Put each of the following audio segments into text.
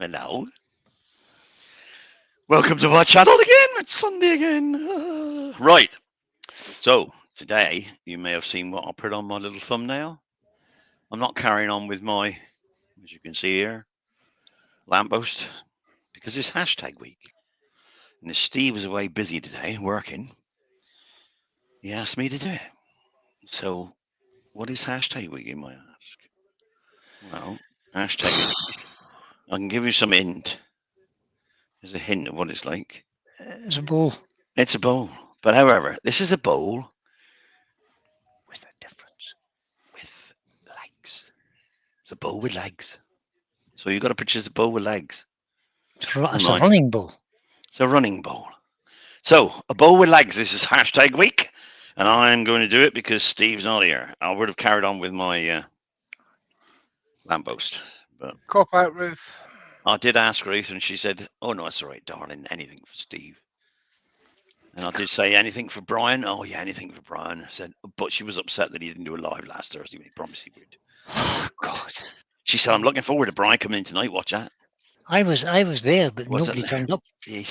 Hello. Welcome to my channel again. It's Sunday again. Right. So today you may have seen what I put on my little thumbnail. I'm not carrying on with my, as you can see here, lamppost because it's hashtag week. And as Steve was away busy today working, he asked me to do it. So what is hashtag week, you might ask? Well, hashtag is, I can give you some hint. There's a hint of what it's like. It's a bowl It's a bowl. But however, this is a bowl with a difference. With legs. It's a bowl with legs. So you've got to picture it's a bowl with legs. It's a running bowl. It's a running bowl. So a bowl with legs. This is hashtag week. And I'm going to do it because Steve's not here. I would have carried on with my lamppost. But Cop out, Ruth. I did ask Ruth and she said, oh no, it's all right, darling. Anything for Steve. And I did say anything for Brian. Oh yeah, anything for Brian. I said, but she was upset that he didn't do a live last Thursday when he promised he would. Oh God! She said, I'm looking forward to Brian coming in tonight. Watch that. I was there, but Was it nobody there? turned up. Yeah.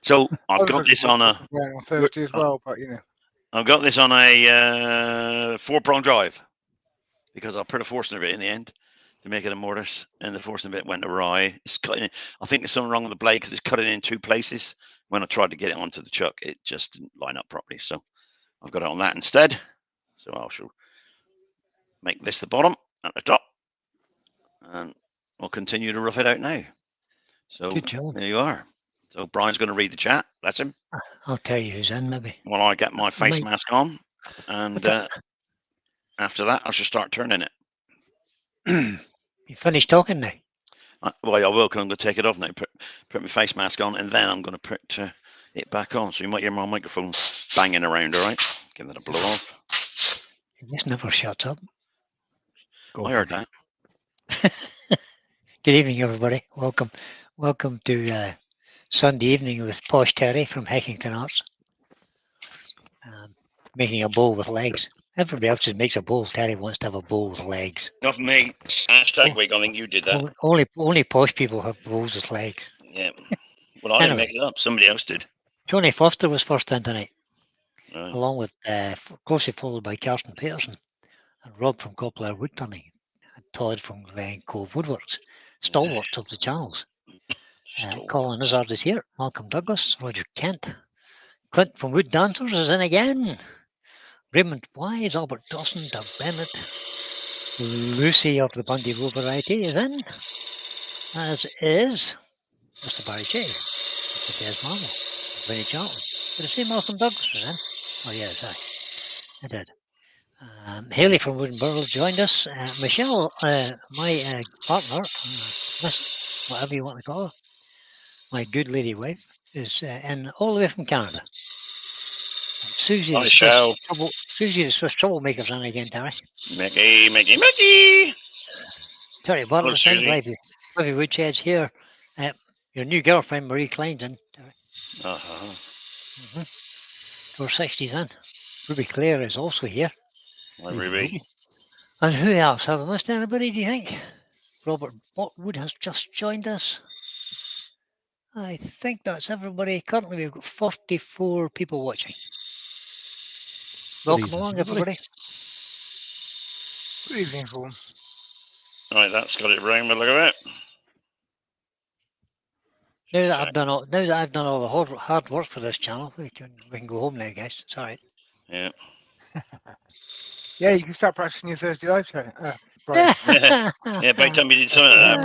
So I I've was got looking this on forward a. to Brian on Thursday as well, but you know. I've got this on a 4-prong drive because I put a forcing bit in the end to make it a mortise, and the forcing bit went awry. It's cutting. I think there's something wrong with the blade because it's cutting in 2 places. When I tried to get it onto the chuck, it just didn't line up properly. So I've got it on that instead. So I shall make this the bottom at the top, and I'll continue to rough it out now. So Good job. there you are. So Brian's going to read the chat. That's him. I'll tell you who's in, maybe. While I get my face Might- mask on, and after that, I shall start turning it. You finished talking now? Well, I will, because I'm going to take it off now. Put my face mask on, and then I'm going to put it back on. So you might hear my microphone banging around. All right, give it a blow off. This never shuts up. I heard that. Good evening, everybody. Welcome to Sunday evening with Posh Terry from Heckington Arts. Making a bowl with legs. Everybody else just makes a bowl. Terry wants to have a bowl with legs. Not me. Hashtag week. I think you did that. Only posh people have bowls with legs. Yeah. Well, I didn't Anyway. make it up. Somebody else did. Tony Foster was first in tonight, Right. along with closely followed by Kirsten Peterson and Rob from Coplar Woodturning and Todd from Glen Cove Woodworks, stalwarts of the channels. Colin Izzard is here. Malcolm Douglas, Roger Kent, Clint from Wood Dancers is in again. Raymond Wise, Albert Dawson, Doug Bennett, Lucy of the Bundy Row variety is in, as is Mr. Barry Shea, Mr. Des Marvel, Vinnie Charlton. Did I say Malcolm Douglas was in? Oh yes, I did. Haley from Wooden Burrows joined us. Michelle, my partner, Miss, whatever you want to call her, my good lady wife, is in all the way from Canada. Susie is Swiss troublemakers in again, Terry. Mickey. Terry Butler Hello, is Susie. in. Livy Woodshed's here. Your new girlfriend, Marie Klein's in, Terry. Uh-huh. Her 60s in. Ruby Clare is also here. Hi, Ruby. And who else? Have I missed anybody, do you think? Robert Botwood has just joined us. I think that's everybody. Currently, we've got 44 people watching. Welcome along, everybody. Good evening, everyone. Right, that's got it round by the look of it. Now that I've done all the hard work for this channel, we can go home now, guys. It's all right. Yeah. Yeah, you can start practicing your Thursday live show. Brian. Yeah, about time you did something like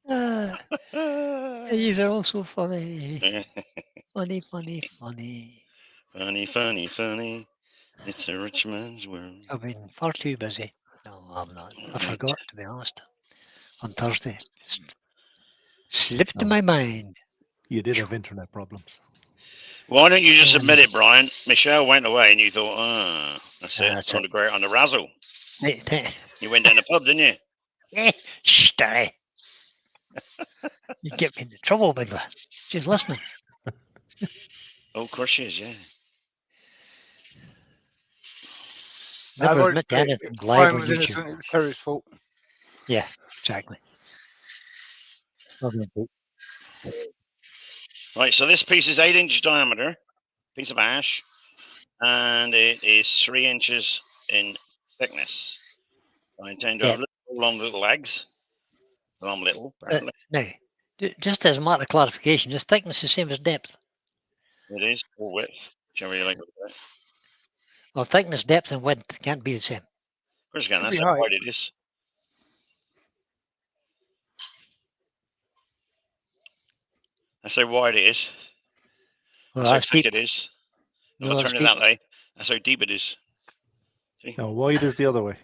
that, Brian. These are all so funny. Funny. Funny. It's a rich man's world. I've been far too busy. No, I'm not. I forgot, to be honest. On Thursday. Just slipped in my mind. You did have internet problems. Why don't you just admit it, Brian? Michelle went away and you thought, that's it. That's On the great on the razzle. You went down the pub, didn't you? Stay. You get me into trouble, big lad. She's listening. Oh, of course she is, yeah. Never admit to anything live Brian on was in it, YouTube. it was Terry's fault. Yeah, exactly. Right, so this piece is 8-inch diameter, piece of ash, and it is 3 inches in thickness. I intend to have long little legs. Well, I'm little, apparently. Now, just as a matter of clarification, is thickness the same as depth? It is, or width, whichever you like to look at it. Well, thickness, depth, and width can't be the same. Of course you can, Could that's be how height. wide it is. That's how wide it is. Well, That's how that's thick deep. it is. No, I'll that's turn it deep. that way. That's how deep it is. See? No, wide is the other way.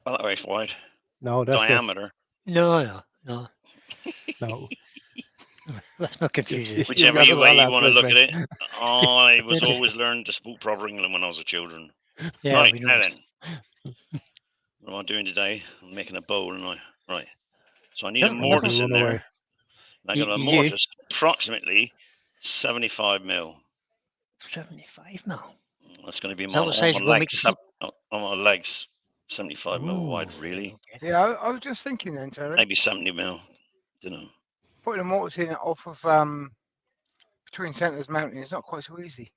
Well, that way it's wide. No, that's Diameter. No. the no. Let's not confuse You- it. Whichever got it way well you last want to week, look at mate. it. I was always learning to speak proper England when I was a children. Yeah, Right, we now know. then. What am I doing today? I'm making a bowl, and right. So I need Yep, a I'm mortise in run there. away. And I got a You- mortise approximately 75 mil. 75 mil. That's going to be Is my, that what size my you gonna make legs. the On my legs, 75 mil wide, Ooh, really. okay. Yeah, I was just thinking then, Terry, Maybe 70 mil. Don't know. putting a mortise in off of between centres mountain is not quite so easy.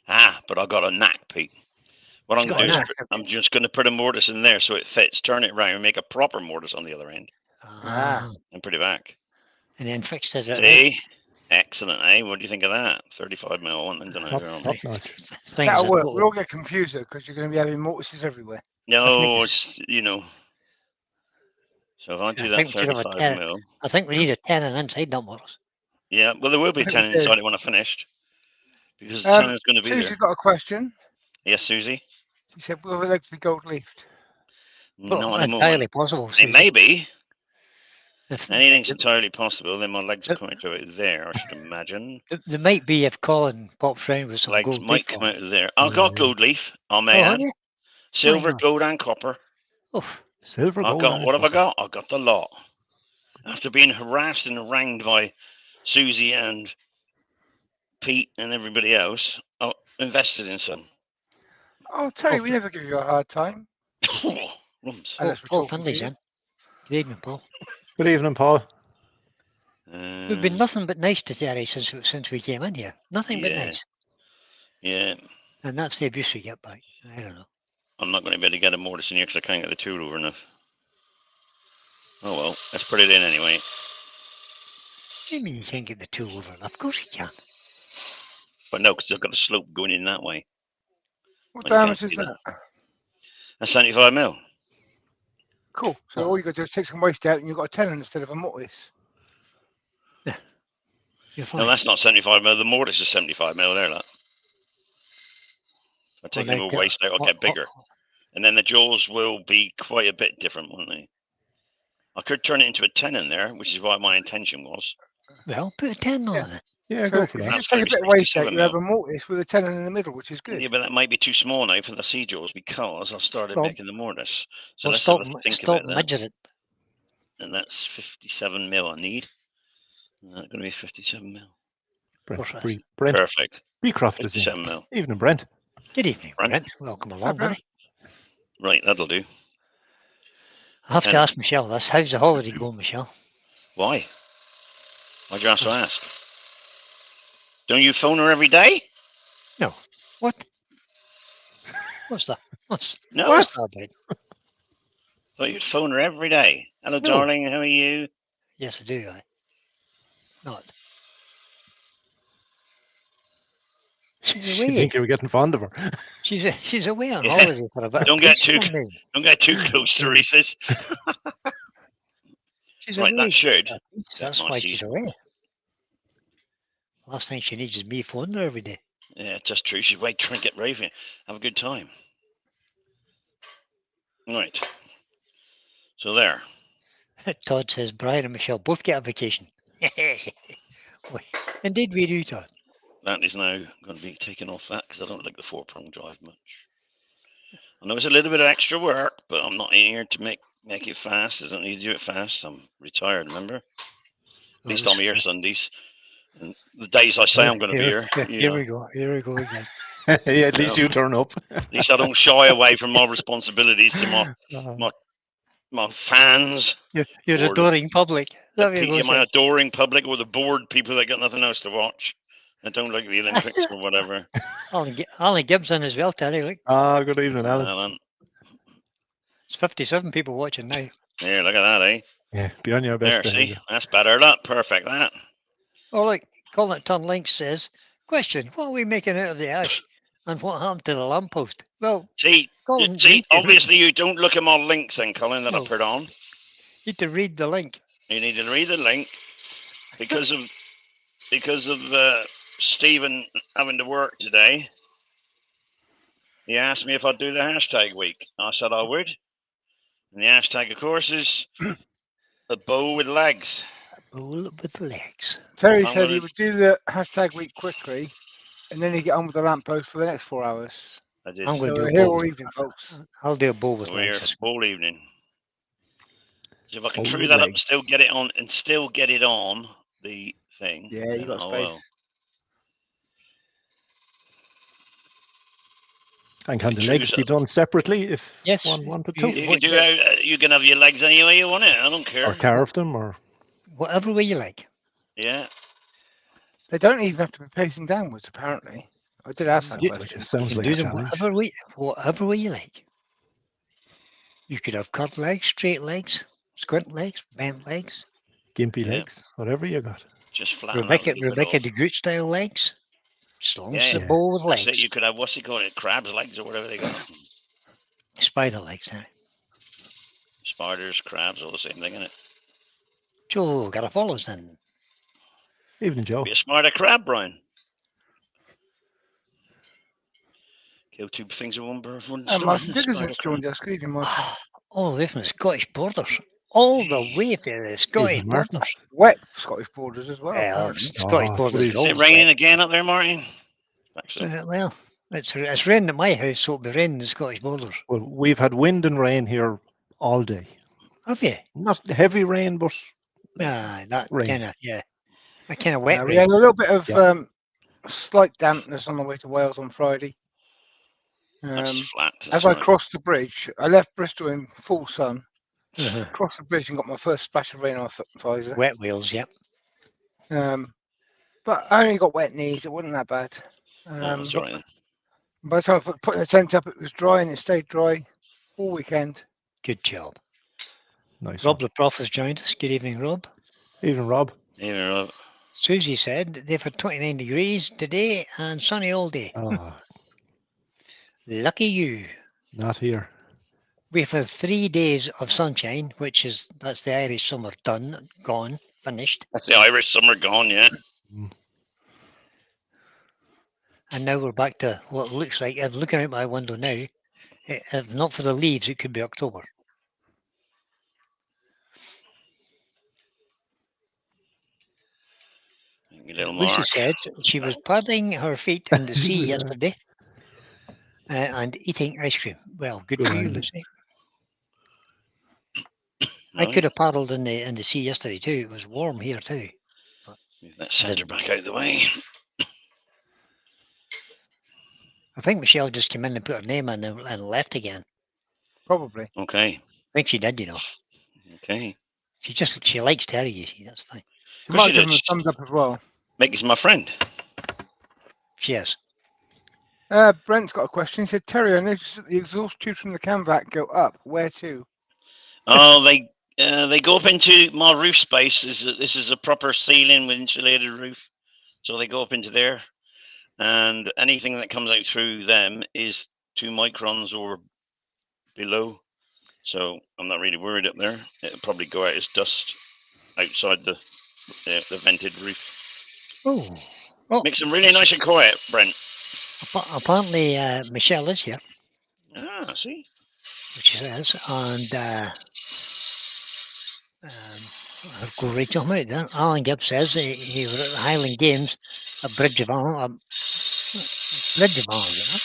But I got a knack, Pete. What I'm You've going to got do a is knack. I'm just going to put a mortise in there so it fits, turn it around, and make a proper mortise on the other end, Ah, and put it back. and then fixed it at See? Excellent, eh? What do you think of that? 35 mil one, I don't know. Top, They're on top me. notch. Things That'll are work. totally- We'll all get confused because you're going to be having mortises everywhere. No, it's- it's, So if I do I that think we should have a 35 10. mil. I think we need a 10 and inside that mortise. Yeah, well, there will be I a think 10 we do. inside it when I finished. Because the 10 is going to be Susie's there. got a question. Yes, Susie? She said, will the legs be gold leafed? Not Well, at the moment. entirely possible. It Susie. may be. If- Anything's entirely possible. Then my legs are Yep. coming to it there, I should imagine. There might be if Colin pops round with some Legs gold might leaf come on. out of there. I've got gold leaf, I may Oh, add. have you? Silver, not? gold, and copper. Oh, Silver, I've gold, got, and what have I copper. got? I've got the lot. After being harassed and harangued by Susie and Pete and everybody else, I invested in some. Oh, Terry, Oh, we never give you a hard time. Rums. Unless we're Paul talking to Finley's you. in. Good evening, Paul. Good evening, Paul. We've been nothing but nice to Terry since we came in here. Nothing but Yeah. nice. Yeah, And that's the abuse we get back. I don't know. I'm not going to be able to get a mortise in here because I can't get the tool over enough. Oh well, let's put it in anyway. Maybe you can't get the tool over enough. Of course you can. But no, because I've got a slope going in that way. What Well, you can't diameter is see that? That's 75 mil. Cool. So Oh. all you got to do is take some waste out and you've got a 10 instead of a mortise. You're fine. No, that's not 75 mil. The mortise is 75 mil there, look. If I take a little waste out, I'll get bigger. And then the jaws will be quite a bit different, won't they? I could turn it into a 10 in there, which is what my intention was. Well, put a 10 on Yeah. it. Yeah, So go if for you that. just That's take a gonna bit be of waste out, 67 you have mil. a mortise with a 10 in the middle, which is good. Yeah, but that might be too small now for the sea jaws because I started Well, making the mortise. So Well, let's stop, have a think stop about that. measure it. And that's 57 mil I need. And that's going to be 57 mil. Brent Perfect. Beecroft is 57 in. mil. Evening, Brent. Good evening, Brent. Brent. Welcome along, Brent. buddy. Right, that'll do. I have to 10. ask Michelle this. How's the holiday going, Michelle? Why? Why'd you have to ask? Don't you phone her every day? No. What? What's that? What's No. that about? Thought you'd phone her every day. Hello, No. darling. How are you? Yes, I do. Not. She's You away. think you were getting fond of her? She's away on Yeah. holiday for a bit. Don't of get peace too- from me. Don't get too close to her, he says. She's Right, away. that should. That's my why she's season. away. Last thing she needs is me phoning her every day. Yeah, just true. She's away trying to get ready for you. Have a good time. Right. So there. Todd says Brian and Michelle both get a vacation. Indeed we do, Todd. That is now going to be taken off that because I don't like the 4-prong drive much. I know it's a little bit of extra work, but I'm not in here to make it fast. I don't need to do it fast. I'm retired, remember? At least I'm here Sundays. And the days I say I'm going to be here. Here we go. Here we go again. At least you turn up. At least I don't shy away from my responsibilities to my my fans, Your Or the- adoring public. That way my goes. adoring public, or the bored people that got nothing else to watch that don't like the Olympics or whatever. Alan Gibson as well, Terry. Look, Good evening, Alan. Alan. it's 57 people watching now. Here, look at that, eh? Yeah, be on your best There, see, behavior. that's better. That perfect. That. Oh, look, Colin Turn Link says, question, what are we making out of the ash? And what happened to the lamppost? Well, See, Colin, obviously you don't look at my links then, Colin, that I No. put on. you need to read the link. You need to read the link because of Stephen having to work today. He asked me if I'd do the hashtag week. I said I would. And the hashtag, of course, is a bow with legs. A bull with legs. Terry I'm said gonna- he would do the hashtag week quickly, and then he'd get on with the lamppost for the next 4 hours. I did. I'm So going to we're do a here bull. all evening, folks. I'll do a bull with We're here legs. for bowl evening. So if I can Bowl true with that up and legs. still get it on the thing. Yeah, you then got I space. will. And can the Choose legs be it. done separately if Yes, one wanted you- to? You can do. You can have your legs any way you want it. I don't care. Or carve them, or Whatever way you like. Yeah. They don't even have to be facing downwards, apparently. I did ask that You- question. it sounds You like can a do them challenge. whatever way you like. You could have curved legs, straight legs, squint legs, bent legs, Gimpy Yeah. legs, whatever you got. Just flatten Rebecca that little bit Rebecca off. de Groot style legs. As long as Yeah, the yeah. bowl with That's it. legs. You could have what's he called it, crab's legs or whatever they got. Spider legs now. Spiders, crabs, all the same thing, isn't it? Joe Garafolos then. Evening, Joe. Be a spider crab, Brian. Kill two things with one bird with one And stone. Martin a Diggers spider just crab. joined us. Good evening, Martin. All the way from the Scottish borders. All the way to the Scottish Evening, Mark. borders. Wet Scottish borders as well, Well, apparently. Scottish Oh, borders please. are Is it always raining wet. again up there, Martin? Well, it's raining at my house, so it'll be raining in the Scottish borders. Well, we've had wind and rain here all day. Have you? Not heavy rain, but That Rain. kind of, yeah. That kind of wet We rain. had a little bit of Yeah. slight dampness on the way to Wales on Friday. That's flat. As I crossed the bridge, I left Bristol in full sun, crossed the bridge and got my first splash of rain on my visor. Wet wheels, yep. But I only got wet knees. It wasn't that bad. That's right. then. By the time I put the tent up, it was dry and it stayed dry all weekend. Good job. nice. Rob the Prof has joined us. Good evening, Rob. Even Rob. Even though- Susie said they've had 29 degrees today and sunny all day. Oh, Lucky you. not here. We've had 3 days of sunshine, that's the Irish summer done, gone, finished. That's the Irish summer gone, yeah. And now we're back to what looks like, I'm looking out my window now, if not for the leaves, it could be October. You little Lucy Mark. said she was padding her feet in the sea yesterday and eating ice cream. Well, good Good for you, on you. Lucy. I could have paddled in the sea yesterday too. It was warm here too. Move that centre back out of the way. I think Michelle just came in and put her name in and left again. Probably. Okay. I think she did, you know. Okay. She likes Terry, you see, that's the thing. She Of course might she give him a did. thumbs up as well. Mickey's my friend. She is. Brent's got a question. He said, Terry, I noticed that the exhaust tubes from the CAMVAC go up. Where to? Oh, they go up into my roof space. This is a proper ceiling with insulated roof, so they go up into there, and anything that comes out through them is 2 microns or below. So I'm not really worried up there. It'll probably go out as dust outside the vented roof. Oh, Makes them really nice and quiet, Brent. apparently Michelle is here, Ah, see. which she says, and I'll go right on out there. Alan Gibbs says he was at the Highland Games at Bridge of Arm. Bridge of Arm, you know?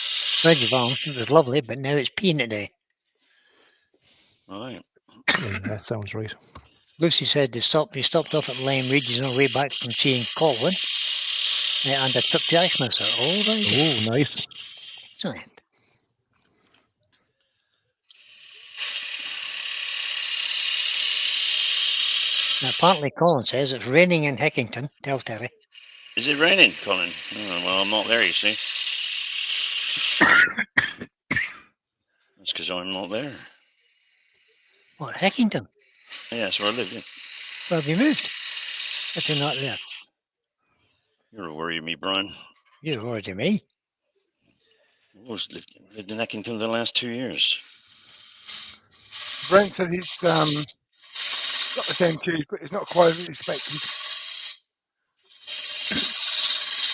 Bridge of Arm. It was lovely, but now it's peeing today. All right. Yeah, that sounds right. Lucy said they stopped off at Lime Ridges on the way back from seeing Colwyn, and I took the ice mister. Oh, very good. Oh, nice. Excellent. Now, apparently Colin says it's raining in Hickington. Tell Terry. Is it raining, Colin? Oh, well, I'm not there, you see. That's because I'm not there. What, Hickington? Yeah, that's where I live, yeah. Where have you moved? If you're not there. You're worrying me, Brian. You're worried to me. I've always lived in Eckington the last 2 years. Brent said he's got the same tune, but it's not quite as expected.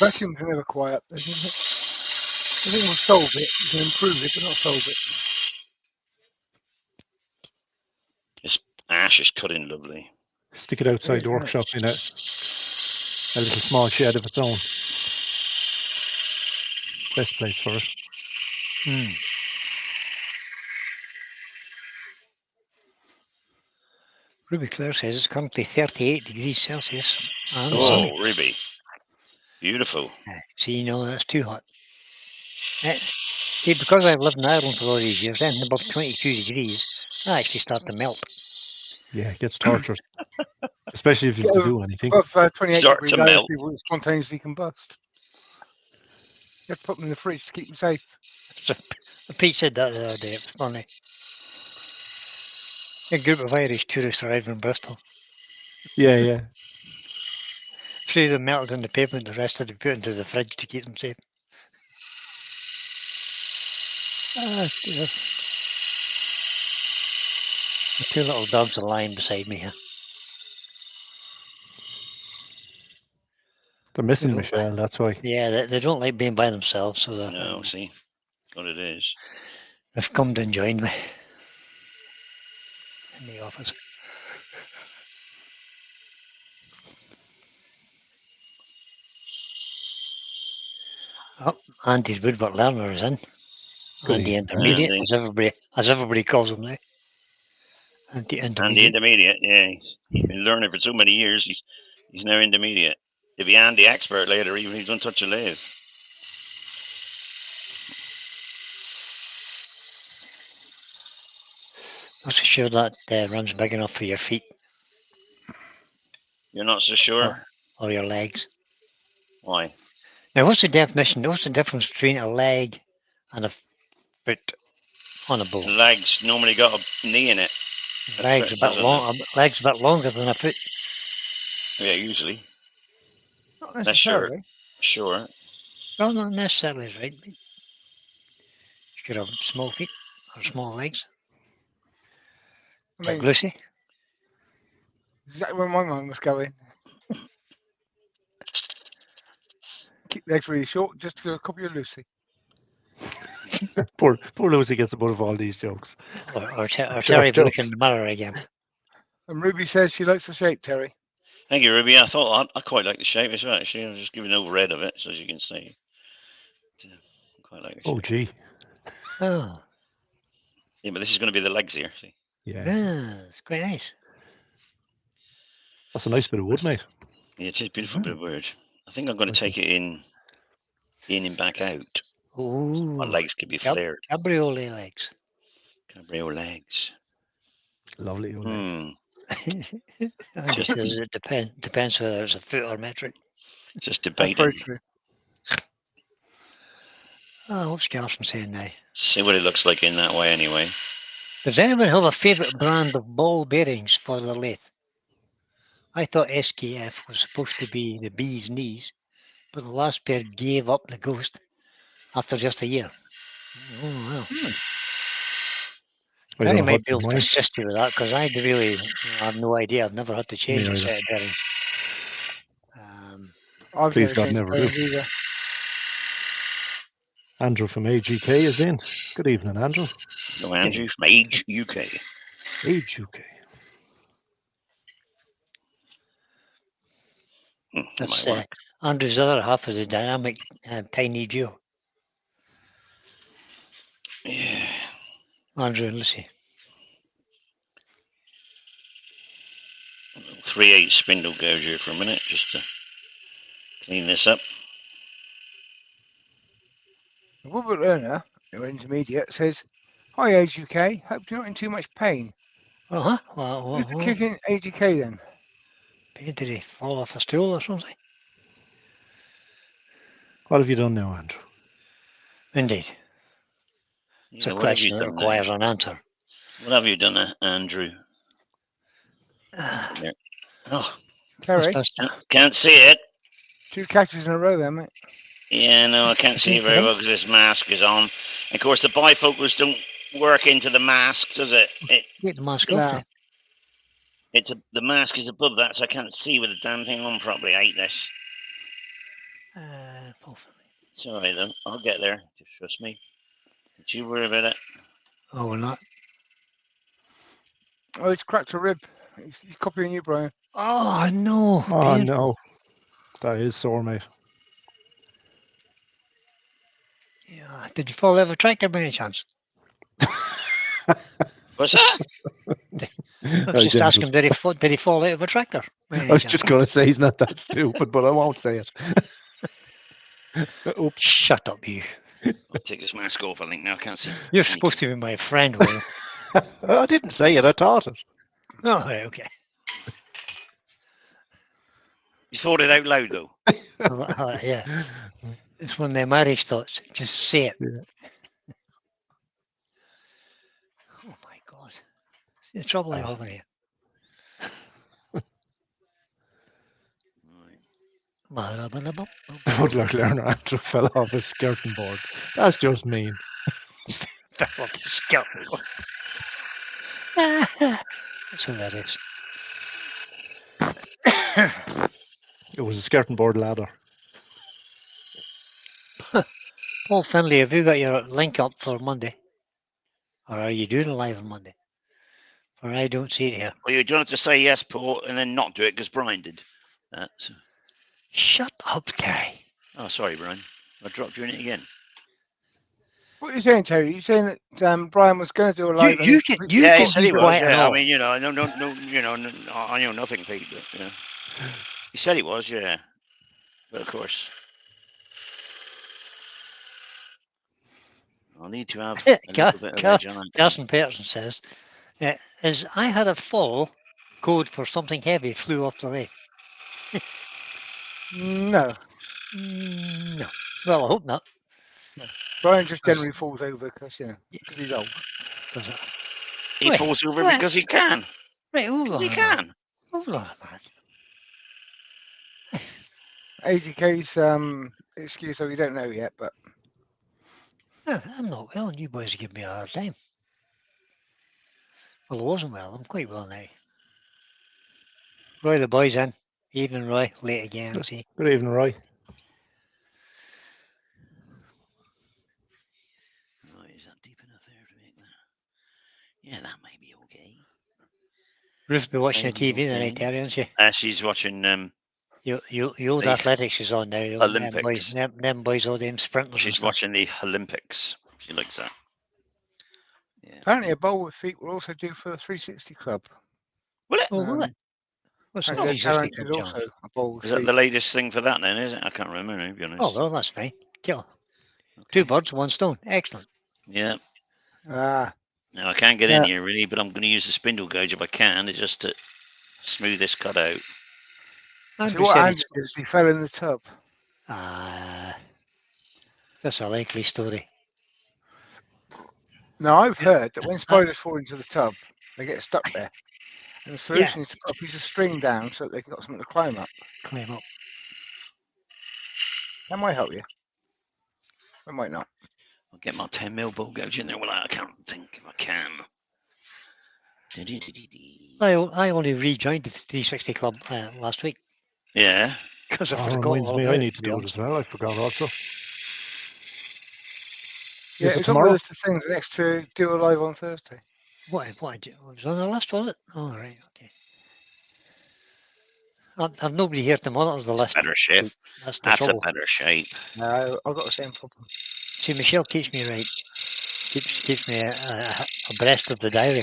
Vacuums are never quiet. I think we'll solve it. We can improve it, but not solve it. This ash is cutting lovely. Stick it outside the workshop in a little small shed of its own. Best place for it. Ruby Claire says it's currently 38 degrees Celsius. And Oh, sunny. Ruby. Beautiful. See, no, that's too hot. See, because I've lived in Ireland for all these years, anything above 22 degrees, I actually start to melt. Yeah, it gets tortured. Especially if you have to do anything. Above 28 Start degrees, to melt. people will spontaneously combust. You have to put them in the fridge to keep them safe. Pete said that the other day. It was funny. A group of Irish tourists arrived in Bristol. Yeah. 3 of them melted in the pavement, the rest of them put into the fridge to keep them safe. Dear. The 2 little dogs are lying beside me here. They're missing Michelle, that's why. Yeah, they don't like being by themselves, so No, see what it is. they've come and joined me in the office. Oh, Andy's woodwork learner is in. Andy Intermediate, as everybody calls him now. Andy And the Intermediate. intermediate, yeah. He's been learning for so many years. He's now intermediate. He'll be Andy expert later, even if he don't touch a lathe. Not so sure that run's big enough for your feet You're not so sure? or your legs. Why? Now, what's the definition? What's the difference between a leg and a foot on a bow? The legs normally got a knee in it. Legs a bit long. Legs a bit longer than a foot. Yeah, usually. Not necessarily. Sure. Well, not necessarily, right? You could have small feet or small legs. I Like mean, Lucy. exactly where my mind was going. Keep legs really short, just to copy of Lucy. Poor Lucy gets out of all these jokes. Or Terry looking in the mirror again. And Ruby says she likes the shape, Terry. Thank you, Ruby. I thought I quite like the shape as well, actually. I was just giving over red of it, so as you can see. I quite like the shape. Oh, gee. Oh. Yeah, but this is going to be the legs here, see? Yeah, it's quite nice. That's a nice bit of wood, mate. Yeah, it is a beautiful bit of wood. I think I'm going to take it in and back out. Ooh. My legs could be flared. Cabriolet legs. Cabriolet legs. Lovely old legs. Andy says it depends whether it's a foot or metric. Just That's debating. very true. Oh, what's Garson saying now? See what it looks like in that way anyway. Does anyone have a favourite brand of ball bearings for their lathe? I thought SKF was supposed to be the bee's knees, but the last pair gave up the ghost after just a year. Oh, well. I might be able to assist you with that, because I really have no idea. I've never had to change a set of bearings. Please God, never do. Either. Andrew from AGK is in. Good evening, Andrew. No, Andrew from Age UK. Age UK. That's Andrew's other half is a dynamic tiny duo. Yeah. Andrew and Lucy. 3/8 spindle goes here for a minute, just to clean this up. The Woodward learner, who are intermediate, says, "Hi, Age UK. Hope you're not in too much pain." Uh-huh. Well, Who's the kick in Age UK then? Did he fall off a stool or something? What have you done now, Andrew? Indeed. It's Yeah, a what have you question that done requires now? an answer. What have you done, Andrew? Ah, There. oh, Kerry, Can't see it. 2 catches in a row then, mate. Yeah, no, I can't see it very well because this mask is on. Of course, the bifocals don't work into the mask, does it? get the mask No. off then. The mask is above that, so I can't see with the damn thing on properly. I hate this. Hopefully. Sorry though, I'll get there. Just trust me. Don't you worry about it. Oh, we're not. Oh, he's cracked a rib. He's copying you, Brian. Oh, no. Oh, painful. no. That is sore, mate. Yeah. Did you fall out of a tractor by any chance? What's that? I was just asking, did he fall out of a tractor? I was just going to say he's not that stupid, but I won't say it. Oops. Shut up, you. I'll take this mask off, I think now I can't see. You're supposed to be my friend, Will. I didn't say it, I thought it. Oh, right, okay. You thought it out loud though. Yeah. It's one of their marriage thoughts. Just say it. Yeah. Oh, my God. See the trouble I'm having here. Woodlock learner Andrew fell off his skirting board. That's just mean. Fell off the skirting board. That's hilarious. It was a skirting board ladder. Paul Finley, have you got your link up for Monday? Or are you doing it live on Monday? Or I don't see it here. Well, you don't have to say yes, Paul, and then not do it because Brian did. So. Shut up, Terry. Oh, sorry, Brian. I dropped you in it again. What are you saying, Terry? You saying that Brian was going to do a live? Yeah, he said he was. quiet and Yeah, I all. mean, you know, no, you know, I know nothing, Pete. But, yeah. He said he was, yeah. But of course, I'll need to have a little bit of edge on it. Carson Peterson says, as I had a fall, code for something heavy flew off the lake. No. No. Well, I hope not. Brian just generally falls over because he's old. He falls over because he can. Right, hold on. He can. Hold on, man. AGK's excuse, so we don't know yet, but No, I'm not well, and you boys give me a hard time. Well, I wasn't well. I'm quite well now. Roy, the boys in. Evening, Roy. Late again. See. Good evening, Roy. Oh, is that deep enough there to make that? Yeah, that may be okay. Ruth be watching the TV tonight, Terry, isn't she? She's watching. The old athletics is on now. Olympics. Them boys, all them sprinters. She's watching the Olympics. She likes that. Yeah. Apparently, a bowl with feet will also do for the 360 Club. Will it? Oh, will it? What's the Apparently 360 is Club also challenge? a bowl with Is that feet. the latest thing for that then, is it? I can't remember, to be honest. Oh, well, that's fine. Kill. Okay. 2 birds, 1 stone. Excellent. Yeah. Ah, Now, I can't get in here, really, but I'm going to use the spindle gauge if I can, just to smooth this cut out. so what Andrew did is he fell in the tub. That's a likely story. Now, I've heard that when spiders fall into the tub, they get stuck there. And the solution is to put a piece of string down so that they can got something to climb up. Climb up. That might help you. It might not. I'll get my 10mm ball gauge in there. Well, I can't think if I can. I only rejoined the 360 Club last week. Yeah. Because I That forgot reminds all me, about I need to do it as well. I forgot also. Yeah, Is it it's on tomorrow? the list of things next to do a live on Thursday. What was on the list, was it? Oh, right, okay. I've nobody here to monitor the list. Better shape. That's the That's trouble. a better shape. No, I've got the same problem. See, Michelle keeps me right. Keeps me abreast of the diary.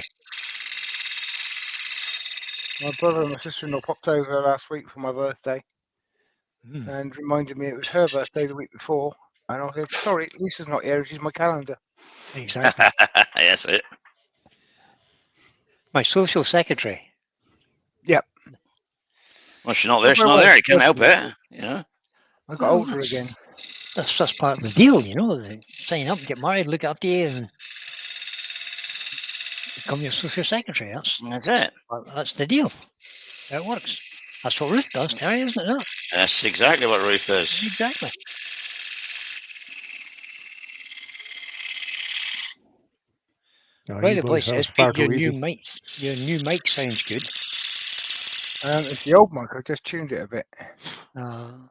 My brother and my sister-in-law popped over last week for my birthday and reminded me it was her birthday the week before. And I said, sorry, Lisa's not here. She's my calendar. Exactly. That's it. My social secretary. Yep. Well, she's not there. She's not there. You can't help it. You know. I got older again. That's part of the deal, you know. Sign up, get married, look after you, and become your social secretary. That's it. That's the deal. It works. That's what Ruth does, Terry, isn't it? Not? That's exactly what Ruth does. Exactly. Oh, By you the way, boys, that was says far Pete, your too new easy. mic. Your new mic sounds good. It's the old mic. I just tuned it a bit. Oh,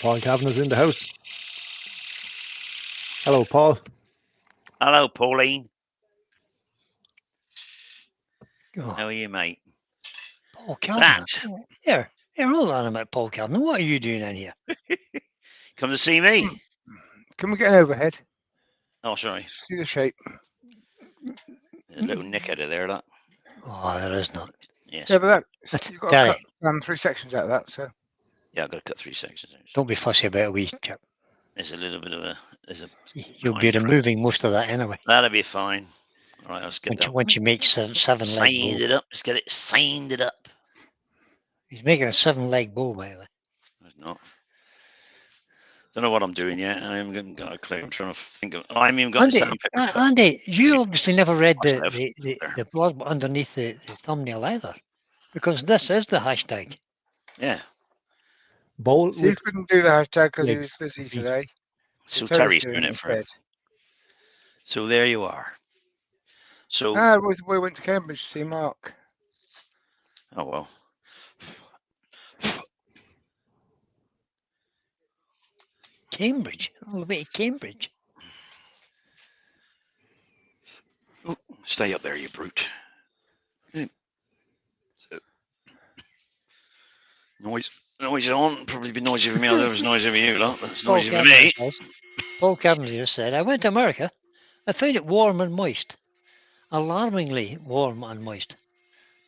Paul Kavanagh's in the house. Hello, Paul. Hello, Pauline. Oh, How are you, mate? Paul Kavanagh. That. Here, hold on a minute, Paul Kavanagh. What are you doing in here? Come to see me. Can we get an overhead? Oh, sorry. See the shape. There's a little nick out of there, that. Oh, there is not. Yes. Yeah, but That's you've got to Terry. cut 3 sections out of that. So Yeah, I've got to cut 3 sections out. Don't be fussy about a wee chip. There's a little bit of a. You'll be removing most of that anyway. That'll be fine. All right, let's get that. Once you make 7-leg Signed bowl. it up. Let's get it signed it up. He's making a 7-leg bowl, by the way. There's not. Don't know what I'm doing yet. I am going to click. I'm trying to think of. I haven't even got Andy, Andy, you obviously never read Must have. the blog underneath the thumbnail either, because this is the hashtag. Yeah. Bowl Steve with couldn't do the hashtag because he was legs. busy today. So Terry's Terry's doing it it for him. instead. So there you are. So. We went to Cambridge to see Mark. Oh well. Cambridge, all the way to Cambridge. Ooh, stay up there, you brute. So, noise on. Probably be noisy for me. There was noisy for you, lot. That's noisy for me. Paul Kavanagh just said, I went to America. I found it warm and moist. Alarmingly warm and moist.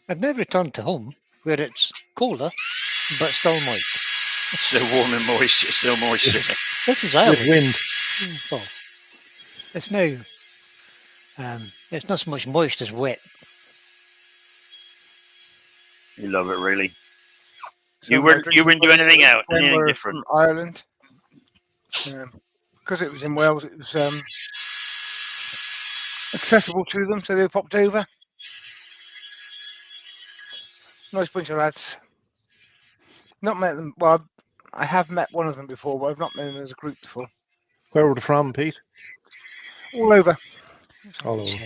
I've now returned to home, where it's colder, but still moist. Still warm and moist. It's still moist. This is Ireland. with wind. Well, it's now, it's not so much moist as wet. You love it, really. So You wouldn't do anything out, anything we're different. From Ireland. Because it was in Wales, it was accessible to them, so they popped over. Nice bunch of lads. Not met them. Well, I have met one of them before, but I've not met them as a group before. Where were they from, Pete? All over. All over.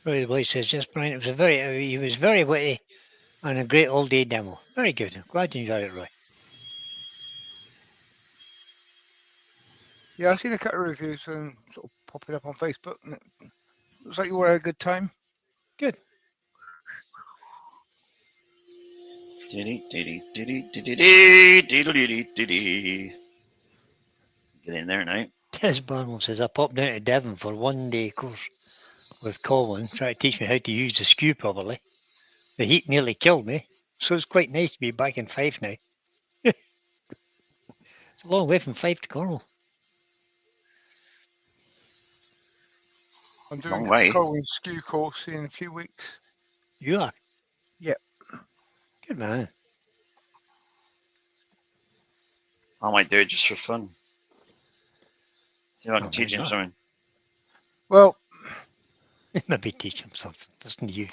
Roy the Boy says, just Brian, it was he was very witty and a great all-day demo. Very good. I'm glad you enjoyed it, Roy. Yeah, I've seen a couple of reviews and sort of popping up on Facebook. And it looks like you all had a good time. Good. Get in there now. Des Barnwell says, I popped down to Devon for 1-day course with Colin, trying to teach me how to use the skew properly. The heat nearly killed me, so it's quite nice to be back in Fife now. It's a long way from Fife to Cornwall. I'm doing a Colin's skew course in a few weeks. You are? Yep. Good man. I might do it just for fun. See if I can teach him something. Well, maybe teach him something. Doesn't you?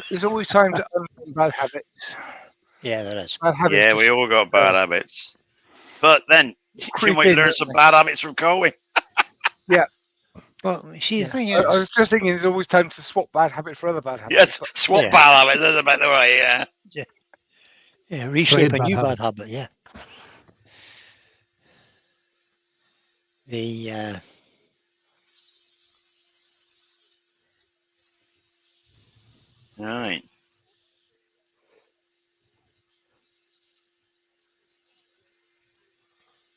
There's always time to unlearn bad habits. Yeah, there is. Bad habits. Yeah, we all got bad habits. But then you might learn some bad habits from Colin. Yeah. Well, see, the thing is, I was just thinking there's always time to swap bad habits for other bad habits. Yes, swap bad habits. That's a better way, yeah. Yeah, reshape a new bad habit, yeah. The All right.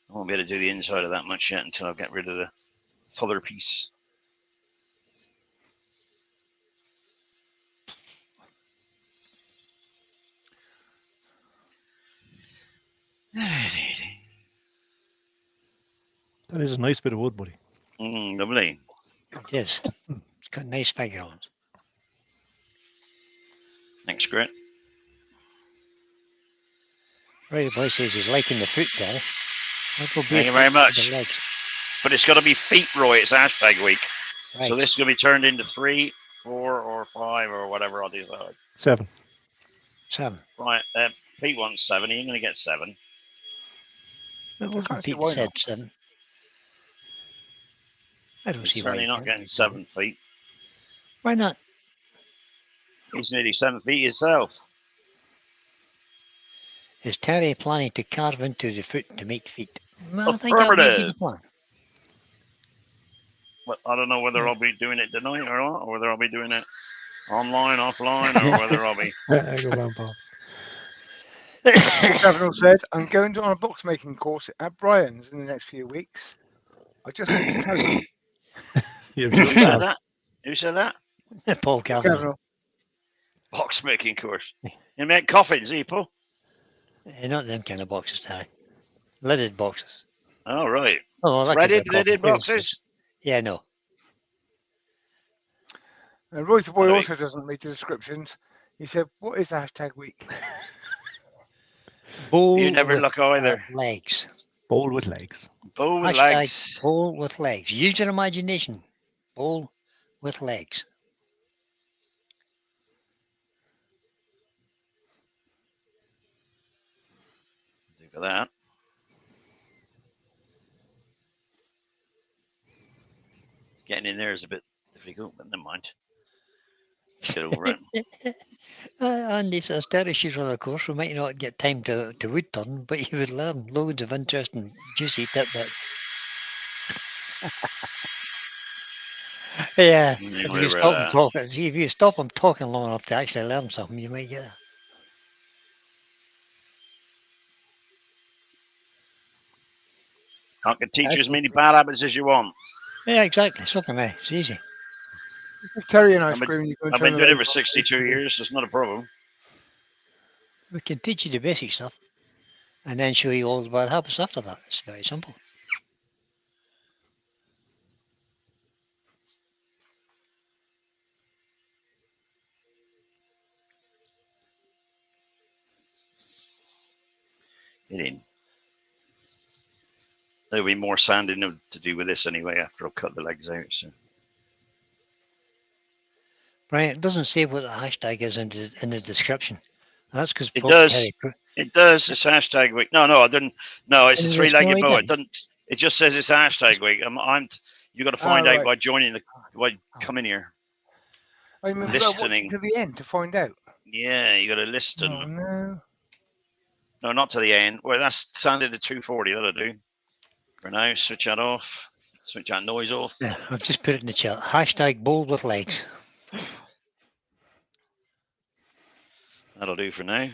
I won't be able to do the inside of that much yet until I get rid of the other piece. That is a nice bit of wood, buddy. Lovely. It is. It's got a nice figure on it. Thanks, Grit. Right, the boy says he's liking the foot there. Thank you very much. But it's got to be feet, Roy. It's hashtag week. Right. So this is going to be turned into 3, 4, or 5, or whatever I'll decide. 7. 7. Right, Pete wants 7. You're going to get 7. It wasn't can't see Pete why said not. 7. I don't He's see why certainly you not can't getting do 7 that. feet. Why not? He's nearly 7 feet himself. Is Terry planning to carve into the foot to make feet? Well, I think that might be the Affirmative. plan. But I don't know whether I'll be doing it tonight or not, or whether I'll be doing it online, offline, or whether I'll be. Good man, Paul. Gavin said, I'm going on a box making course at Brian's in the next few weeks. I just want to tell you. Yeah, Who said that? Who said that? Paul Calvin. Gavin, Box making course. You make coffins, people. Not them kind of boxes, Terry. Lidded boxes. All right. Oh, that could be a Threaded, coffee lidded table. boxes. Yeah, no. Royce the boy Anyway. also doesn't read the descriptions. He said, what is the hashtag week? Bowl You never with, look either. legs. Bowl with legs. Bowl with Hashtag legs. bowl with legs. Use your imagination. Bowl with legs. Look at that. Getting in there is a bit difficult, but never mind. Get over it. Andy says, Terry, she's on a course. We might not get time to wood turn, but you would learn loads of interesting, juicy tidbits. Yeah, if you stop them talking, if you stop them talking long enough to actually learn something, you might get it. I can teach you as many bad habits as you want. Yeah, exactly. So can I. It's easy. If Terry and I I've been- scream, you can I've turn been the doing it radio for off. 62 years. It's not a problem. We can teach you the basic stuff and then show you all the bad habits after that. It's very simple. Get in. There'll be more sanding to do with this anyway after I've cut the legs out. So. Brian, it doesn't say what the hashtag is in the description. That's because It does. It does. It's hashtag week. No, I didn't. No, it's a three-legged bow. It doesn't. It just says it's hashtag week. You got to find out by joining by coming here. I mean, listening to the end to find out. Yeah, you got to listen. Oh no. No, not to the end. Well, that's sanded at 240. That'll do. For now, switch that off. Switch that noise off. Yeah, I've just put it in the chat. Hashtag bold with legs. That'll do for now.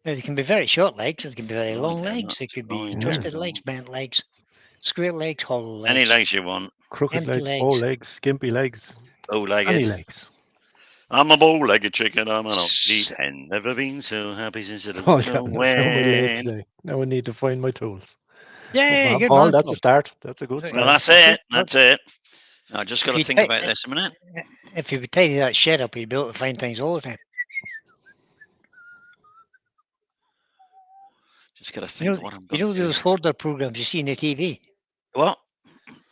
Now, they can be very short legs. They can be very long legs. They could be twisted legs, bent legs, square legs, hollow legs. Any legs you want. Crooked legs, bow legs, skimpy legs. Bow-legged. Any legs. I'm a bow-legged chicken. I'm an ugly hen. Never been so happy since I don't know when. Today. Now I need to find my tools. Yeah, good Paul, man, that's Paul. a start. That's a good start. Well, that's it. That's it. I just got to think about this a minute. If you would tidy that shed up, you'd be able to find things all the time. Just got to think what I'm going to do. You know those hoarder programs you see on the TV? What?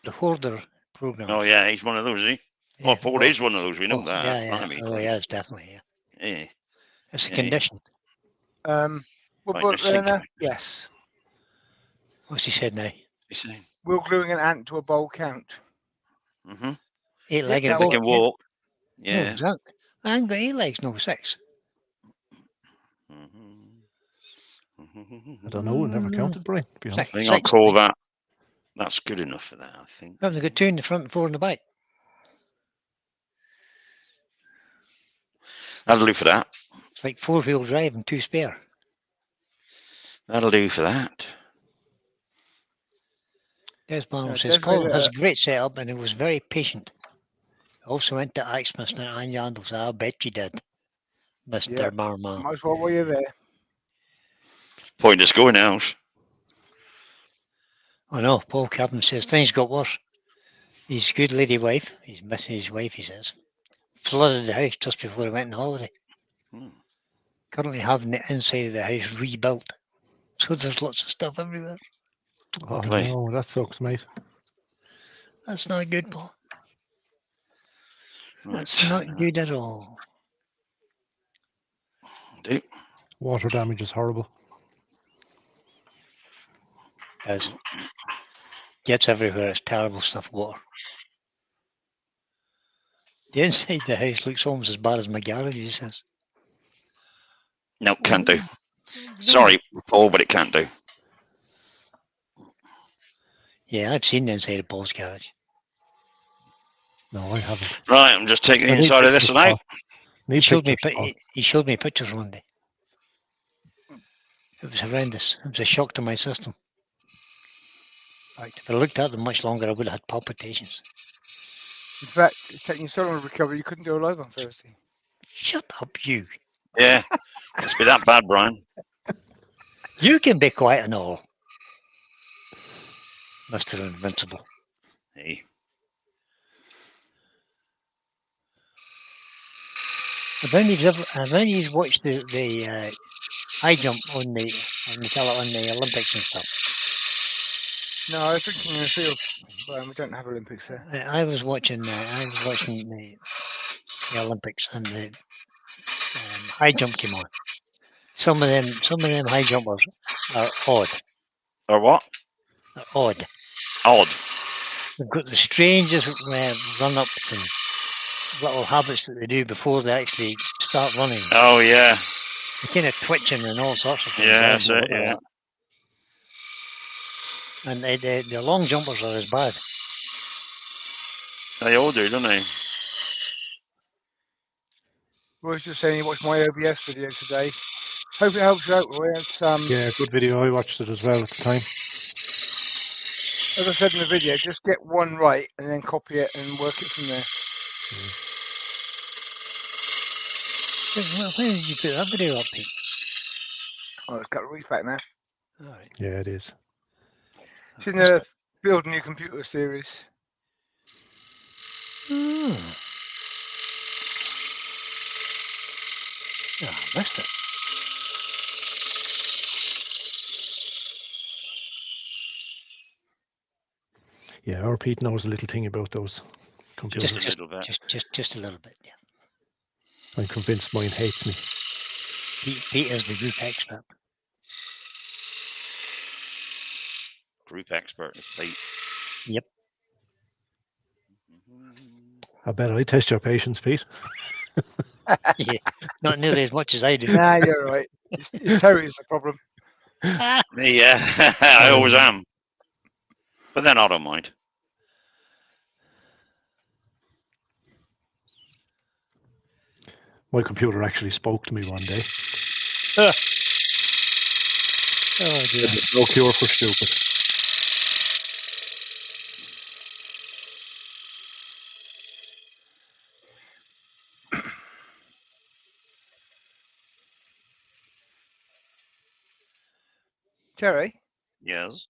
The hoarder programs. Oh, yeah, he's one of those, is he? Yeah, Paul is one of those. We know that. Yeah. Oh, yeah, it's definitely, yeah. It's a condition. Yes. What's he said now? He's saying. Will gluing an ant to a bowl count? Mm-hmm. 8-legged They can walk. Yeah. No, exactly. I ain't got 8 legs, no 6. I don't know. I never counted, Brian. I think I'll call that. That's good enough for that, I think. I've got 2 in the front and 4 in the back. That'll do for that. It's like 4-wheel drive and 2 spare. That'll do for that. Desmond says, Colin has a great setup and he was very patient. Also went to Axmist and Yandles. I bet you did, Mr. Marman. Might as well while you're there. Point is going out. I know, Paul Cabin says things got worse. His good lady wife, he's missing his wife, he says, flooded the house just before he went on holiday. Currently having the inside of the house rebuilt. So there's lots of stuff everywhere. Oh Play. no, that sucks, mate. That's not good, Paul. Right. That's not good at all. Do. Water damage is horrible. Does. Gets everywhere. It's terrible stuff, water. The inside of the house looks almost as bad as my garage, he says. No, can't do. Sorry, Paul, but it can't do. Yeah, I've seen the inside of Paul's garage. No, I haven't. Right, I'm just taking the I need inside of this pictures, one out. Paul. Need pictures, Paul. He showed me pictures one day. It was horrendous. It was a shock to my system. Right, if I looked at them much longer, I would have had palpitations. In fact, it's taking you so long to recover, you couldn't do a live on Thursday. Shut up, you. Yeah, must be that bad, Brian. You can be quiet and all, Mr. Invincible. Hey. Have any of you watched the high jump on the Olympics and stuff? No, I was drinking in the field, but we don't have Olympics there. I was watching the Olympics, and the high jump came on. Some of them high jumpers are odd. Or what? They're odd. Odd. They've got the strangest run-ups and little habits that they do before they actually start running. Oh, yeah. They're kind of twitching and all sorts of things. Yeah, that's it, yeah. And the long jumpers are as bad. They all do, don't they? I was just saying, you watched my OBS video today. Hope it helps you out, Roy. It's, Yeah, good video. I watched it as well at the time. as I said in the video, just get one right and then copy it and work it from there. Where did you put that video up, Pete? Oh, it's got a refact now. All right. Yeah, it is. It's in the Build New Computer series. Oh, I missed it. Yeah, our Pete knows a little thing about those computers. Just a little bit. Just a little bit, yeah. I'm convinced mine hates me. Pete is the group expert. Group expert is Pete. Yep. I bet I test your patience, Pete. Yeah, not nearly as much as I do. Nah, you're right. It's Terry's the problem. Me, yeah. I always am. But then I don't mind. My computer actually spoke to me one day. Oh dear. There's no cure for stupid. Terry, Yes.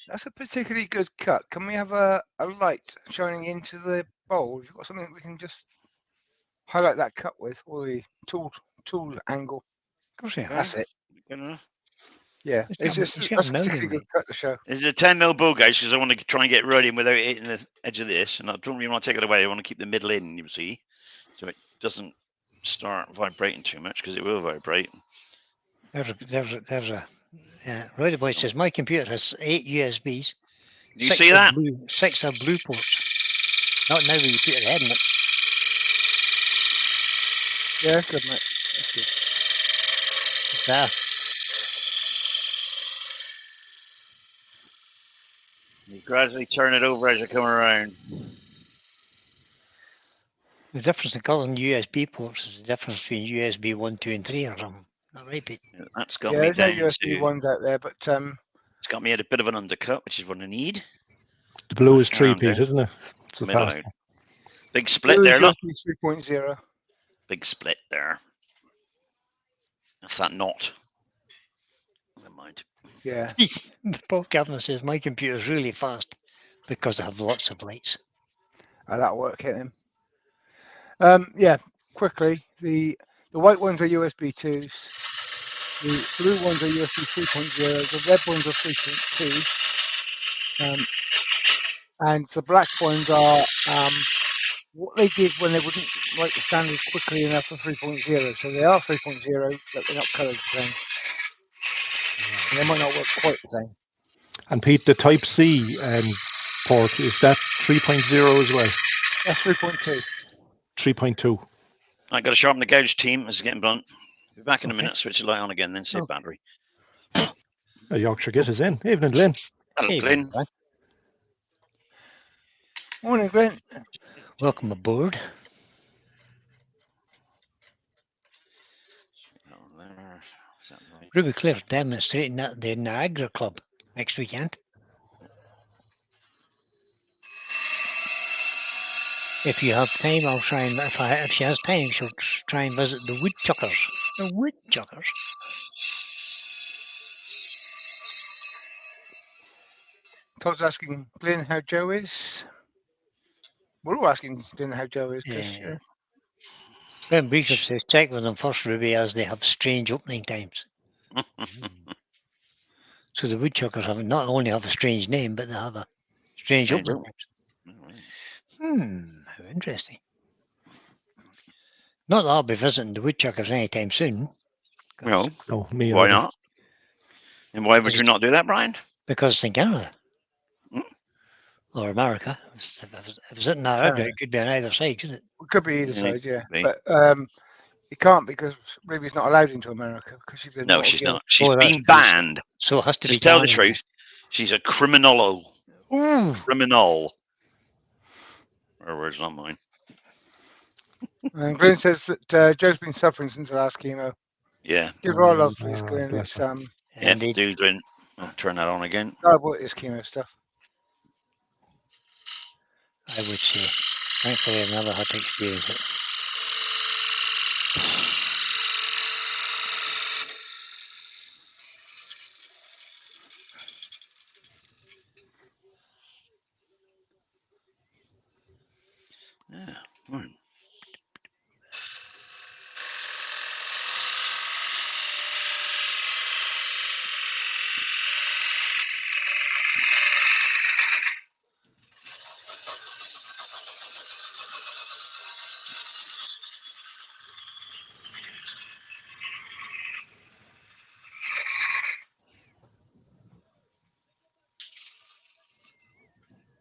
that's a particularly good cut. Can we have a light shining into the bowl? You've got something we can just highlight that cut with, or the tool angle. Of course, yeah. That's it. Gonna... Yeah, It's that's got a a million, particularly good mate. cut to show. Is it a 10mm bow gauge? Because I want to try and get right in without hitting the edge of this. And I don't really want to take it away. I want to keep the middle in, you see. So it doesn't start vibrating too much, because it will vibrate. There's a Roddy Boy says my computer has 8 USBs. Do you see that? 6 are blue ports. Not now when you put your head in it. Yeah, that's good, mate. That's good. It's there. You gradually turn it over as you come around. The difference in calling USB ports is the difference between USB 1, 2, and 3 or something. Not right, Pete? That's got Yeah, me there's no down USB to... ones out there, but It's got me at a bit of an undercut, which is what I need. The blue is Around 3-Pete, there. isn't it? It's the Middle fast out. one. Big split there, look. USB 3.0. Big split there. That's that knot. Never mind. Yeah. Paul Kavanagh says my computer's really fast because I have lots of lights. That'll work, hit him. Yeah, quickly. The white ones are USB 2s. The blue ones are USB 3.0. The red ones are 3.2. And the black ones are what they did when they wouldn't write the standards quickly enough for 3.0. So they are 3.0, but they're not coloured the same. And they might not work quite the same. And Pete, the Type C port, is that 3.0 as well? That's 3.2. 3.2. I got to sharpen the gauge, team. It's getting blunt. Be back in a Okay. minute. Switch the light on again, then save Okay. battery. Yorkshire Git is in. Evening, Glenn. Hello, Hey, Glenn. Brad. Morning, Grant. Welcome aboard. Oh, there. Is that right? Ruby Cliff's demonstrating at the Niagara Club next weekend. If you have time, I'll try and if she has time, she'll try and visit the woodchuckers. The woodchuckers. Todd's asking Glenn how Joe is. We're all asking Glenn how Joe is because Yeah. Brent Breakup says check with them first, Ruby, as they have strange opening times. So the woodchuckers have not only have a strange name, but they have a strange Strange opening opening. times. How interesting. Not that I'll be visiting the woodchuckers anytime soon. No, No, me why either. not? And why would you not do that, Brian? Because it's in Canada. Hmm. Or America. If it's in Niagara, it could be on either side, couldn't it? it could be either Yeah, side, yeah. could be. But it can't because Ruby's not allowed into America because she's been No, she's not. She's Oh, that's been good. banned. So it has to be Just tell the Canada. truth. She's a criminal. Ooh. Criminal. Her words, not mine. And Glenn says that Joe's been suffering since the last chemo. Yeah. Give her our love, please, Ah, Glenn. bless It's her. Yeah. Indeed. Doing. I'll turn that on again. terrible at this chemo stuff. I would say. Thankfully, I've never had to experience it. Yeah. Right.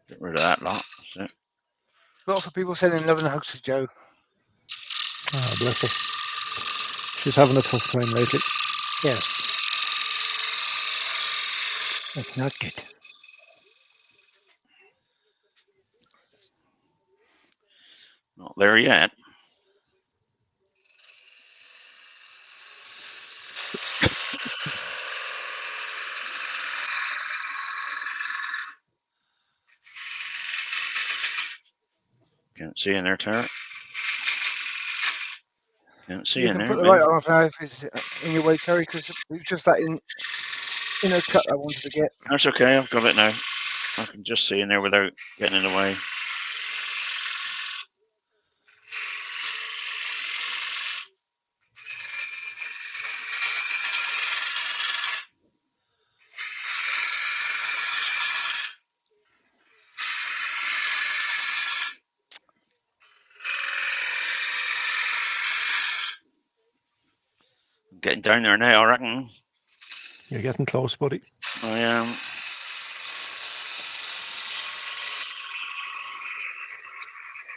Get rid of that lot. That's it. Lots of people sending love and hugs to Joe. Ah, bless her. She's having a tough time lately. Yes. It's not good. Not there yet. Can't see in there, Tara. Can't see You in can there. put the Maybe. light on now if it's in your way, Terry, because it's just that inner cut I wanted to get. That's okay. I've got it now. I can just see in there without getting in the way. I'm getting down there now, I reckon. You're getting close, buddy. I am.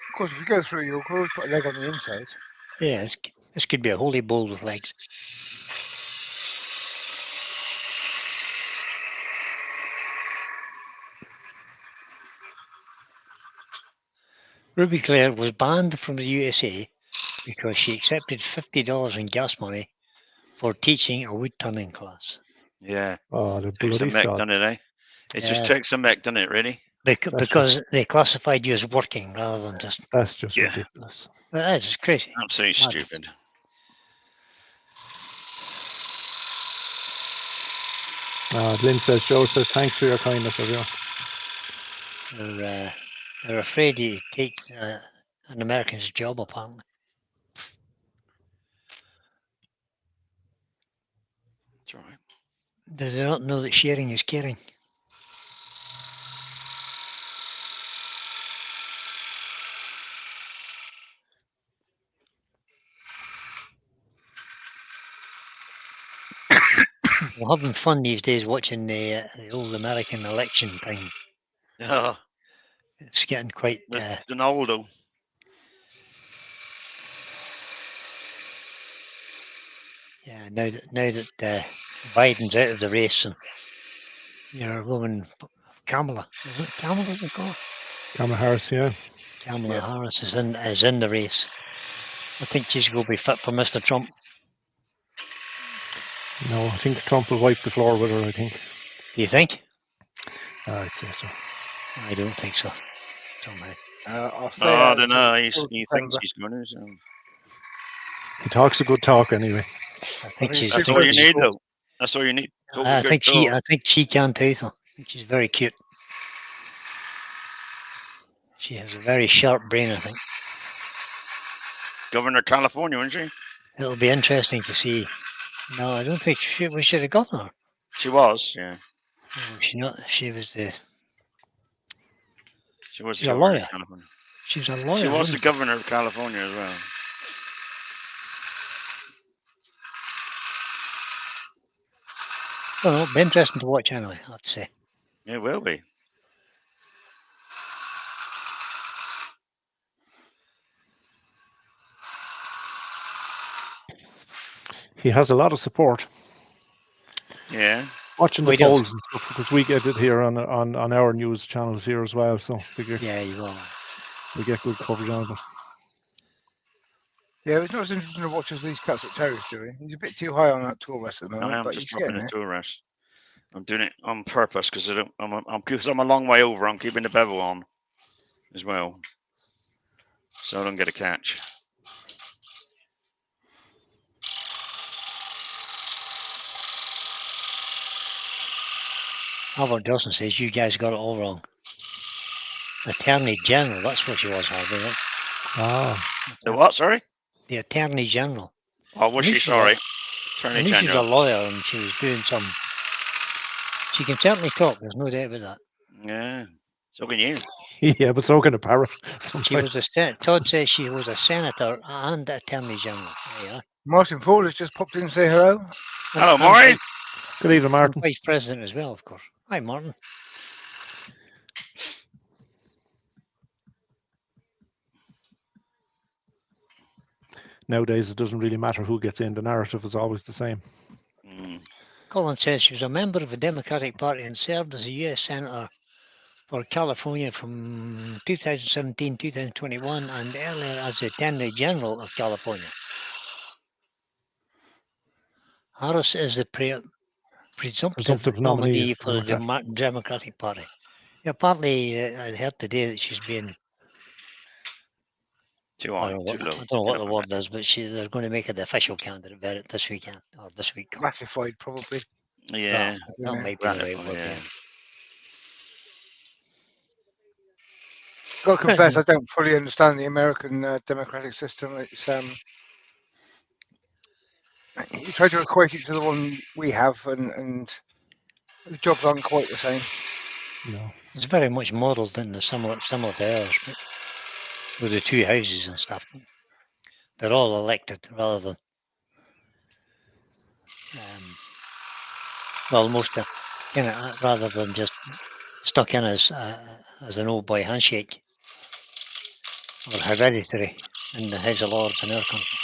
Of course, if you go through, you'll always put a leg on the inside. Yeah, this could be a holy bowl with legs. Ruby Claire was banned from the USA because she accepted $50 in gas money for teaching a woodturning class. Yeah. Oh, the Takes bloody some mech, sod. doesn't it, eh? It just Yeah. takes some mech, doesn't it, really? Because they classified you as working rather than just. That's just Yeah. ridiculous. That is crazy. Absolutely Mad. stupid. Lynn says, Joe says, thanks for your kindness, everyone. They're afraid to take an American's job, apparently. That's all right. Do they not know that sharing is caring? We're having fun these days watching the old American election thing. It's getting quite. Donaldo. Yeah, now that Biden's out of the race and your woman Kamala, is it Kamala they call her? Kamala Harris, yeah. Kamala Harris is in the race. I think she's going to be fit for Mr. Trump. No, I think Trump will wipe the floor with her, I think. Do you think? I'd say so. I don't think so. Somehow. I'll say I that don't know. until He December. thinks he's going to. So. He talks a good talk anyway. I think she's. That's all you need, though. That's all you need. I think she can too. Though. I think she's very cute. She has a very sharp brain, I think. Governor of California, isn't she? It'll be interesting to see. No, I don't think was she the governor. She was, yeah. No, she was the. She was She's the a governor lawyer. of California. She was a lawyer. She was the governor of California as well. Well, it'll be interesting to watch anyway, I have to say. It will be. He has a lot of support. Yeah. Watching the polls and stuff, because we get it here on our news channels here as well. So we get, we get good coverage on it. Yeah, it's not as interesting to watch as these cuts that Terry's doing. He's a bit too high on that tool rest at the moment. I am but just he's dropping getting the tool rest. I'm doing it on purpose because I'm a long way over. I'm keeping the bevel on as well, so I don't get a catch. Albert Dawson says you guys got it all wrong. Attorney General, that's what she was, Harvey. Right? Ah. The what? Sorry. The Attorney General. Oh, was she? Sorry. Attorney General. She's a lawyer and she was doing some. She can certainly talk. There's no doubt about that. Yeah. So can you. Yeah, but so can a parrot. She was Todd says she was a senator and Attorney General. Yeah. Martin Ford has just popped in to say hello. Hello, Martin. Good evening, Martin. And Vice President as well, of course. Hi, Martin. Nowadays, it doesn't really matter who gets in. The narrative is always the same. Colin says she was a member of the Democratic Party and served as a U.S. Senator for California from 2017, 2021, and earlier as the Attorney General of California. Harris is the presumptive nominee for the Democratic Party. Yeah, partly, I heard today that she's being too high, I don't know what the word is, but they're going to make her the official candidate this weekend or this week. Ratified, probably. Yeah, that might be the right word. Yeah. Got to confess, I don't fully understand the American democratic system. It's you try to equate it to the one we have, and the jobs aren't quite the same. No, it's very much modelled in the similar to ours, but with the two houses and stuff. They're all elected rather than most rather than just stuck in as an old boy handshake or hereditary in the House of Lords in our country,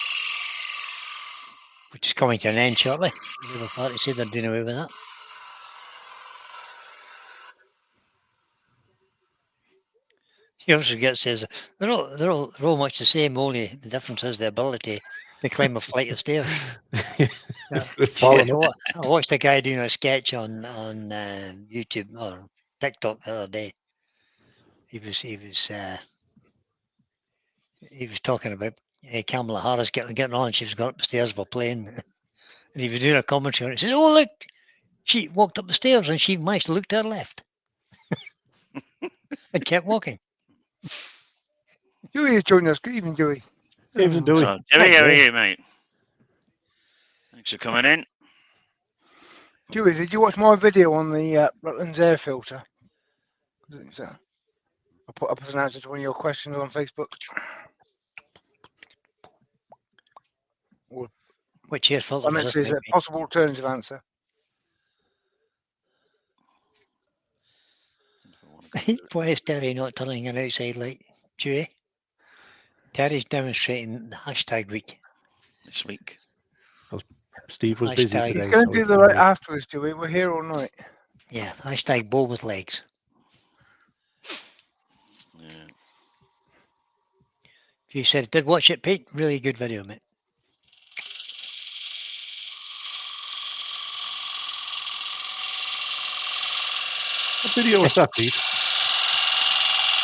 which is coming to an end shortly. The Labour Party say they're doing away with that. You also get says they're all much the same. Only the difference is the ability to climb a flight of stairs. I watched a guy doing a sketch on YouTube or TikTok the other day. He was talking about Kamala Harris getting on. She was going up the stairs of a plane, and he was doing a commentary. And he said, "Oh look, She walked up the stairs and she managed to look to her left and kept walking. Dewey is joining us. Good evening, Dewey. Evening, Dewey. So, Dewey, how are you, mate? Thanks for coming in. Dewey, did you watch my video on the Rutland's air filter? I put up as an answer to one of your questions on Facebook. Which air filter I meant was to say, is a possible alternative answer. Why is Terry not turning an outside light? Dewey? Terry's demonstrating the hashtag week. This week. Steve was busy Hashtag. today. He's going so to do the right afterwards, Dewey. We're here all night. Yeah, hashtag bowl with legs. Yeah. If you said did watch it, Pete, really good video, mate. What video was that, Pete?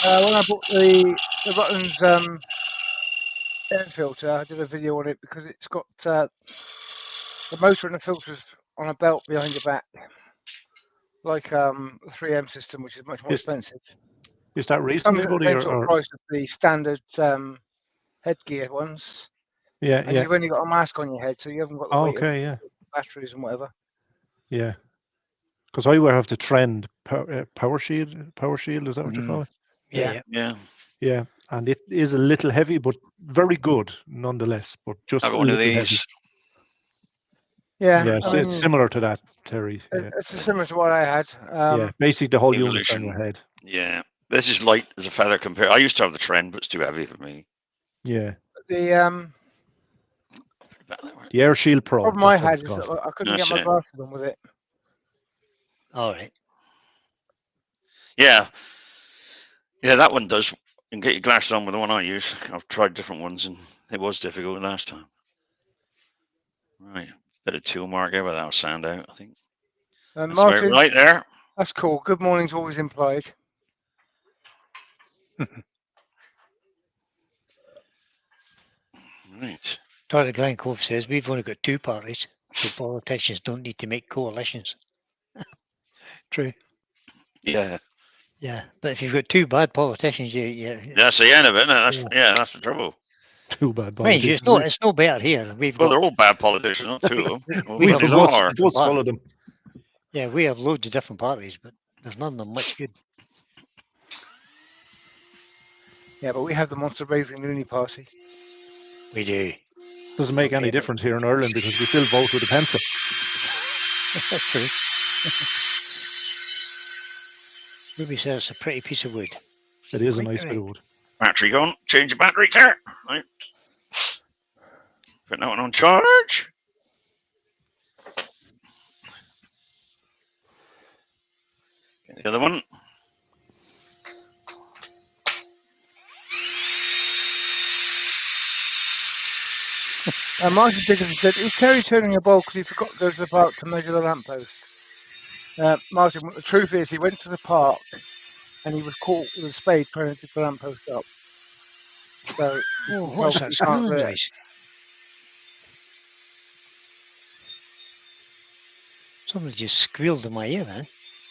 When I bought the Rutland's air filter, I did a video on it because it's got the motor and the filters on a belt behind your back, like the 3M system, which is much more expensive. Is that recently, buddy? Same sort of price as the standard headgear ones. Yeah, and you've only got a mask on your head, so you haven't got the weight of batteries and whatever. Yeah. Because I would have the Trend Power Shield. Power Shield, is that what you call it? Yeah. And it is a little heavy, but very good nonetheless. But just I've got one of these. Heavy. Yeah, it's similar to that, Terry. It's similar to what I had. Basically the whole unit on your head. Yeah, this is light as a feather compared. I used to have the Trend, but it's too heavy for me. Yeah. The Air Shield Pro. problem I had is that I couldn't get my glasses on with it. All right. Yeah, that one does. You can get your glasses on with the one I use. I've tried different ones, and it was difficult last time. Right, bit of tool mark here, but that'll sound out, I think. That's Martin, right there. That's cool. Good morning's always implied. Right. Todd Glen Cove says we've only got two parties, so politicians don't need to make coalitions. True. Yeah. Yeah, but if you've got two bad politicians, that's the end of it. That's the trouble. Two bad politicians. It's no better here. They're all bad politicians, not two of them. we have all of them. Yeah, we have loads of different parties, but there's none of them much good. Yeah, but we have the Monster Raving Loony Party. We do. Doesn't make any difference here in Ireland because we still vote with a pencil. That's true. Ruby says it's a pretty piece of wood. It is a nice bit of wood. Battery gone. Change the battery there. Right. Put that one on charge. Get the other one. Martin Dickinson said, is Terry turning a bowl because he forgot to go to the park to measure the lamppost? Martin, the truth is he went to the park and he was caught with a spade trying to dig the lamppost up. So, what's that sound, guys? Somebody just squealed in my ear, man.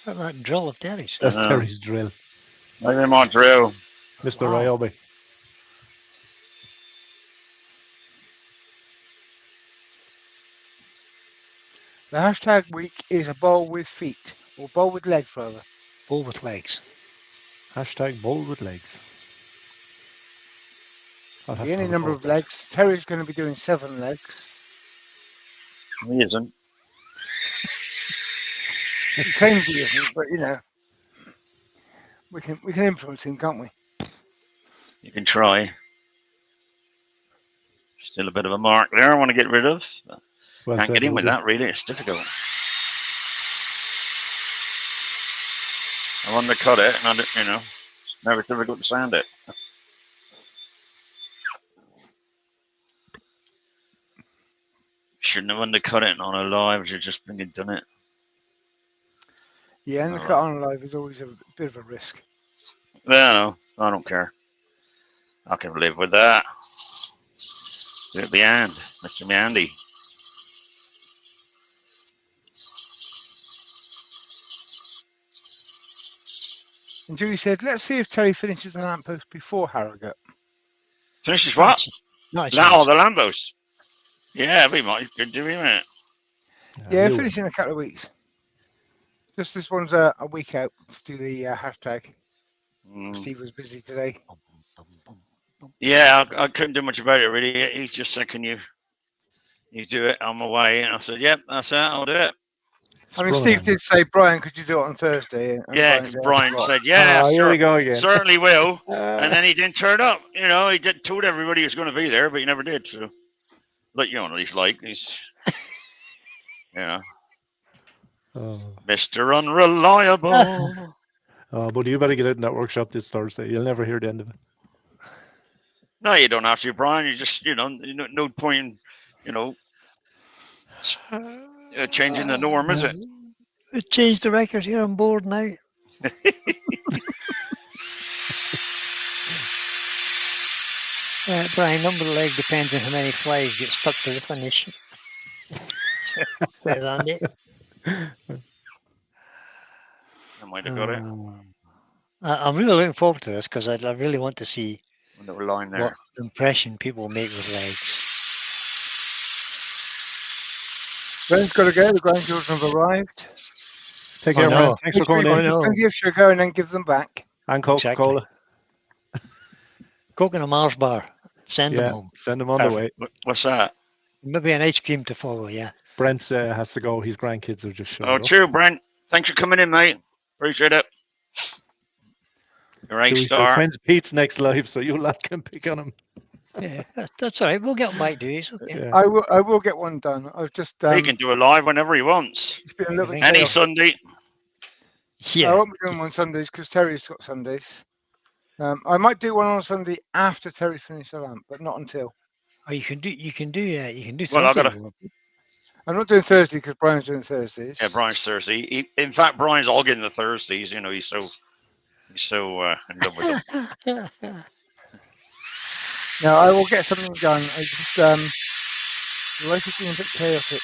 What's that drill of Terry's? That's Terry's drill. Look at my drill. Mr. Ryobi. The hashtag week is a bowl with feet, or bowl with legs, rather. Bowl with legs. Hashtag bowl with legs. The only number of legs. Terry's going to be doing 7 legs. He isn't. He claims he isn't, but you know, we can influence him, can't we? You can try. Still a bit of a mark there I want to get rid of. Well, can't get in with that, really. It's difficult. I'll undercut it, and now it's difficult to sand it. Shouldn't have undercut it on a live. Should just been done it. Yeah, undercut on a live is always a bit of a risk. Yeah, no, I don't care. I can live with that. Do it behind, Mr. Mandy. And Julie said, let's see if Terry finishes the lamppost before Harrogate. Finishes what? Not a Now chance. the lamppost. Yeah, we might could do it. Yeah, finish in a couple of weeks. Just this one's a week out to do the hashtag. Steve was busy today. Yeah, I couldn't do much about it really. He just said, "Can you do it on my way?" And I said, "Yep, that's it. I'll do it." I mean, Steve did say, "Brian, could you do it on Thursday?" And yeah, Brian said, "Yeah, here we go again. Certainly will." And then he didn't turn up. You know, he told everybody he was going to be there, but he never did. So, but you know what he's like. He's, you know, Mr. Unreliable. But you better get out in that workshop this Thursday. You'll never hear the end of it. No, you don't have to, Brian. You just, no point in, changing the norm, is it? It changed the record here on board now. Brian, number of leg depends on how many flies get stuck to the finish. Says Andy. I might have got it. I'm really looking forward to this because I really want to see what impression people make with legs. Ben's got to go. The grandchildren have arrived. Take care, man. Thanks for coming in. Plenty of sugar and then give them back. And Coca-Cola. Coke and a Mars bar. Send them home. Send them on the way. What's that? Maybe an ice cream to follow, yeah. Brent has to go. His grandkids are just showing up. Cheers, Brent. Thanks for coming in, mate. Appreciate it. You're a star. Friends Pete's next live, so you lot can pick on him. Yeah, that's all right. We'll get him back, dude. Okay. Yeah. I will get one done. I've just. He can do a live whenever he wants. It's been a little bit any Sunday. Yeah. I won't be doing one Sundays because Terry's got Sundays. I might do one on Sunday after Terry finishes the lamp, but not until. Oh, you can do Thursday. Well, I'm not doing Thursday because Brian's doing Thursdays. Yeah, Brian's Thursday. In fact, Brian's all getting the Thursdays. You know, he's so in love with them. No, I will get something done. I just life is being a bit chaotic.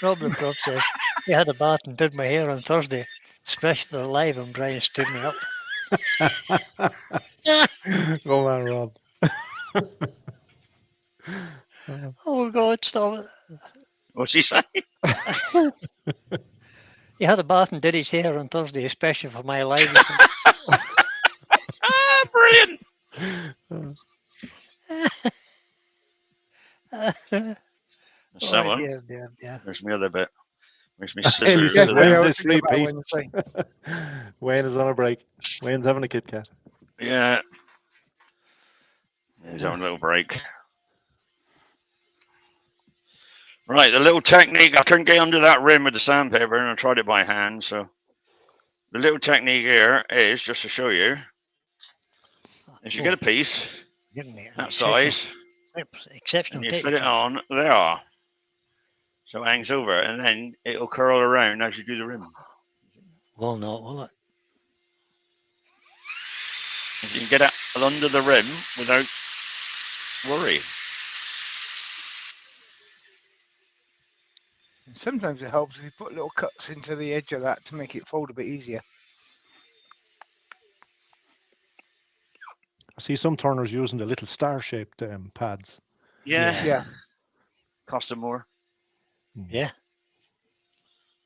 Robin Croft says he had a bath and did my hair on Thursday, especially live, and Brian stood me up. Go on, Rob. Oh God, stop it. What's he saying? He had a bath and did his hair on Thursday, especially for my live. Brilliant. Someone. Yeah. There's me other bit. Where's my scissors? Wayne is on a break. Wayne's having a Kit Kat. Yeah. He's having a little break. Right, the little technique. I couldn't get under that rim with the sandpaper, and I tried it by hand. So the little technique here is just to show you. As you get a piece that size, exceptional, and you fit it on there, so it hangs over, and then it'll curl around as you do the rim. Will not, will it? You can get it under the rim without worry. Sometimes it helps if you put little cuts into the edge of that to make it fold a bit easier. I see some turners using the little star-shaped pads. Yeah. Cost them more. Yeah.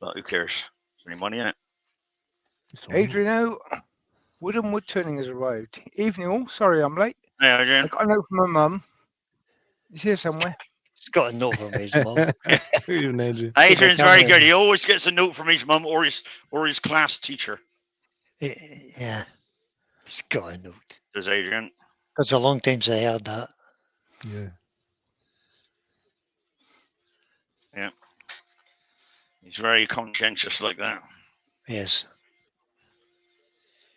But who cares? There's any money in it. Adrian, wood turning has arrived. Evening all. Sorry I'm late. Hey, Adrian. I got a note from my mum. He's here somewhere. He's got a note from his mum. Adrian's very good. He always gets a note from his mum or his class teacher. Yeah. He's got a note. Does Adrian? It's a long time since I heard that. Yeah. Yeah. He's very conscientious like that. Yes.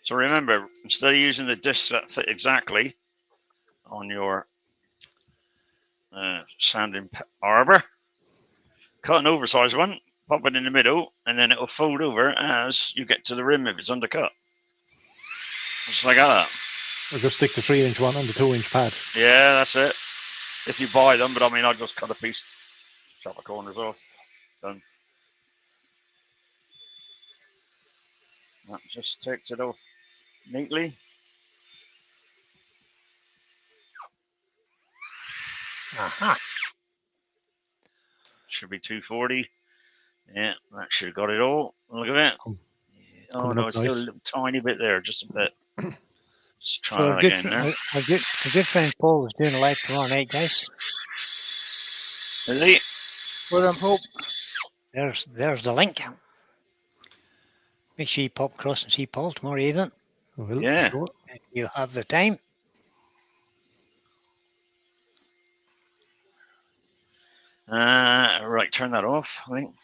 So remember, instead of using the disc that fit exactly on your sanding arbor, cut an oversized one, pop it in the middle, and then it'll fold over as you get to the rim if it's undercut. Just like that. Or just stick the 3-inch one on the 2-inch pad. Yeah, that's it. If you buy them, but I mean, I'll just cut a piece, chop the corners off. Done. That just takes it off neatly. Aha. Should be 240. Yeah, that should have got it all. Look at that. Oh no, it's still a little tiny bit there, just a bit. Let's try So that again there. a good friend Paul is doing a live tomorrow night, guys. Is he? Well done, Paul. There's the link. Make sure you pop across and see Paul tomorrow evening. Well, Yeah. If you have the time. Right, turn that off, I think.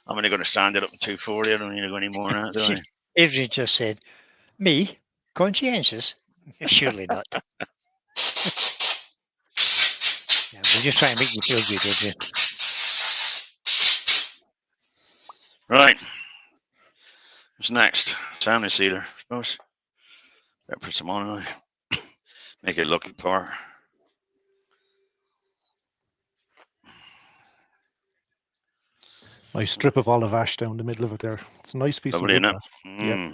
I'm only going to stand it up to 240. I don't need to go any more than that, do I? Adrian just said, me? Conscientious? Surely not. Yeah, we'll just try and make you feel good, Adrian. Right. What's next? Sounding sealer, I suppose. Better put some on now. Make it look the part. Nice strip of olive ash down the middle of it there. It's a nice piece Lovely, of wood. isn't it? Yeah.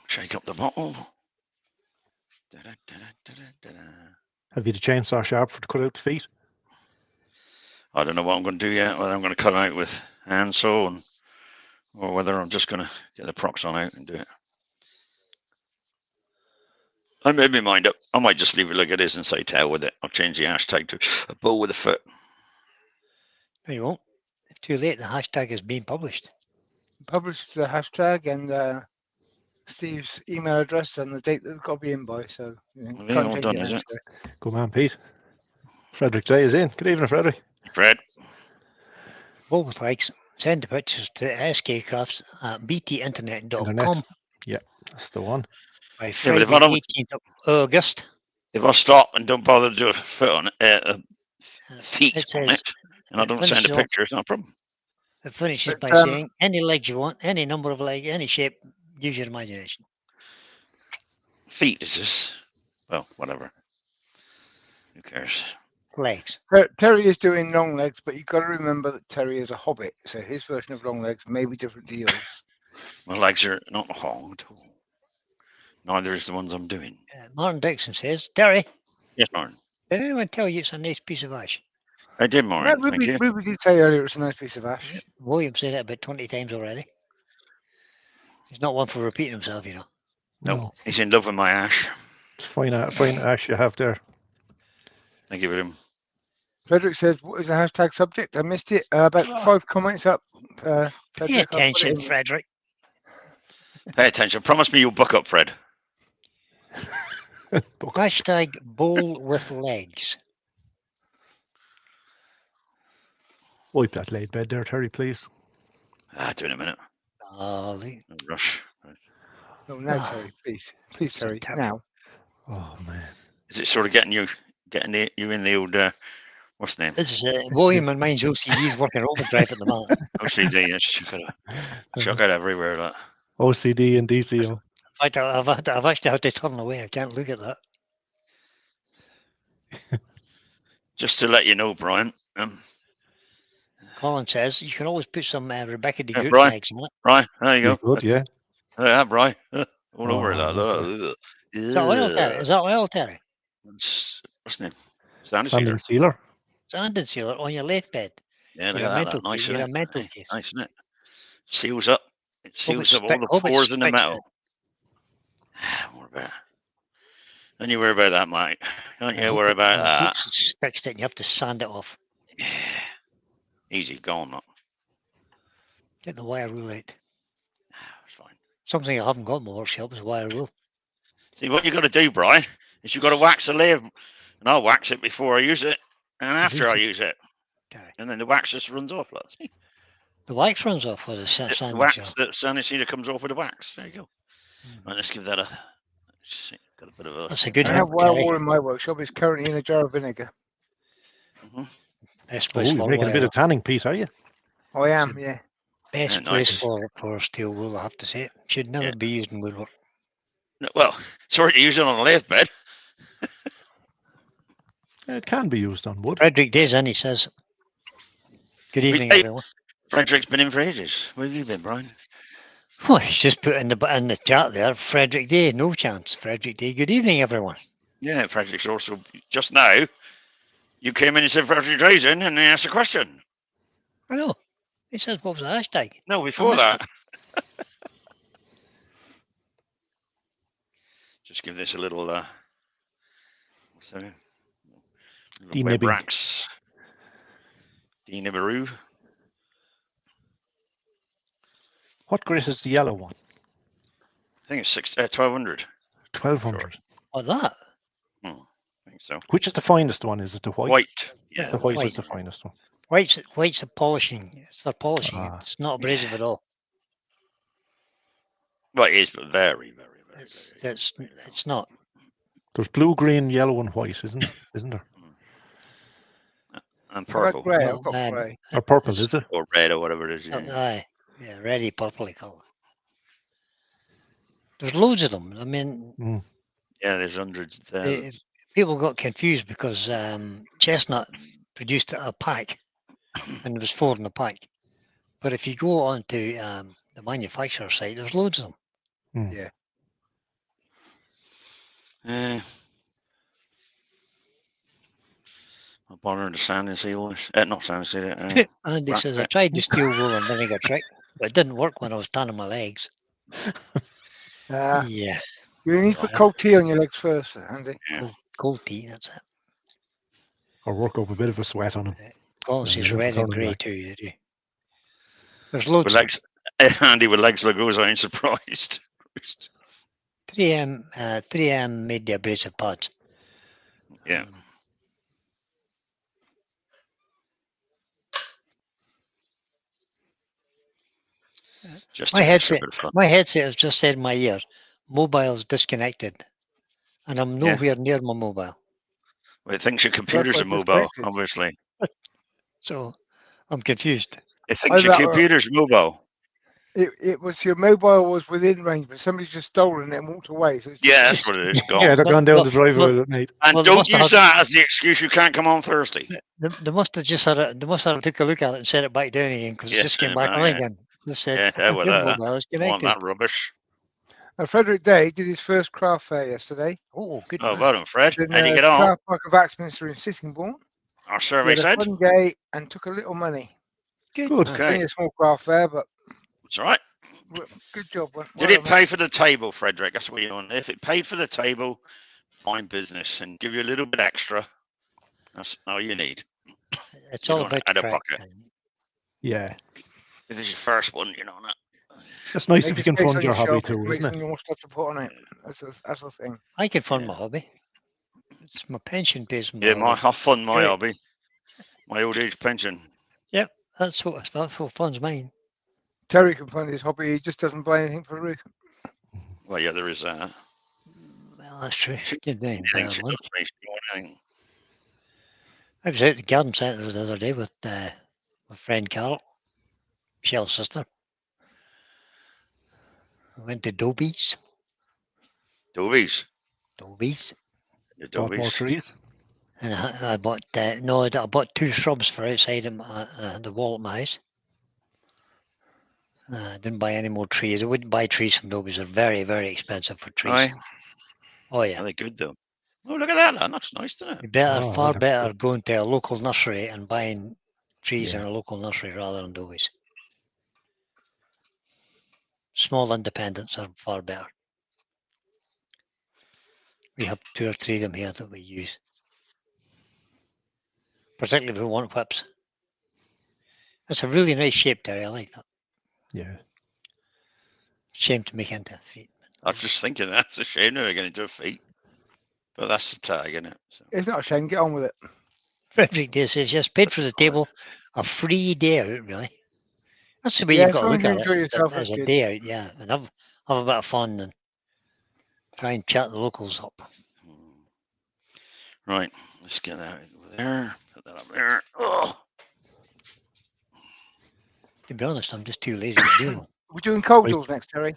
Shake up the bottle. Have you the chainsaw sharp for to cut out the feet? I don't know what I'm going to do yet. Whether I'm going to cut out with handsaw or whether I'm just going to get the Proxon out and do it. I made my mind up. I might just leave it like it is and say tail with it. I'll change the hashtag to a bow with a foot. No, you won't. It's too late. The hashtag is being published. Publish the hashtag and Steve's email address and the date that it's got to be in by. So All done, is it? Good man, Pete. Frederick Day is in. Good evening, Frederick. Fred. Both likes. Send the pictures to SKKrafts at btinternet.com. Yeah, that's the one. By Friday, 18th of August. If I stop and don't bother to do a foot on it, feet on it, and I don't send a picture, it's not a problem. It finishes by saying, any legs you want, any number of legs, any shape, use your imagination. Feet is this? Well, whatever. Who cares? Legs. Terry is doing long legs, but you've got to remember that Terry is a hobbit, so his version of long legs may be different to yours. My legs are not long at all. Neither is the ones I'm doing. Martin Dixon says, Terry. Yes, Martin. Did anyone tell you it's a nice piece of ash? I did, Martin. Thank you. Ruby did say earlier it's a nice piece of ash. William said it about 20 times already. He's not one for repeating himself, you know. No, he's in love with my ash. It's fine ash you have there. Thank you, William. Frederick says, what is the hashtag subject? I missed it. About 5 comments up. Pay attention, Frederick. Pay attention. Promise me you'll buck up, Fred. Hashtag bowl with legs. Wipe that laid bed there, Terry, please. Do it in a minute. Ollie. No rush. No, now, Terry, please. Please, Terry, now. Oh, man. Is it sort of getting you in the old, what's the name? This is William and mine's OCD's working overdrive at the moment. OCD, yes. Chuck it everywhere, that. OCD and DCO. In fact, I've actually had to turn away. I can't look at that. Just to let you know, Brian. Colin says you can always put some Rebecca de Groot Brian, legs on it. Brian, there you go. Good, yeah. Yeah, Brian. All over that. Is that oil, Terry? Is that oil, Terry? What's the name? Sanding sealer. Sanding sealer on your lathe bed. Yeah, look at that. Nice, isn't it? Nice, isn't it? Seals up. It seals up all the pores in the metal. Don't you worry about that, Mike. Don't you worry about that. It's fixed it and you have to sand it off. Yeah. Easy, go on, that. Get the wire rule out. It's fine. Something I haven't got in my workshop is a wire rule. See, what you got to do, Brian, is you got to wax the lathe. And I'll wax it before I use it and after I use it. Okay. And then the wax just runs off. See? The wax runs off with the sanding sealer. The sanding sealer comes off with the wax. There you go. Right, let's give that a... Got a bit of a... That's a good I have wire wool in my workshop. It's currently in a jar of vinegar. You're making a bit of tanning, Pete, are you? I am, yeah. Best Yeah, place nice. for steel wool, I have to say. Should never be used in woodwork. No, well, sorry to use it on a lathe bed. It can be used on wood. Frederick Day's in, he says. Good evening, everyone. Frederick's been in for ages. Where have you been, Brian? Well, he's just put in the chat there, Frederick Day, no chance. Frederick Day, good evening, everyone. Yeah, Frederick's also, just now, you came in and said Frederick Day's in, and they asked a question. I know. He says, what was the hashtag? No, before that. Just give this a little, what's that? Web racks. Denibberoo. What grit is the yellow one? I think it's 1200. 1200. Oh, that? I think so. Which is the finest one? Is it the white? White. Yeah. The white is the finest one. White's a polishing. It's for polishing. It's not abrasive at all. Well, it is, but very, very, very. It's not. There's blue, green, yellow, and white, isn't there? And purple. Grey, I've got grey. Or purple, is it? Or red, or whatever it is. Aye. Yeah, reddy, purpley colour. There's loads of them. I mean, yeah, there's hundreds. People got confused because Chestnut produced a pack, and there was 4 in the pack. But if you go onto the manufacturer site, there's loads of them. Yeah. I'm bothering to sand and seal this. Not sand and seal it. Andy says, I tried the steel wool and vinegar trick, but it didn't work when I was tanning my legs. Yeah. You need to put cold tea on your legs first, Andy. Yeah. Cold tea, that's it. Or work up a bit of a sweat on them. Policy's red and grey too, you do. There's loads of Andy with legs like those, I ain't surprised. 3M made the abrasive pads. Yeah. My headset has just said in my ear, mobile's disconnected, and I'm nowhere near my mobile. Well, it thinks your computer's a mobile, obviously. So I'm confused. It thinks your computer's mobile. It was your mobile was within range, but somebody's just stolen it and walked away. So that's what it is. Gone. Yeah, they've gone down the driveway with it, mate. And don't use that as the excuse you can't come on Thursday. They must have just took a look at it and set it back down again because it just came back on again. They said, mobile is connected. Want that rubbish. Frederick Day did his first craft fair yesterday. Oh, good. Oh, well done, Fred. How'd you get on? Car Park of Axminster in Sittingbourne. Our survey said. One day and took a little money. Good. Okay. A small craft fair, but it's all right. Good job. Did it pay for the table, Frederick? That's what you want. If it paid for the table, fine business, and give you a little bit extra. That's all you need. It's all about the pocket. Yeah. If it's your first one, you know that. It's nice if you can fund your hobby too, isn't it? More stuff to put on it. That's the thing. I can fund my hobby. It's my pension pays my hobby. I fund my hobby. My old age pension. Yep, that's what funds mine. Terry can fund his hobby. He just doesn't buy anything for the roof. Well, yeah, there is that. Well, that's true. You're doing I was out at the garden centre the other day with my friend Carol, Michelle's sister. I went to Dobies. Dobies? Dobies. Bought more trees? And I bought, I bought 2 shrubs for outside the wall at my house. I didn't buy any more trees. I wouldn't buy trees from Dobies. They're very, very expensive for trees. Aye. Oh, yeah. Are they good, though? Oh, look at that, lad. That's nice, isn't it? Far better going to a local nursery and buying trees in a local nursery rather than Dobies. Small independents are far better. We have 2 or 3 of them here that we use. Particularly if we want whips. It's a really nice shape, Terry. I like that. Yeah. Shame to make into feet. I was just thinking that's a shame to make it into a feet. But that's the tag, isn't it? So. It's not a shame. Get on with it. Frederick Day says, yes, paid for the table. A free day out, really. That's the way you've got to look at it. As a day out, yeah. And have a bit of fun and try and chat the locals up. Right. Let's get that over there. Put that up there. Oh. To be honest, I'm just too lazy to do them. We're doing cold jaws next, Terry.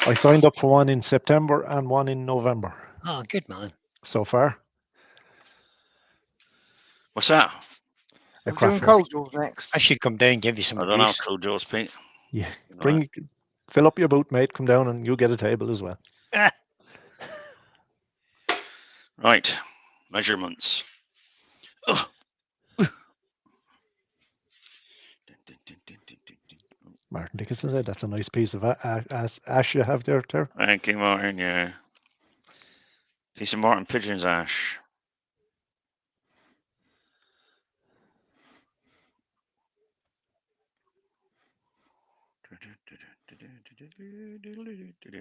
I signed up for one in September and one in November. Oh, good man. So far. What's that? We're doing cold jaws next. I should come down and give you some I don't know abuse. cold jaws, Pete. Yeah. Right. Fill up your boot, mate. Come down and you get a table as well. Right. Measurements. Martin Dickinson said that's a nice piece of ash you have there, Ter. Thank you, Martin. Yeah. Piece of Martin Pigeon's ash.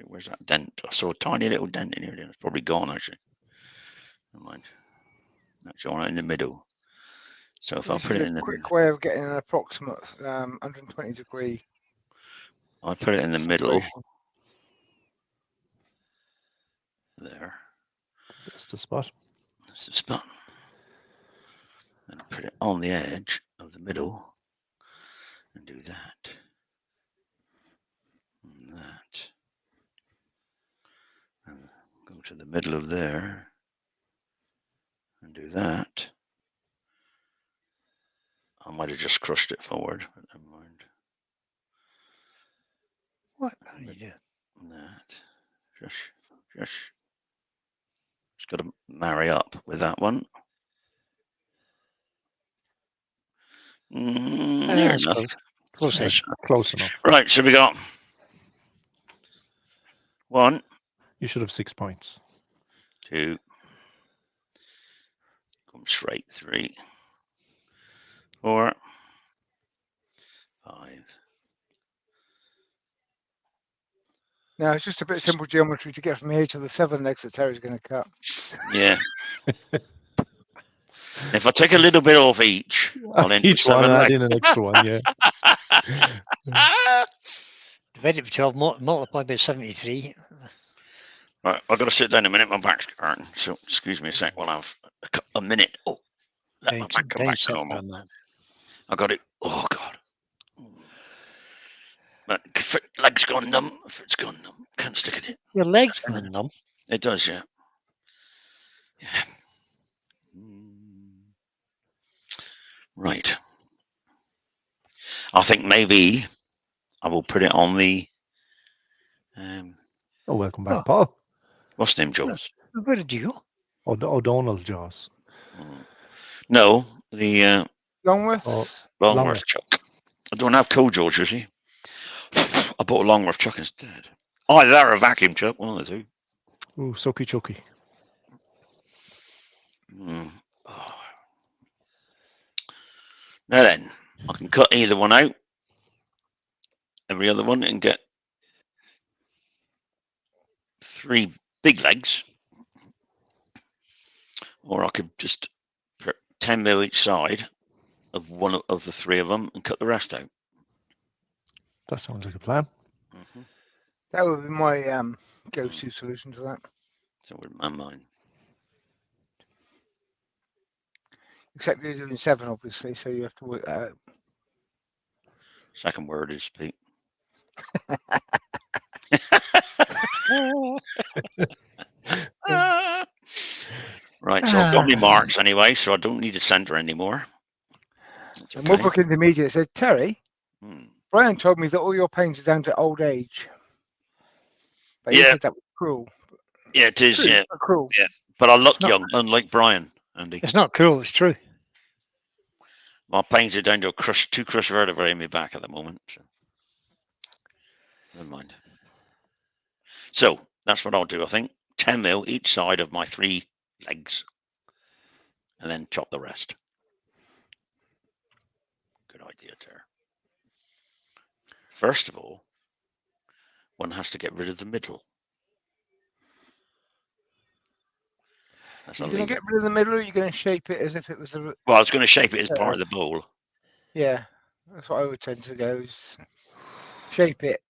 Where's that dent? I saw a tiny little dent in here. It's probably gone, actually. Never mind. That's on in the middle. So if I put it in the quick way of getting an approximate 120 degree. I put it in the middle. There. That's the spot. That's the spot. And I put it on the edge of the middle and do that. And that. And go to the middle of there and do that. I might have just crushed it forward, but never mind. What? How do you do? That. Just got to marry up with that one. Near enough. Close enough. Right, so we got 1. You should have 6 points. 2. Come straight. 3. 4. 5. Now it's just a bit of simple geometry to get from here to the 7 legs that Terry's going to cut. Yeah. If I take a little bit off each, I'll end with 7 legs. Add in an extra one, yeah. Divided by 12, multiply by 73. Right, I've got to sit down a minute. My back's hurting, so excuse me a sec. We'll have a minute. Oh, let my back come back to normal. I got it. Oh, God. My leg's gone numb. It's gone numb. Can't stick it in. Your leg's gone numb? It does, yeah. Yeah. Right. I think maybe I will put it on the. Welcome back, Paul. What's the name, Jaws? Where did you go? O'Donnell Jaws. No, the Longworth chuck. I don't have cold Jaws, you see. I bought a Longworth chuck instead. Either that or a vacuum chuck, one of the two. Ooh, sucky chucky. Oh. Now then, I can cut either one out, every other one, and get 3 big legs, or I could just put 10 mil each side of one of the 3 of them and cut the rest out. That sounds like a plan. That would be my go-to solution to that. So with my mind. Except you're doing 7, obviously, so you have to work that out. Second word is Pete. Right, so I've got my marks anyway, so I don't need a centre anymore. Okay. And Woodbrook Intermediate said, Terry, Brian told me that all your pains are down to old age. But he said that was cruel. Yeah, it is, yeah. Cruel. Yeah, but I look young, unlike Brian, Andy. It's not cruel, it's true. My pains are down to 2 crushed vertebrae in my back at the moment. So. Never mind. So that's what I'll do, I think. 10 mil each side of my 3 legs. And then chop the rest. Good idea, Ter. First of all, one has to get rid of the middle. You're going to get rid of the middle, or you're going to shape it as if it was a... Well, I was going to shape it as part of the bowl. Yeah, that's what I would tend to go, is shape it.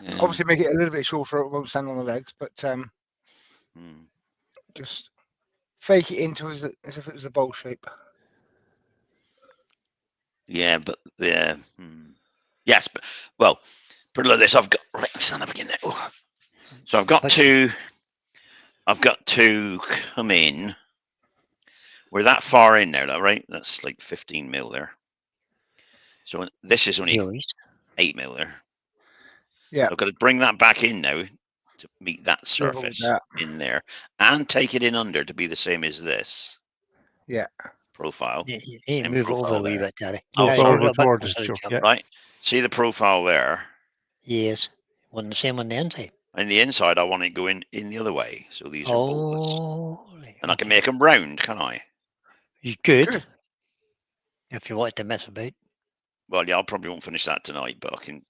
Yeah. Obviously make it a little bit shorter, it won't stand on the legs, but just fake it into as if it was a bowl shape. Yeah, but yeah. Yes, but well, put it like this. I've got right. Stand up again there. Oh. So I've got to come in. We're that far in there, though, right? That's like 15 mil there. So this is only 8 mil there. Yeah. So I've got to bring that back in now to meet that surface in there, and take it in under to be the same as this. Yeah. Profile. Yeah, move over a wee bit, Daddy. Oh, sorry. Yeah. Right. See the profile there? Yes. One the same on the inside. And the inside, I want to go in the other way. So these are boltless. Right, and I can make them round, can I? You could. If you wanted to mess about. Well, yeah, I probably won't finish that tonight, but I can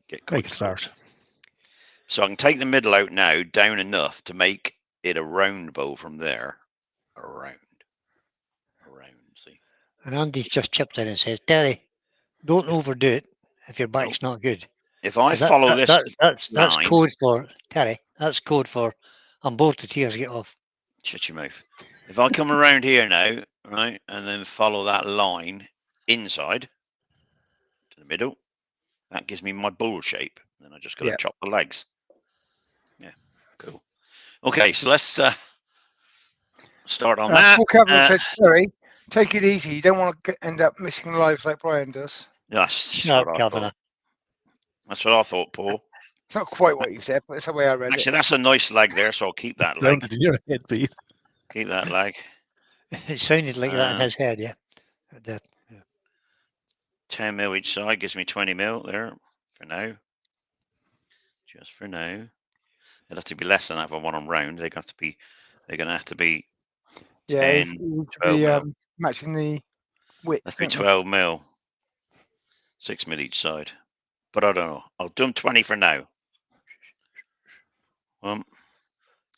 get quite Make a start. So I can take the middle out now, down enough to make it a round bow from there. Around. See? And Andy's just chipped in and says, Terry, don't overdo it if your back's not good. If I follow this that's code for Terry. That's code for I'm bored to tears, get off. Shut your mouth. If I come around here now, right, and then follow that line inside to the middle, that gives me my bowl shape. Then I just got to chop the legs. Yeah, cool. Okay, so let's start on that. Paul Cameron said, Terry, take it easy. You don't want to end up missing lives like Brian does. Yes, that's what I thought, Paul. It's not quite what you said, but it's the way I read it. Actually, that's a nice leg there, so I'll keep that leg. Sounded in your head, Pete. Keep that leg. It sounded like that in his head, yeah. 10 mil each side gives me 20 mil there for now. Just for now. It'll have to be less than that if I want them round. They're going to have to be 10, 12 mil. Matching the width. That'd be 12 mil. 6 mil each side. But I don't know. I'll do them 20 for now. I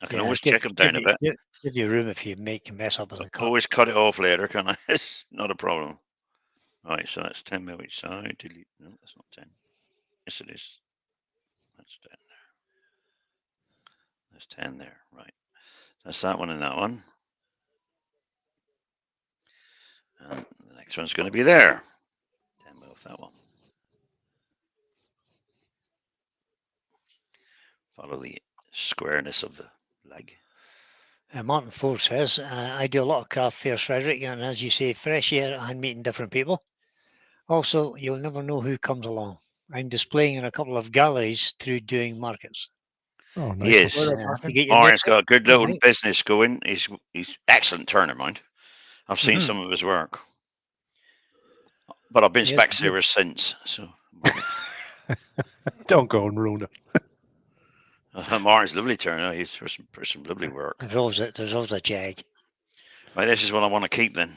can always check them down a bit. Give you room if you make a mess up of the cut. Always cut it off later, can I? It's not a problem. Right, so that's 10 mil each side. Delete. No, that's not 10. Yes, it is. That's 10 there. There's 10 there. Right. That's that one and that one. And the next one's going to be there. 10 mil for that one. Follow the squareness of the leg. Martin Ford says, I do a lot of craft fairs, Frederick, and as you say, fresh air and meeting different people. Also, you'll never know who comes along. I'm displaying in a couple of galleries through doing markets. Oh, nice. He is. Martin's got a good little business going. He's excellent turner, mind. I've seen some of his work. But I've been spec series since, so. Don't go and ruin it. Martin's lovely turner. He's for some lovely work. There's always a jag. Right, this is what I want to keep then.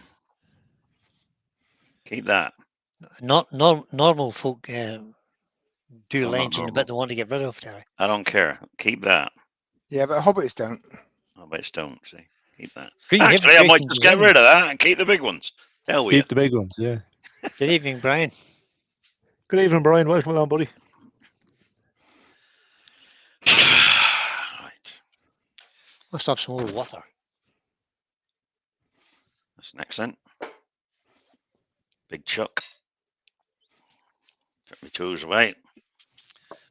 Keep that. Not normal folk do lines in the bit they want to get rid of, Terry. I don't care. Keep that. Yeah, but hobbits don't. Hobbits don't, see. Keep that. Green Actually, I might just get rid of that and keep the big ones. Hell with you. Keep the big ones, yeah. Good evening, Brian. Good evening, Brian. Welcome along, buddy. Right. Must have some more water. That's next then. Big chuck. Put my tools away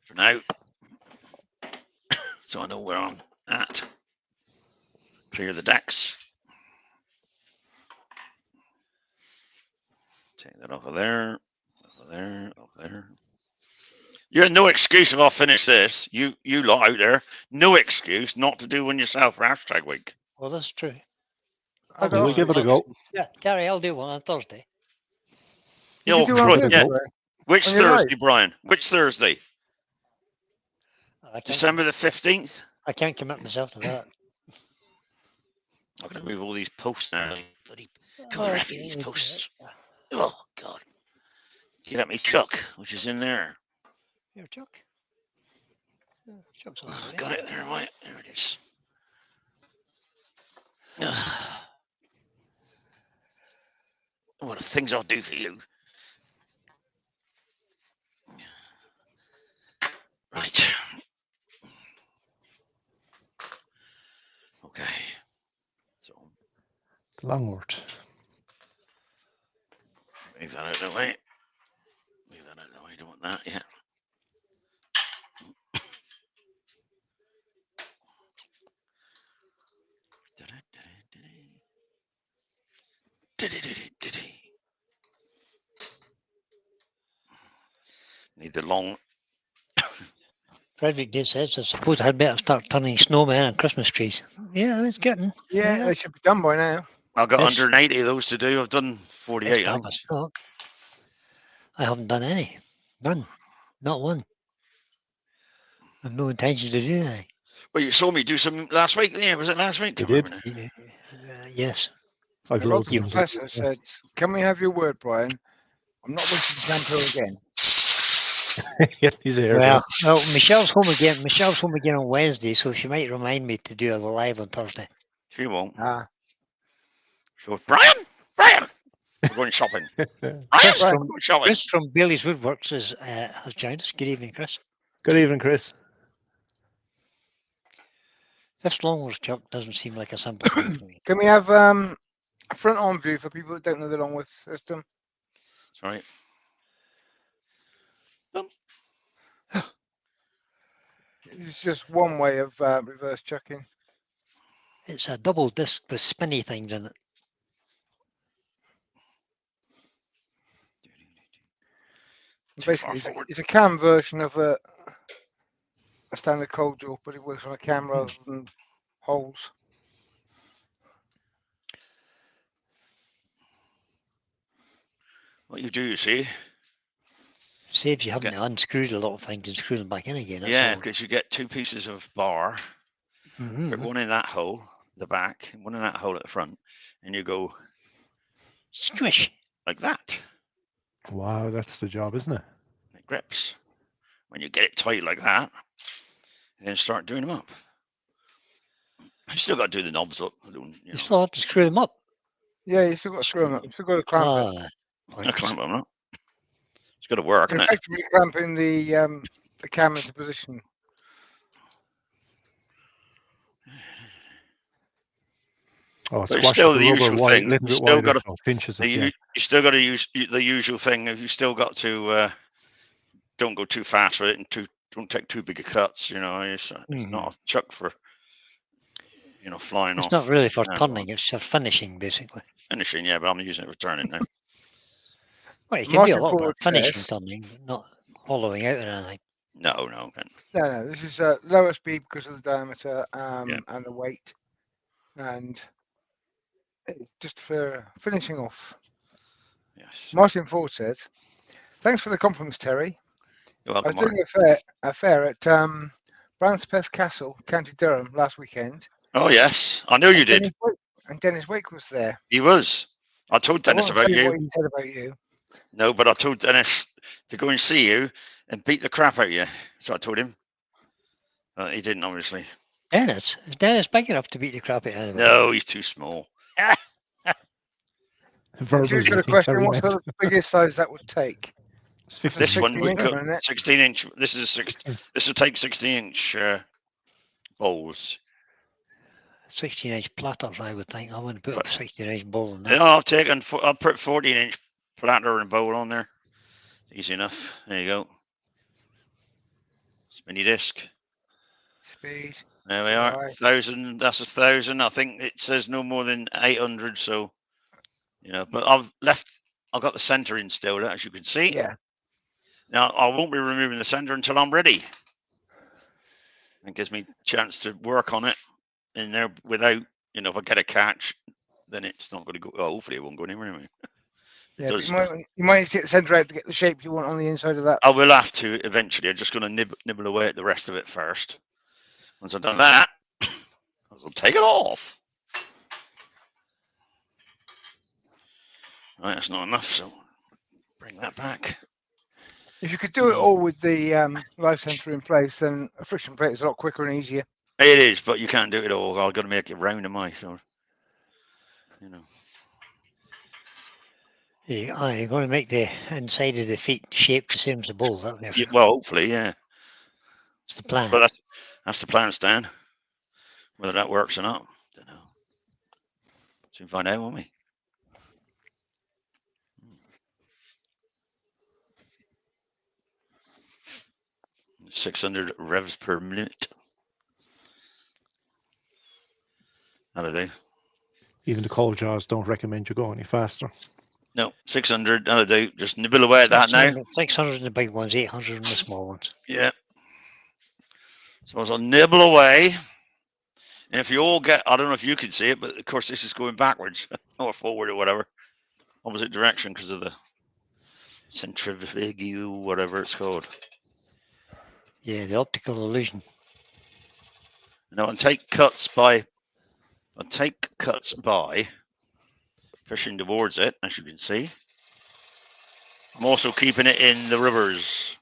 for now. So I know where I'm at. Clear the decks. Take that off of there, off of there, off there. You have no excuse if I finish this. You lot out there, no excuse not to do one yourself for hashtag week. Well, that's true. We'll give it a go. Yeah, Terry, I'll do one on Thursday. Yeah, Which Thursday, Brian? Which Thursday? December the 15th? I can't commit myself to that. I'm going to move all these posts now. Bloody God, these posts. Oh, God. Get at me chuck, which is in there. Your chuck? Chuck's on there. Got it there, right? There it is. What are things I'll do for you? Right. Okay. So. Longwort. Move that out of the way. Move that out of the way. Don't want that, yeah. Need the long. Frederick did says, I suppose I'd better start turning snowmen and Christmas trees. Yeah, it's getting. Yeah, they should be done by now. I've got Yes. 180 of those to do. I've done 48. I think. I haven't done any. None. Not one. I've no intention to do anything. Well, you saw me do some last week. Yeah, was it last week? You did? Yes. I've Rob loads the of them. Professor said, "Can we have your word, Brian? I'm not wishing Campo again." He's here. Well, Michelle's home again on Wednesday, so she might remind me to do a live on Thursday. She won't. So Brian, we're going shopping. Chris from Bailey's Woodworks has joined us. Good evening, Chris. Good evening, Chris. This longworth chuck doesn't seem like a simple thing for me. Can we have a front-on view for people that don't know the longworth system? Sorry. It's just one way of reverse chucking. It's a double disc with spinny things in it. Basically, it's a cam version of a standard cold drill, but it works on a cam rather than holes. What you do, you see? Saves you having to unscrew a lot of things and screw them back in again. Yeah, because you get two pieces of bar, put one in that hole, the back, and one in that hole at the front, and you go squish like that. Wow, that's the job, isn't it? It grips. When you get it tight like that, then start doing them up. You still got to do the knobs up. You still have to screw them up. Yeah, you still got to screw them up. You still got to clamp it. Clamp them up. It's got to work, isn't it? Effectively clamping the cam into position. Oh, it's still the usual thing. You still got to use the usual thing. If you still got to don't go too fast with it and don't take too big of cuts. You know, it's not a chuck for flying off. It's not really for turning. It's for finishing, basically. Finishing, yeah, but I'm using it for turning now. Well, you can do a lot of finishing turning, not hollowing out or anything. No. This is lower speed because of the diameter and the weight, and just for finishing off. Yes. Martin Ford says, "Thanks for the compliments, Terry. You're welcome, I was doing a fair at Branspeth Castle, County Durham, last weekend." Oh yes, I know you did. And Dennis Wake was there. He was. I told Dennis about you. What he said about you. No, but I told Dennis to go and see you and beat the crap out of you. So I told him. He didn't, obviously. Dennis? Is Dennis big enough to beat the crap out of him? No, he's too small. Here's got a question. What's the biggest size that would take? This one would go 16-inch. This will take 16-inch bowls. 16-inch platters, I would think. I wouldn't put a 16-inch bowl in that. No, I'll put 14-inch platter and bowl on there. Easy enough. There you go. Spinny disc. Speed. There we are. 1,000. That's 1,000. I think it says no more than 800. So, but I've got the center installed, as you can see. Yeah. Now I won't be removing the center until I'm ready. It gives me a chance to work on it in there without, if I get a catch, then it's not going to go. Oh, hopefully it won't go anywhere anyway. Yeah, you might need to get the center out to get the shape you want on the inside of that. I will have to eventually. I'm just going to nibble away at the rest of it first. Once I've done that, I'll take it off. Right, that's not enough, so bring that back. If you could do it all with the live center in place, then a friction plate is a lot quicker and easier. It is, but you can't do it all. I've got to make it round, am I? So, You're going to make the inside of the feet shape the same as the bowl. Well, hopefully, yeah. It's the plan. But that's the plan, Stan. Whether that works or not, don't know. Soon find out, won't we? 600 revs per minute. That'll do. Even the cold jaws don't recommend you go any faster. No, 600. That'll do. Just nibble away at that now. 600 in the big ones, 800 in the small ones. Yeah. So I'll nibble away. And if you all get, I don't know if you can see it, but of course this is going backwards or forward or whatever, opposite direction because of the centrifugal, whatever it's called. Yeah, the optical illusion. Now I'll take cuts by pushing towards it, as you can see. I'm also keeping it in the rivers.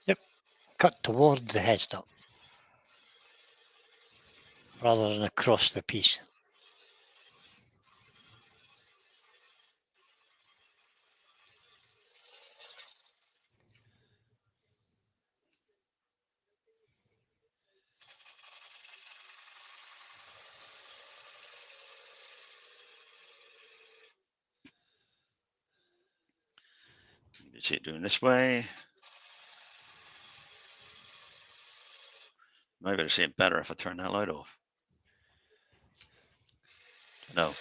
Yep, cut towards the headstock rather than across the piece. You can see it doing this way. Maybe I'll see it better if I turn that light off. No.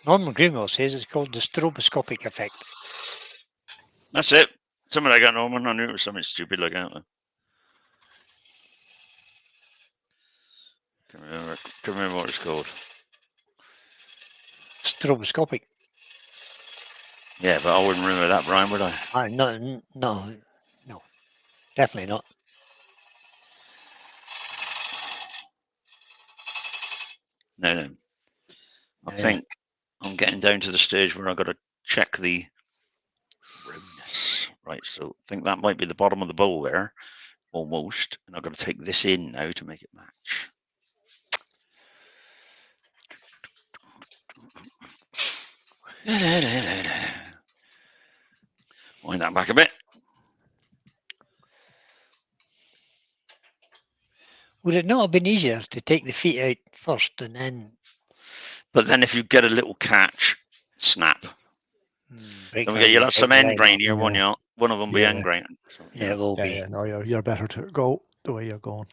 Norman Greenwell says it's called the stroboscopic effect. That's it. Something I got Norman. I knew it was something stupid like that. Can't remember what it's called. Stroboscopic. Yeah, but I wouldn't remember that, Brian, would I? No, definitely not. No. I think I'm getting down to the stage where I've got to check the roundness. Right, so I think that might be the bottom of the bowl there, almost. And I've got to take this in now to make it match. Wind that back a bit. Would it not have been easier to take the feet out first and then? But then if you get a little catch, snap. You'll have some end grain here, won't you? One of them be end grain. So, yeah, it will be. Yeah, no, you're better to go the way you're going.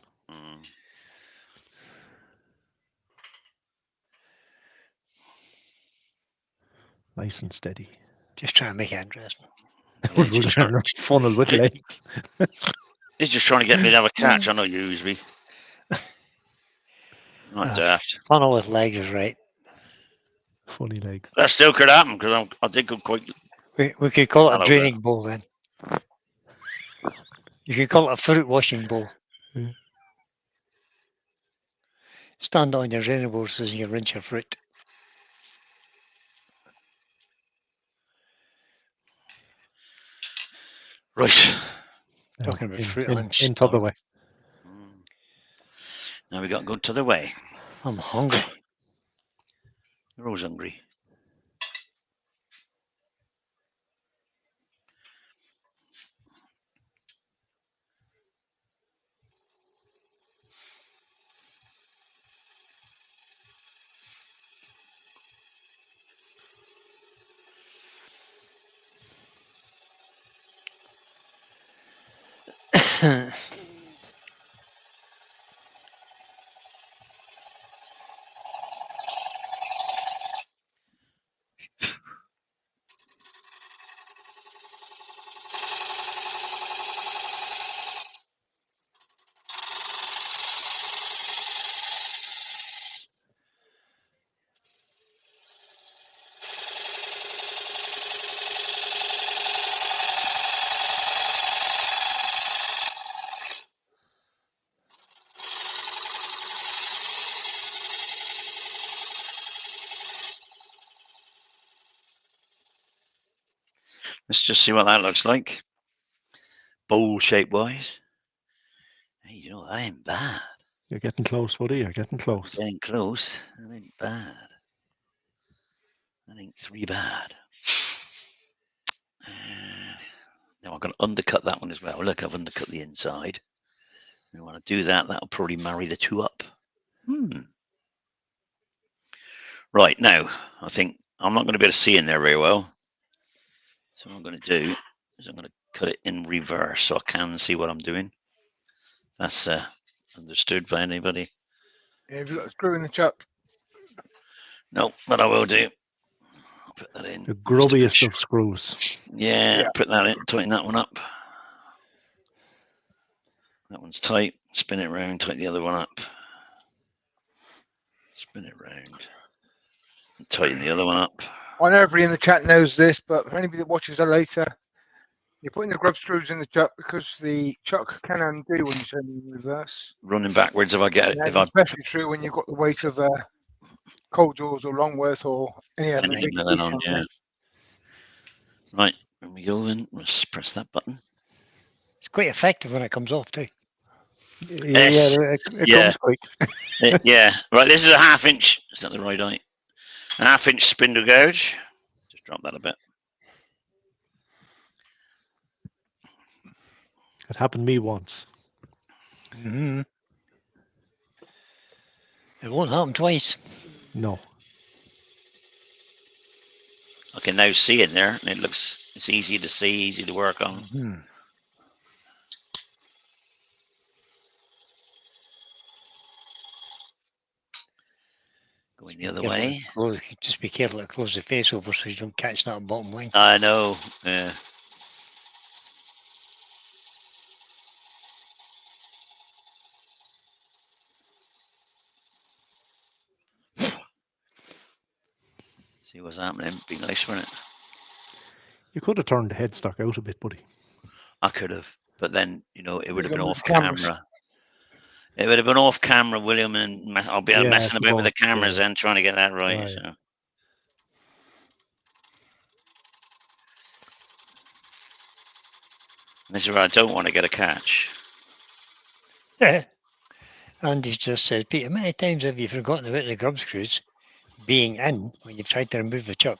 Nice and steady. Just trying to make it interesting. Funnel with legs. He's just trying to get me to have a catch. I know you, Usby. Not daft. Funnel with legs is right. Funny legs. That still could happen because I did go quite. We could call it a draining bowl then. You could call it a fruit washing bowl. Stand on your draining bowl so you can rinse your fruit. Right. Talking about fruit, in t'other way. Now we got to go t'other way. I'm hungry. You're always hungry. Let's just see what that looks like. bowl shape wise. Hey, you know, that ain't bad. You're getting close, buddy. You're getting close. Getting close. That ain't bad. That ain't three bad. Now I'm going to undercut that one as well. Look, I've undercut the inside. We want to do that. That'll probably marry the two up. Right, now, I think I'm not going to be able to see in there very well. So what I'm going to do is I'm going to cut it in reverse so I can see what I'm doing. That's understood by anybody? Yeah, have you got a screw in the chuck? No, but I will do. I'll put that in. The grubbiest of screws. Yeah, put that in, tighten that one up. That one's tight. Spin it round, tighten the other one up. Spin it round. And tighten the other one up. I know everybody in the chat knows this, but for anybody that watches it later, you're putting the grub screws in the chuck because the chuck can undo when you turn it in reverse. Running backwards if I get it. It's especially true when you've got the weight of cold jaws or Longworth or any other big piece on there. Right, when we go in, let's press that button. It's quite effective when it comes off too. Yeah, it comes quick. Yeah, right, this is a 1/2 inch. Is that the right height? A 1/2 inch spindle gouge. Just drop that a bit. It happened to me once. It won't happen twice. No. I can now see in there, and it's easy to see, easy to work on. Going the other way. Just be careful to close the face over so you don't catch that bottom line. I know. Yeah. See what's happening. Be nice, wouldn't it? You could have turned the headstock out a bit, buddy. I could have, but then it would have been off camera. It would have been off camera, William, and I'll be messing about with the cameras and trying to get that right. So. This is where I don't want to get a catch. Andy's just said, Peter, many times have you forgotten about the grub screws being in when you've tried to remove the chuck?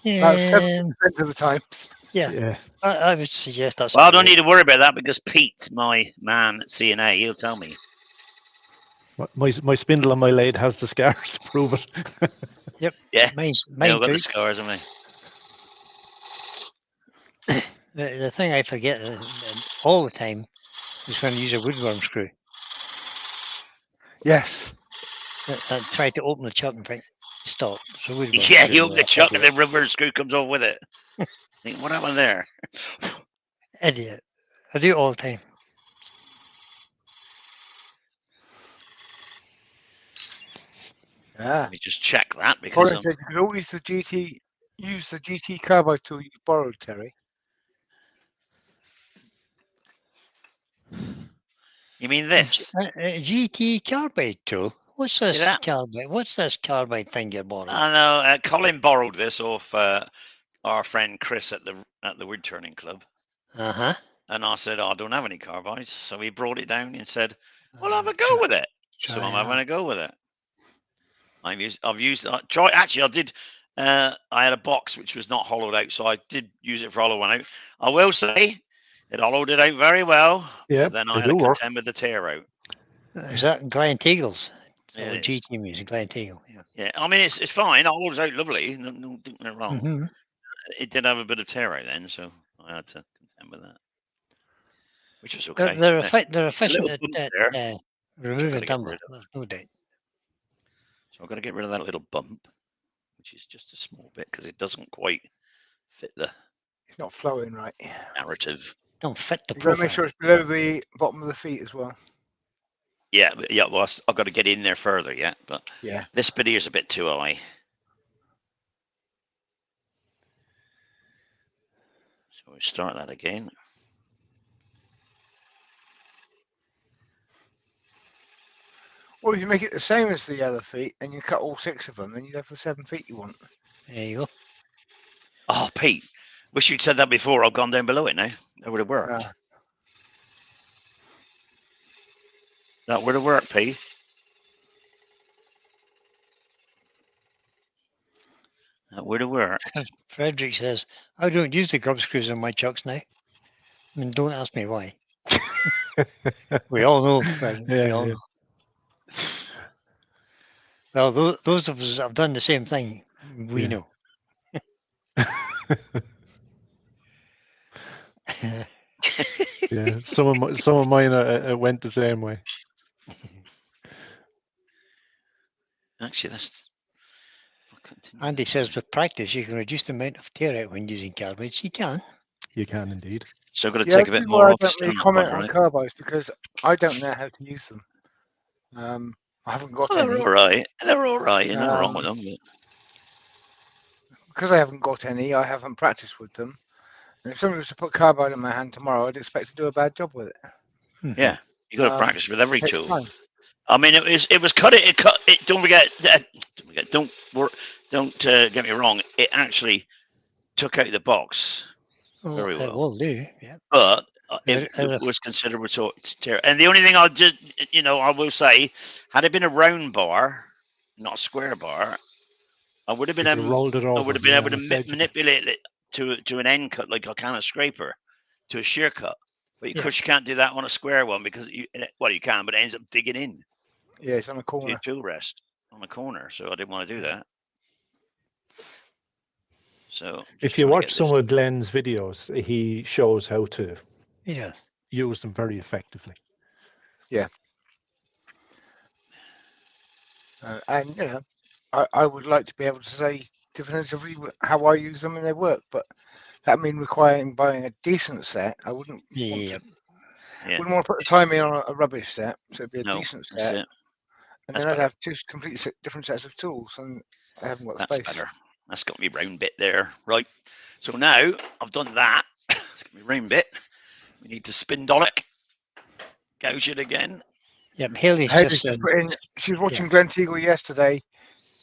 About 7% of the time. Yeah. I would suggest that's. Well, I don't need to worry about that because Pete, my man at CNA, he'll tell me. My spindle on my lathe has the scars to prove it. Yep. Yeah. Mine got the scars, haven't I? The thing I forget all the time is when I use a woodworm screw. Yes. I try to open the chuck and think, stop. So yeah, you open the chuck and the reverse screw comes off with it. Think, what happened there? Idiot. I do it all the time. Let me just check that because you could always use the GT carbide tool you borrowed, Terry. You mean this? A GT carbide tool? What's this carbide? What's this carbide thing you're borrowing? I know. Colin borrowed this off our friend Chris at the Woodturning Club. And I said, I don't have any carbides. So he brought it down and said, well, have a go with it. So I'm having a go with it. I've used actually I did I had a box which was not hollowed out, so I did use it for hollow one out. I will say it hollowed it out very well. Yeah. Then I had to contend with the tear out. Is that Glenteagles? Yeah, GT music, Glenteagle. Yeah. I mean it's fine. It holds out lovely. Don't get me wrong. It did have a bit of tear out then, so I had to contend with that. Which was okay. They're efficient at removing timber. There's no doubt. So I've got to get rid of that little bump, which is just a small bit because it doesn't quite fit the. It's not flowing right. Narrative. Don't fit the profile. You've got to make sure it's below the bottom of the feet as well. Yeah. Well, I've got to get in there further yet, but this bit here is a bit too high. So we start that again. Well, if you make it the same as the other feet and you cut all 6 of them, then you'd have the 7 feet you want. There you go. Oh, Pete, wish you'd said that before. I've gone down below it now. That would have worked. That would have worked, Pete. That would have worked. Frederick says, I don't use the grub screws on my chucks now. I mean, don't ask me why. We all know, Frederick. Yeah, we all know. Well, those of us that have done the same thing, we know. Yeah, some of mine went the same way. Actually, that's. Andy says with practice you can reduce the amount of tear out when using carbides. You can. You can indeed. So I've got to take a bit more I off the don't really stand-up comment one, on right? carbides because I don't know how to use them. I haven't got They're any. all right. They're all right. There's nothing wrong with them. But... Because I haven't got any, I haven't practiced with them. And if somebody was to put carbide in my hand tomorrow, I'd expect to do a bad job with it. Yeah, you got to practice with every tool. Time. I mean, it was cut. It cut. It. Don't forget. Don't get me wrong. It actually took out the box very well. It will do. Yeah. But it was considerable tear. And the only thing I'll just, I will say, had it been a round bar, not a square bar, I would have been able to manipulate it to an end cut like a kind of scraper, to a shear cut. But of course you can't do that on a square one because you can, but it ends up digging in. Yeah, it's on a corner. Your tool rest on the corner, so I didn't want to do that. So if you watch some of Glenn's videos, he shows how to use them very effectively. Yeah. And I would like to be able to say definitively how I use them and they work, but that means requiring buying a decent set. I wouldn't wouldn't want to put the time in on a rubbish set, so it'd be a decent set. And then I'd have two completely different sets of tools, and I haven't got the space. That's better. That's got me round bit there, right? So now I've done that. It's got me round bit. We need to spindolic, gouge it again. Yep, Haley's just she was watching Glen Teagle yesterday,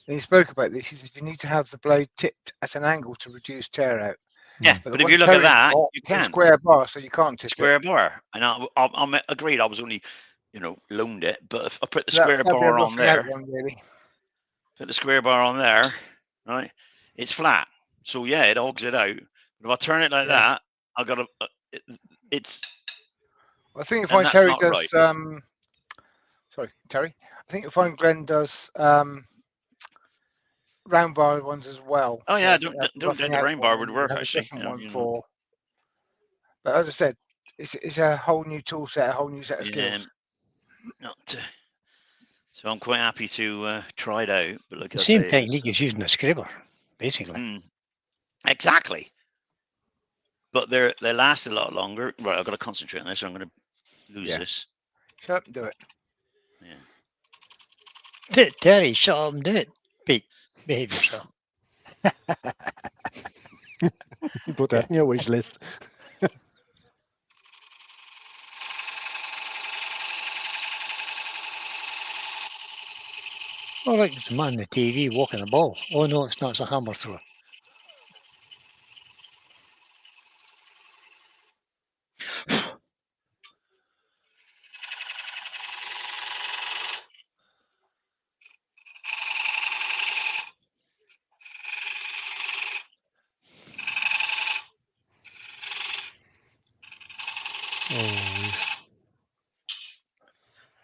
and he spoke about this. He said you need to have the blade tipped at an angle to reduce tear out. Yeah, but if you look at that, you can. Square bar, so you can't tip square bar. And I'm agreed. I was only, loaned it, but if I put the square bar on there, put the square bar on there, right? It's flat. So yeah, it hogs it out. But if I turn it like that, I got to. It's. I think you'll find Terry does. Sorry, Terry. I think you'll find Glenn does round bar ones as well. Oh yeah, don't think the round bar would work actually. But as I said, it's a whole new tool set, a whole new set of skills. So I'm quite happy to try it out. But look, the same technique is using a scraper, basically. Exactly. But they last a lot longer. Right, I've got to concentrate on this, or I'm going to lose this. Shut up and do it. Yeah. Terry, shut up and do it. Pete, behave yourself. Put that in your wish list. Oh, look, there's a man on the TV walking a ball. Oh no, it's not. It's a hammer thrower.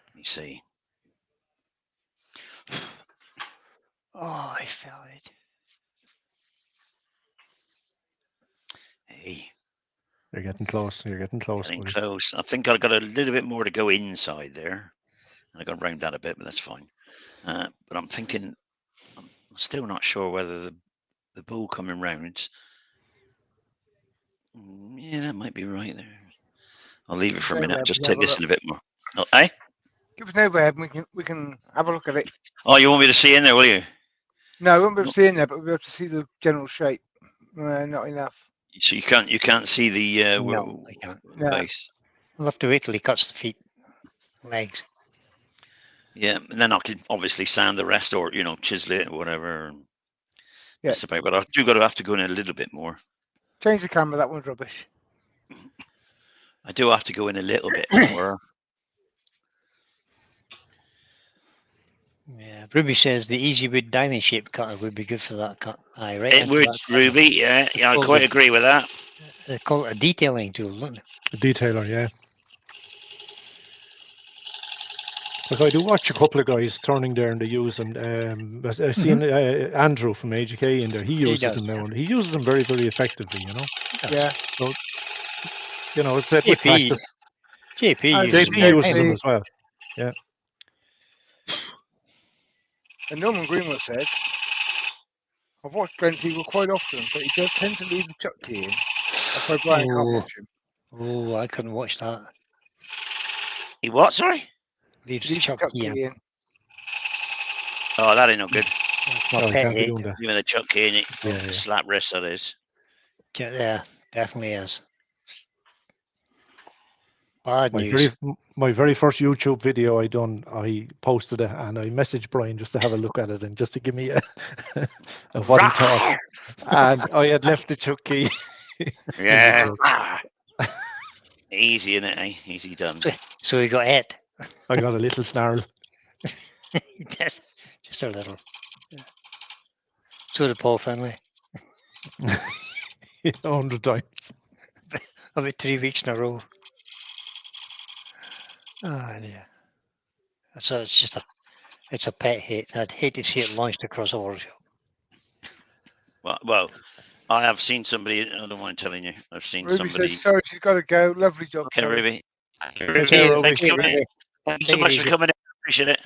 Let me see. Oh, I felt it. Hey. You're getting close. You're getting close. Getting close. I think I've got a little bit more to go inside there. I got to round that a bit, but that's fine. But I'm thinking, I'm still not sure whether the ball coming round. Yeah, that might be right there. I'll leave it for a minute. I'll just take this in a bit more. Oh, eh? Give us an overhead and we can have a look at it. Oh, you want me to see in there, will you? No, we won't be able to see in there, but we'll be able to see the general shape. Not enough. So you can't see the no, I can't. Base. I'll have to wait till he cuts the feet, legs. Yeah, and then I can obviously sand the rest, or chisel it or whatever. Yeah, but I do have to go in a little bit more. Change the camera. That one's rubbish. I do have to go in a little bit more. Yeah, Ruby says the Easy Wood diamond shaped cutter would be good for that cut. Aye, right. It would, Ruby. Yeah, I quite agree with that. They call it a detailing tool, don't they? A detailer, yeah. Like I do watch a couple of guys turning there and they use them. I've seen Andrew from AGK in there. He uses them now, and he uses them very, very effectively. You know. Yeah. So, you know, it's said with practice. JP uses them as well. Yeah. And Norman Greenwood said, I've watched Glenn Eagle quite often, but he does tend to leave the chuck key in. That's why Brian can't watch him. Oh, I couldn't watch that. He what? Sorry. Leaves the chuck key in. Oh, that ain't no good. Can't be doing that. Even the chuck key in it. Yeah. Slap wrist, that is. Yeah, definitely is. Bad news. My very first YouTube video I posted it and I messaged Brian just to have a look at it and just to give me a what he thought. And I had left the chuck key. Yeah. Easy, innit, eh? Easy done. So he got it. I got a little snarl. Just a little. Yeah. So did Paul Finlay. 100 times. About 3 weeks in a row. Oh dear. So it's just it's a pet hate. I'd hate to see it launched across a workshop. Well, I have seen somebody. I don't mind telling you. I've seen Ruby somebody. Says, sorry, she's got to go. Lovely job. Okay, Ruby. Thank you so much for coming in. Appreciate it.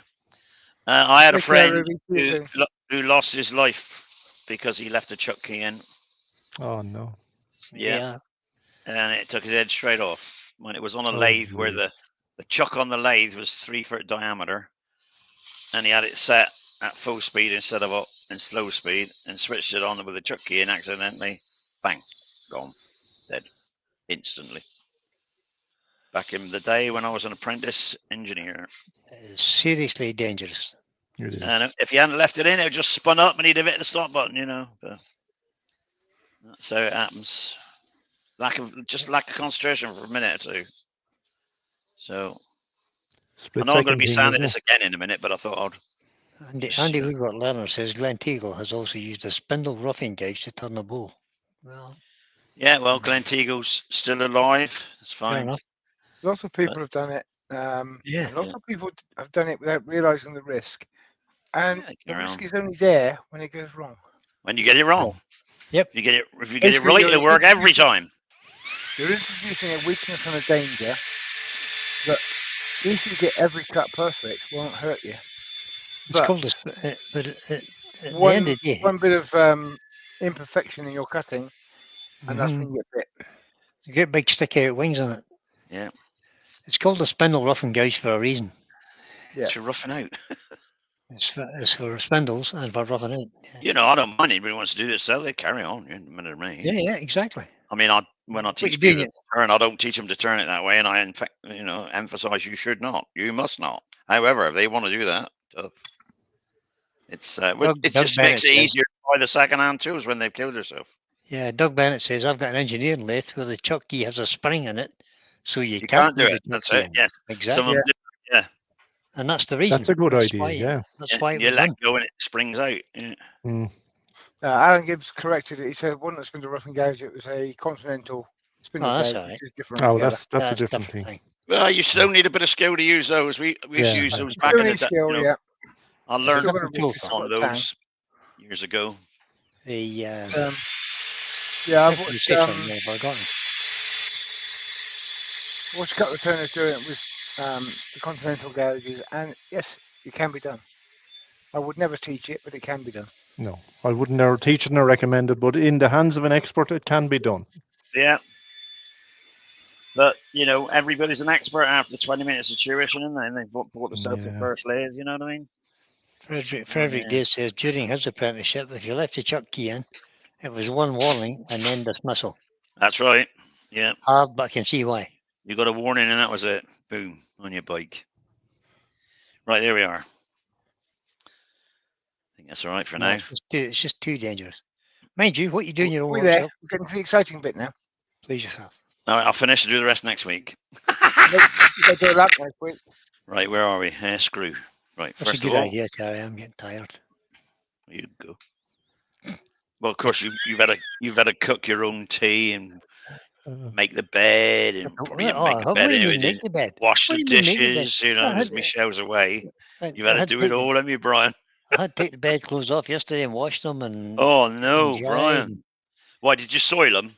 I had a friend who lost his life because he left a chuck key in. Oh no. Yeah. And it took his head straight off when it was on a lathe where the chuck on the lathe was 3 foot diameter, and he had it set at full speed instead of in slow speed, and switched it on with a chuck key, and accidentally, bang, gone, dead, instantly. Back in the day when I was an apprentice engineer. It's seriously dangerous. And if you hadn't left it in, it would just spun up and he'd have hit the stop button, you know. But that's how it happens. Lack of concentration for a minute or two. So I know I'm going to be sounding this again in a minute, but I thought I'd. Andy Woodward Leonard says Glen Teagle has also used a spindle roughing gauge to turn a bowl. Well, yeah, well, Glen Teagle's still alive. That's fine. Fair enough. Lots of people have done it. Lots of people have done it without realising the risk. And the risk is only there when it goes wrong. When you get it wrong. Yep. If you get it right, it'll work every time. You're introducing a weakness and a danger that if you get every cut perfect, won't hurt you. It's called one bit of imperfection in your cutting, and that's when you get bit. You get big sticky out wings on it. Yeah. It's called a spindle roughing gauge for a reason. Yeah. It's for roughing out. It's for spindles and for roughing out. Yeah. You know, I don't mind anybody wants to do this, so they carry on. In a minute of me. Yeah, exactly. I mean, when I teach people to turn, I don't teach them to turn it that way, and I emphasize you should not, you must not. However, if they want to do that, it just makes it easier to buy the second-hand tools when they've killed themselves. Yeah, Doug Bennett says I've got an engineering lathe where the chuck key has a spring in it, so you can't do it. That's it. Yes, exactly. Yeah. And that's the reason. That's a good idea. That's why you let go and it springs out. Yeah. Alan Gibbs corrected it. He said it wasn't a spindle roughing gauge; it was a continental spindle gauge, which is different. Oh, that's a different thing. Well, you still need a bit of skill to use those. We used to use those back in the day. I learned on those years ago. I've watched a couple of turners doing it with the continental gauges, and yes, it can be done. I would never teach it, but it can be done. No, I wouldn't never teach it nor recommend it, but in the hands of an expert, it can be done. Yeah. But, everybody's an expert after 20 minutes of tuition, and they've bought themselves the first layers, you know what I mean? Frederick Day says during his apprenticeship, if you left the chuck key in, it was one warning and then dismissal. That's right. Yeah. Hard, but I can see why. You got a warning and that was it. Boom, on your bike. Right, there we are. I think that's all right for now. It's just too dangerous. Mind you, what you do in your own workshop. We're getting to the exciting bit now. Please yourself. All right, I'll finish and do the rest next week. You got to do a lap next week. Right, where are we? Screw. Right. That's First a of good all, idea, Terry. I'm getting tired. you go. Well, of course, you've had to cook your own tea and make the bed and probably didn't make the What bed do you anyway. mean make the bed? Wash What the do you mean make the bed? dishes, you know, as Michelle's away. I You've had to had do to it take all, haven't you, Brian? I had to take the bedclothes off yesterday and wash them and Oh no, dry. Brian! Why did you soil them?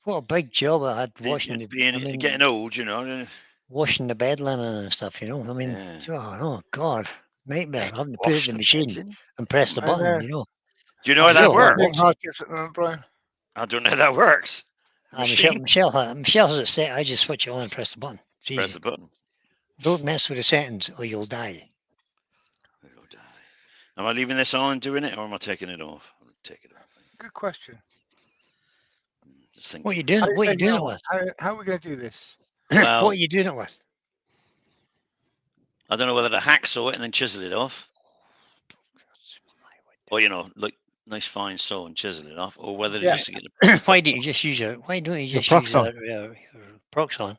What a big job I had washing the. Getting old, you know. Washing the bed linen and stuff. You know, I mean, Yeah. oh God, nightmare having to put it in the machine and press the I button. know. You know. Do you know how that Sure, works? Same hardships at the moment, Brian. I don't know how that works. Michelle has it set. I just switch it on and press the button. It's easy. Press the button. Don't mess with the settings or you'll die. You'll die. Am I leaving this on doing it, or am I taking it off? I'll take it off. Good question. Just thinking. What are you doing? What are you doing it with? How are we going to do this? Well, What are you doing it with? I don't know whether to hacksaw it and then chisel it off, or like nice fine saw and chisel it off, or whether to just get the. Why don't you just use your? Why don't you just use your Proxon?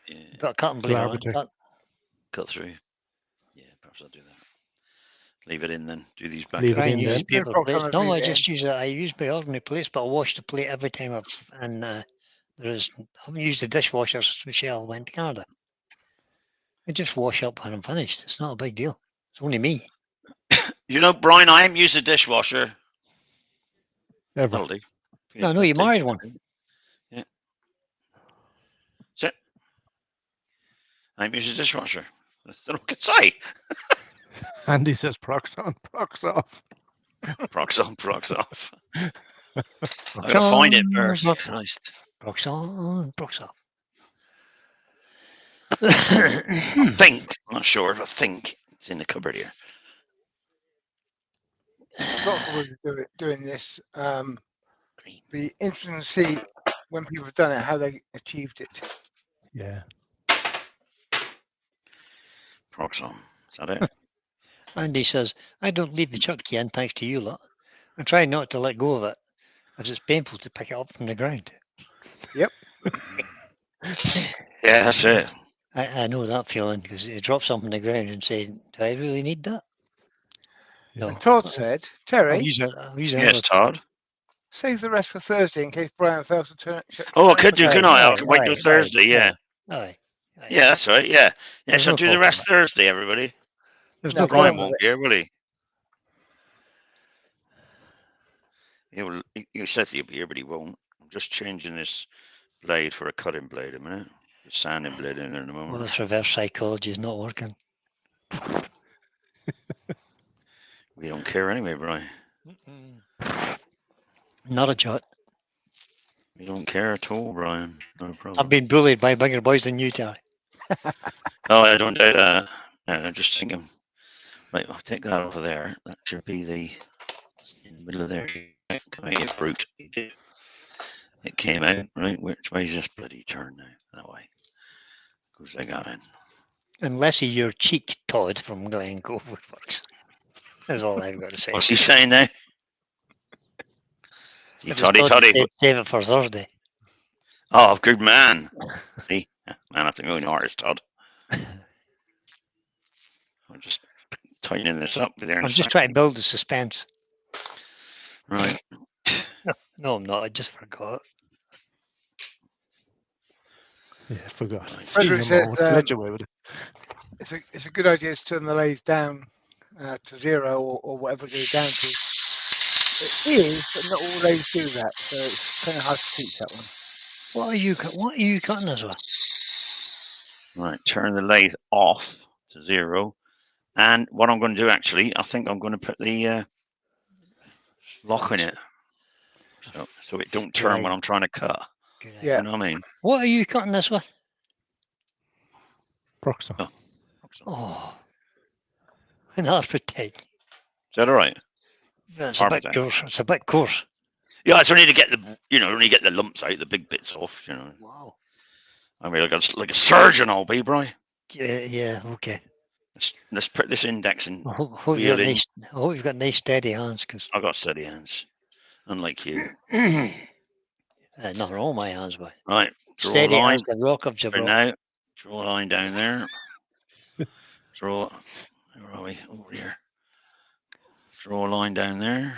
Yeah. Put a cutting blade on it. Cut through. Yeah, perhaps I'll do that. Leave it in then. Do these back. Leave up. it in then. Paper plates. No, I just use I use my ordinary plates, but I wash the plate every time I haven't used the dishwasher since Michelle went to Canada. I just wash up when I'm finished. It's not a big deal. It's only me. You know, Brian, I haven't used a dishwasher. Ever. That'll do. No, I know you married one. Yeah. That's it. I haven't used a dishwasher. That's what I can say. Andy says prox on, prox off. Prox on, prox off. I gotta find it first. Christ. Prox on, prox off. I think. I'm not sure. I think it's in the cupboard here. Lots of ways of doing this. Be interesting to see when people have done it, how they achieved it. Yeah. Prox on. Is that it? Andy says, I don't leave the chuck key in thanks to you lot. I try not to let go of it, as it's painful to pick it up from the ground. Yep. Yeah, that's it. I know that feeling because you drop something on the ground and say, do I really need that? Yeah. And Todd said, Terry, I'll use it. Yes, Todd. save the rest for Thursday in case Brian fails to turn it. Oh, I could do, couldn't I? I could wait till Thursday, yeah. Aye. Yeah, that's right, yeah. Yeah, There's so no do the problem. rest Thursday, everybody. There's No, no Brian problem. won't be here, will he? He says he'll be here, but he won't. I'm just changing this blade for a cutting blade a minute. The sanding blade in there in a moment. Well, this reverse psychology is not working. We don't care anyway, Brian. Not a jot. We don't care at all, Brian. No problem. I've been bullied by bigger boys than you, Terry. Oh, I don't doubt that. I'm just thinking. Right, I'll take that off of there. That should be in the middle of there. Come here, you brute. It came out, right? Which way is this bloody turn now? That way. Because I got in. Unless you're your cheek, Todd from Glencoe Woodworks. That's all I've got to say. What's he saying now? You If it's toddy Todd, toddy. save it for Thursday. Oh, good man. See? Man, I think really hard, Todd. I'm just tightening this up there. I'm just trying to build the suspense. Right. No, I'm not. I just forgot. Yeah, forgot. Frederick said, Let you away with it. it's a good idea to turn the lathe down to 0 or whatever it goes down to. It is, but not all lathes do that, so it's kind of hard to teach that one. What are you cutting as well? Right, turn the lathe off to 0. And what I'm going to do, actually, I think I'm going to put the lock in it. So it don't turn when I'm trying to cut. Yeah. You know what I mean? What are you cutting this with? Prox on. Oh. An architect. Is that all right? It's a bit coarse. It's a bit coarse. Yeah, it's only to get the lumps out, the big bits off, you know. Wow. I mean, like a surgeon, I'll be, Brian. Yeah, okay. Let's put this index in. I hope you've got nice steady hands, because I've got steady hands, unlike you. not all my hands, but Right, draw steady a line. as the rock of For Gibraltar. now, draw a line down there. Draw. Where are we? Over here. Draw a line down there.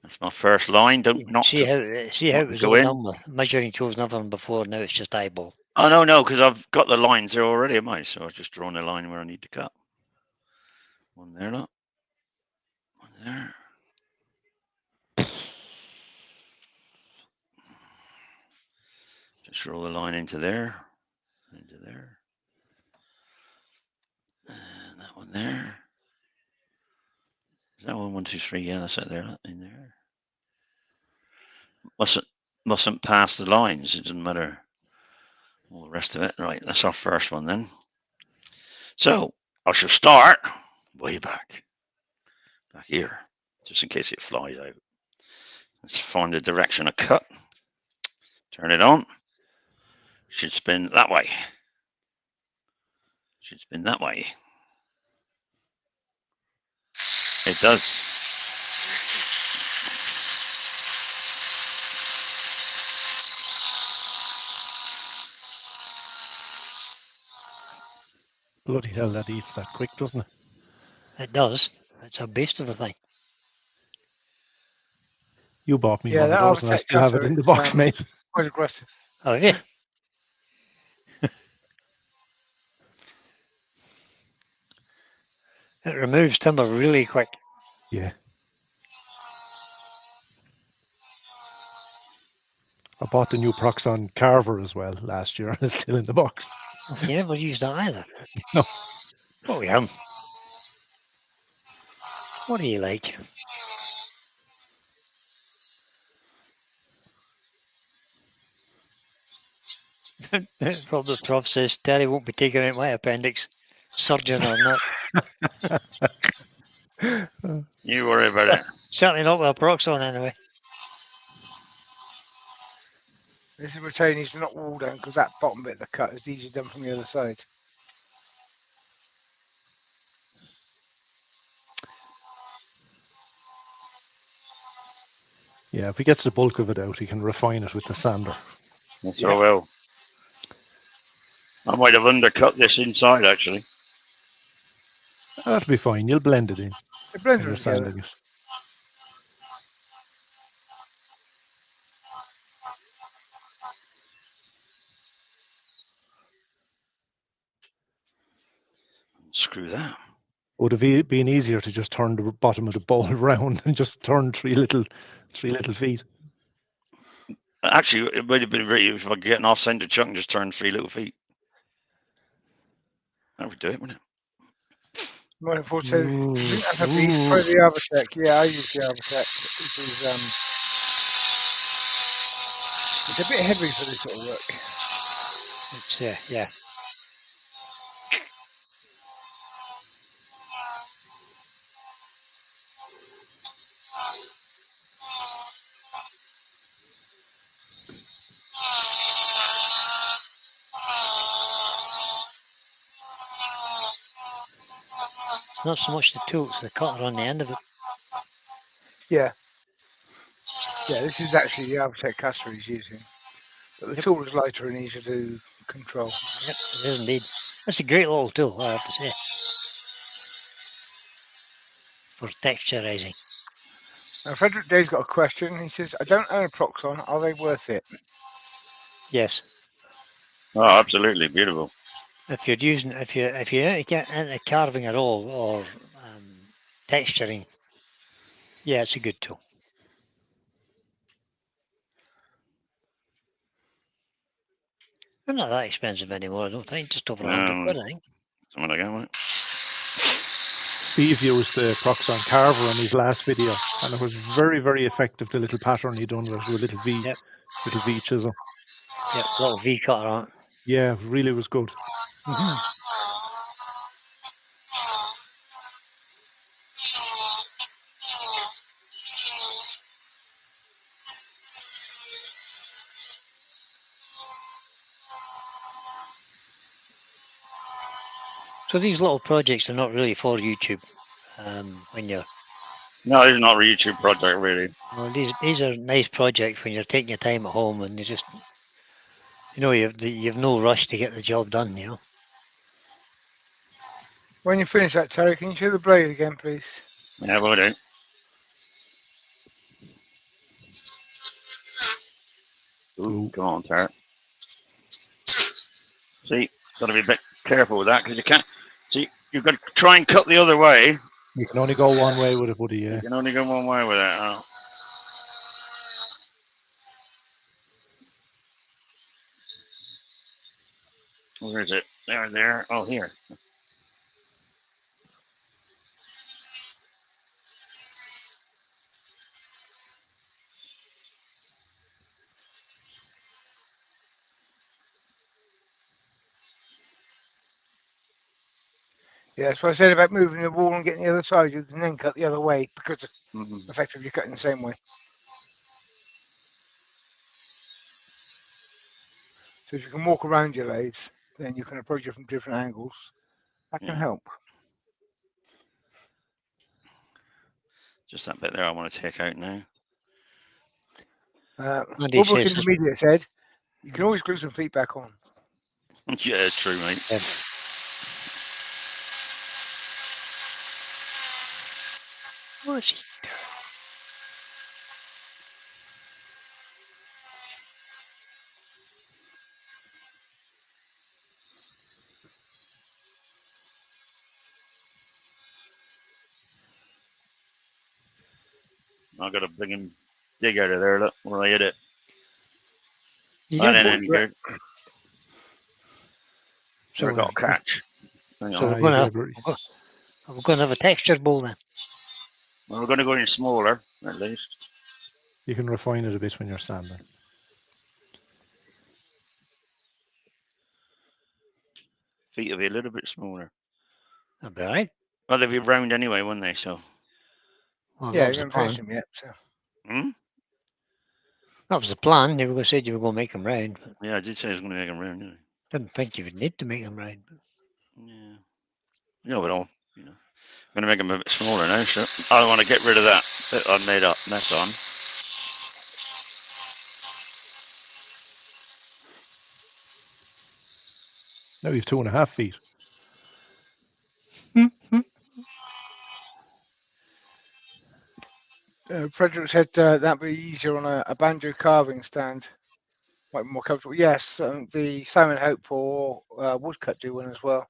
That's my first line. Don't not see how it was go all in. done with measuring tools nothing before. Now it's just eyeball. Oh no, because I've got the lines there already, am I? So I've just drawn a line where I need to cut. One there, look. One there. Just draw the line into there. Into there. And that one there. Is that one, 1, 2, 3? Yeah, that's it there, in there. Mustn't pass the lines. It doesn't matter. All the rest of it. Right, that's our first one then. So I shall start way back here, just in case it flies out. Let's find the direction of cut. Turn it on. Should spin that way. Should spin that way. It does. Bloody hell, that eats that quick, doesn't it? It does. It's a beast of a thing. You bought me Yeah, one of that those, and I Arbortech still have it cutter in the is, box, mate. quite aggressive. Oh yeah. It removes timber really quick. Yeah. I bought the new Proxon Carver as well last year, and it's still in the box. You never used that either. No. Oh yeah. What do you like? Robert Prof says Terry won't be taking out my appendix, surgeon or not. You worry about it. Certainly not with a Proxon anyway. This is where Tony needs to knock the wall down because that bottom bit of the cut is easier done from the other side. Yeah, if he gets the bulk of it out, he can refine it with the sander. That's so well. I might have undercut this inside actually. That'll be fine. You'll blend it in It blends when you're together. sanding it. Screw that. Would have been easier to just turn the bottom of the bowl round and just turn three little feet. Actually, it would have been great if I get an off-center chuck and just turn 3 little feet. That would do it, wouldn't it? Morning, 42. I think that's a beast. Try the Arbortech. Yeah, I use the Arbortech. This is it's a bit heavy for this sort of work. It's yeah. Not so much the tool, it's the cutter on the end of it. Yeah. Yeah, this is actually the Arbortech cutter he's using. But the tool is lighter and easier to control. Yep, it is indeed. That's a great little tool, I have to say. For texturizing. Now, Frederick Day's got a question. He says, I don't own a Proxon. Are they worth it? Yes. Oh, absolutely beautiful. If you're using, if you get into carving at all or texturing, yeah, it's a good tool. They're not that expensive anymore, I don't think. Just over 100 quid, I think. Something like that, won't it? Steve used the Proxon Carver in his last video, and it was very, very effective. The little pattern he done with a little V chisel. Yep, little V cutter on it. Yeah, really was good. So these little projects are not really for YouTube. When you're No, it's not a YouTube project really. well, these are nice projects when you're taking your time at home and you just you've no rush to get the job done, you know. When you finish that, Terry, can you show the blade again, please? Yeah, will do. Ooh, come on, Terry. See, got to be a bit careful with that because you can't. See, you've got to try and cut the other way. You can only go one way with it, buddy. Yeah. You can only go one way with it. Oh. Where is it? There. Oh, here. Yeah, that's what I said about moving the wall and getting the other side. You can then cut the other way because Mm-hmm. effectively you're cutting the same way. So if you can walk around your lathes, then you can approach it from different angles. That can help. Just that bit there I want to take out now. Woodwork Intermediate said, you can always glue some feet back on. Yeah, true, mate. What's he I got to bring him dig out of there. Look where I hit it. You That did. ain't any good. So I got a catch. Hang So on. we're going to have a texture bowl then. Well, we're going to go in smaller, at least. You can refine it a bit when you're sanding. Feet will be a little bit smaller. That'll be all right. Well, they'll be round anyway, won't they? So. Well, Yeah, that was you the haven't plan. finished them yet. So. That was the plan. You were said you were going to make them round. But Yeah, I did say I was going to make them round, didn't I? didn't think you would need to make them round. But Yeah. No, but I'm going to make them a bit smaller now. So I want to get rid of that bit I made up mess on. Now you've 2.5 feet. Frederick said that'd be easier on a banjo carving stand. Might be more comfortable. Yes, the Simon Hope for woodcut do one as well.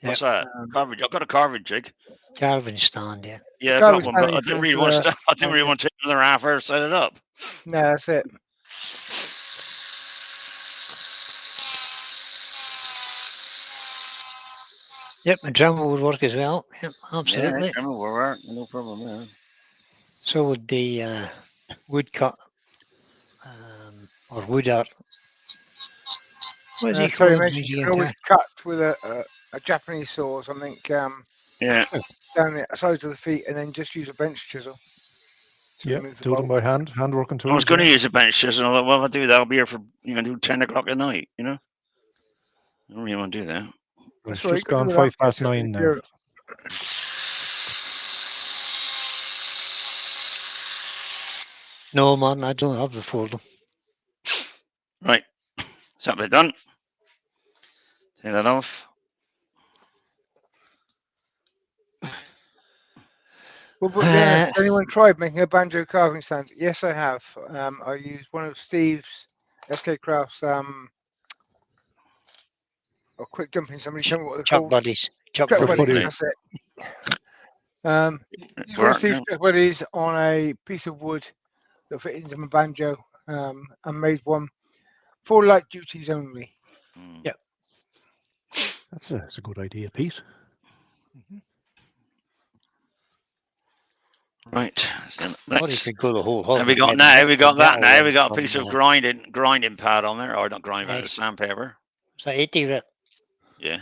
What's that? Carving. I've got a carving jig. Carving stand, yeah. Yeah, I got one, but I didn't really want to. I didn't really want to take another half hour to set it up. No, that's it. Yep, a Dremel would work as well. Yep, absolutely. Yeah, Dremel will work. No problem there. So would the woodcut or wood art. What is he Terry called? mentioned you can always cut with a Japanese saw or something. Yeah. Down the sides of the feet, and then just use a bench chisel. Yeah, do them by hand working tools. I was going to use a bench chisel. I thought, well, if I do that, I'll be here for do 10 o'clock at night. I don't really want to do that. It's just gone 9:05 now. No, man, I don't have the folder. Right, is that bit done? Take that off. Well, but yeah, has anyone tried making a banjo carving stand? Yes, I have. I used one of Steve's SKKrafts. A quick jumping. Somebody tell me what they're Chuck called. buddies. Chuck buddies. That's it. Use one of Steve's Chuck buddies on a piece of wood that fit into my banjo, and made one for light duties only. Yeah, that's a good idea, Pete. Right. Or you could go the whole hog. Have we got now? We got that now. We got a piece of grinding pad on there, or not grinding pad, sandpaper. Is that 80 grit? Yeah.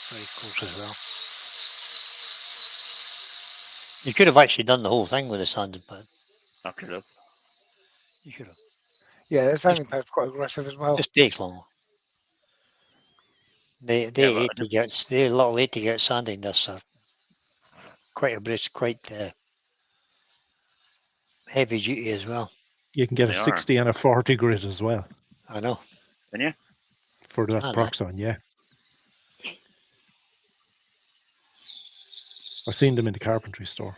Very close as well. You could have actually done the whole thing with a sanding pad. I could have. You should have. Yeah, the sanding pad's quite aggressive as well. Just takes long. They 80 grit. They little 80 grit sanding discs are quite a brisk, quite heavy duty as well. You can get a 60 and a 40 grit as well. I know. Can you? For that Proxon, yeah. I've seen them in the carpentry store.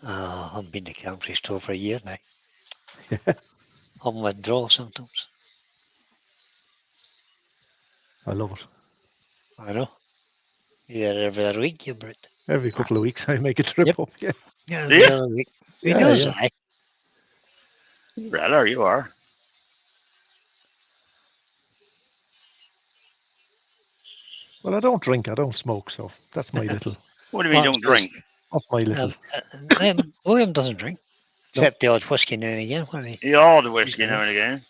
I haven't been to the carpentry store for a year now. Yeah, I'm withdrawal sometimes. I love it. I know. Yeah, every other week you bring it. Every couple of weeks I make a trip Yep. up. Yeah, Yeah, Yeah. every other week. Who Yeah, does yeah. that? Rather, you are. Well, I don't drink, I don't smoke, so that's my little. What do you mean you don't drink? That's my little. William doesn't drink, except the odd whiskey now and again. When he, You all the whiskey now and again.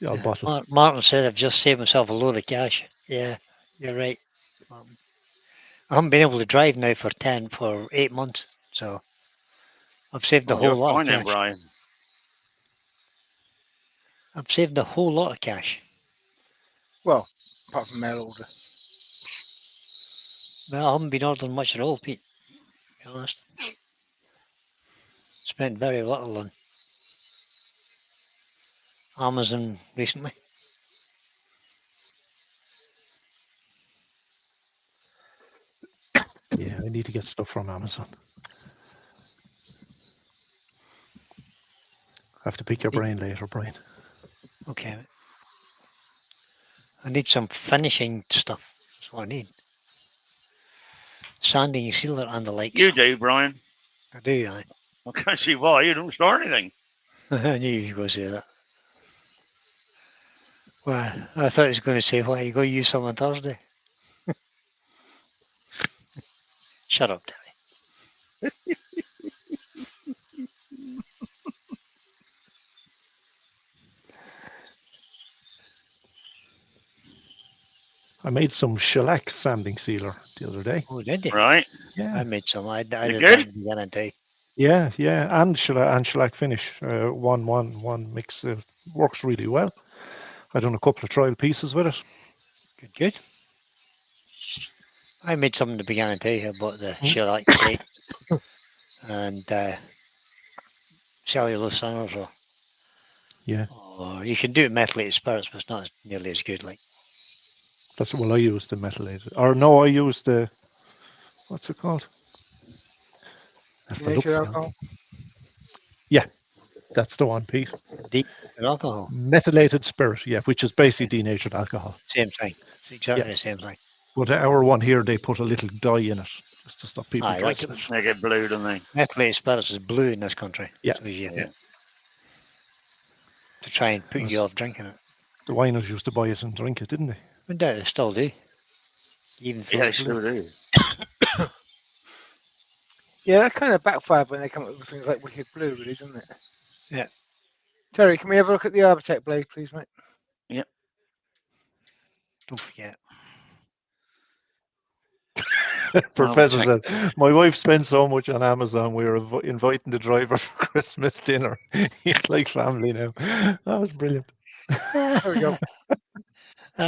The odd bottle. Martin said, "I've just saved myself a load of cash." Yeah, you're right. I haven't been able to drive now for 8 months, so I've saved a Oh, you're whole lot fine of then, cash. Brian. I've saved a whole lot of cash. Well, apart from mail order. Well, I haven't been ordering much at all, Pete. To be honest, spent very little on Amazon recently. Yeah, I need to get stuff from Amazon. I have to pick your brain later, Brian. Okay. I need some finishing stuff. That's what I need. Sanding, sealer, and the likes. You do, Brian. I do, I. I can't see why. You don't store anything. I knew you were going to say that. Well, I thought he was going to say, why, you go use some on Thursday? Shut up, Terry. I made some shellac sanding sealer the other day. Oh, did you? Right? Yeah, I made some. I You did good? that in the beginning too. yeah, and shellac finish. One mix. Works really well. I done a couple of trial pieces with it. Good, good. I made some in the beginning too. I bought the Hmm. shellac plate and cellulose thinner. So. Yeah, Or you can do it methylated spirits, but it's not nearly as good. Like that's I used the methylated. Or no, I used the. What's it called? I have to look Nature now. alcohol. Yeah, that's the one, Pete. deep alcohol. Methylated spirit, yeah, which is basically denatured alcohol. Same thing. It's exactly the same thing. But our one here, they put a little dye in it just to stop people Aye, that's drinking it. They get blue, don't they? methylated spirits is blue in this country. Yeah. So you, Yeah. to try and put you off drinking it. The winos used to buy it and drink it, didn't they? But they still do. Even Yeah, they though still do. Yeah, that kind of backfired when they come up with things like Wicked Blue, really, doesn't it? Yeah. Terry, can we have a look at the Arbortech blade, please, mate? don't forget. Professor said, my wife spends so much on Amazon, we were inviting the driver for Christmas dinner. He's like family now. That was brilliant. There we go.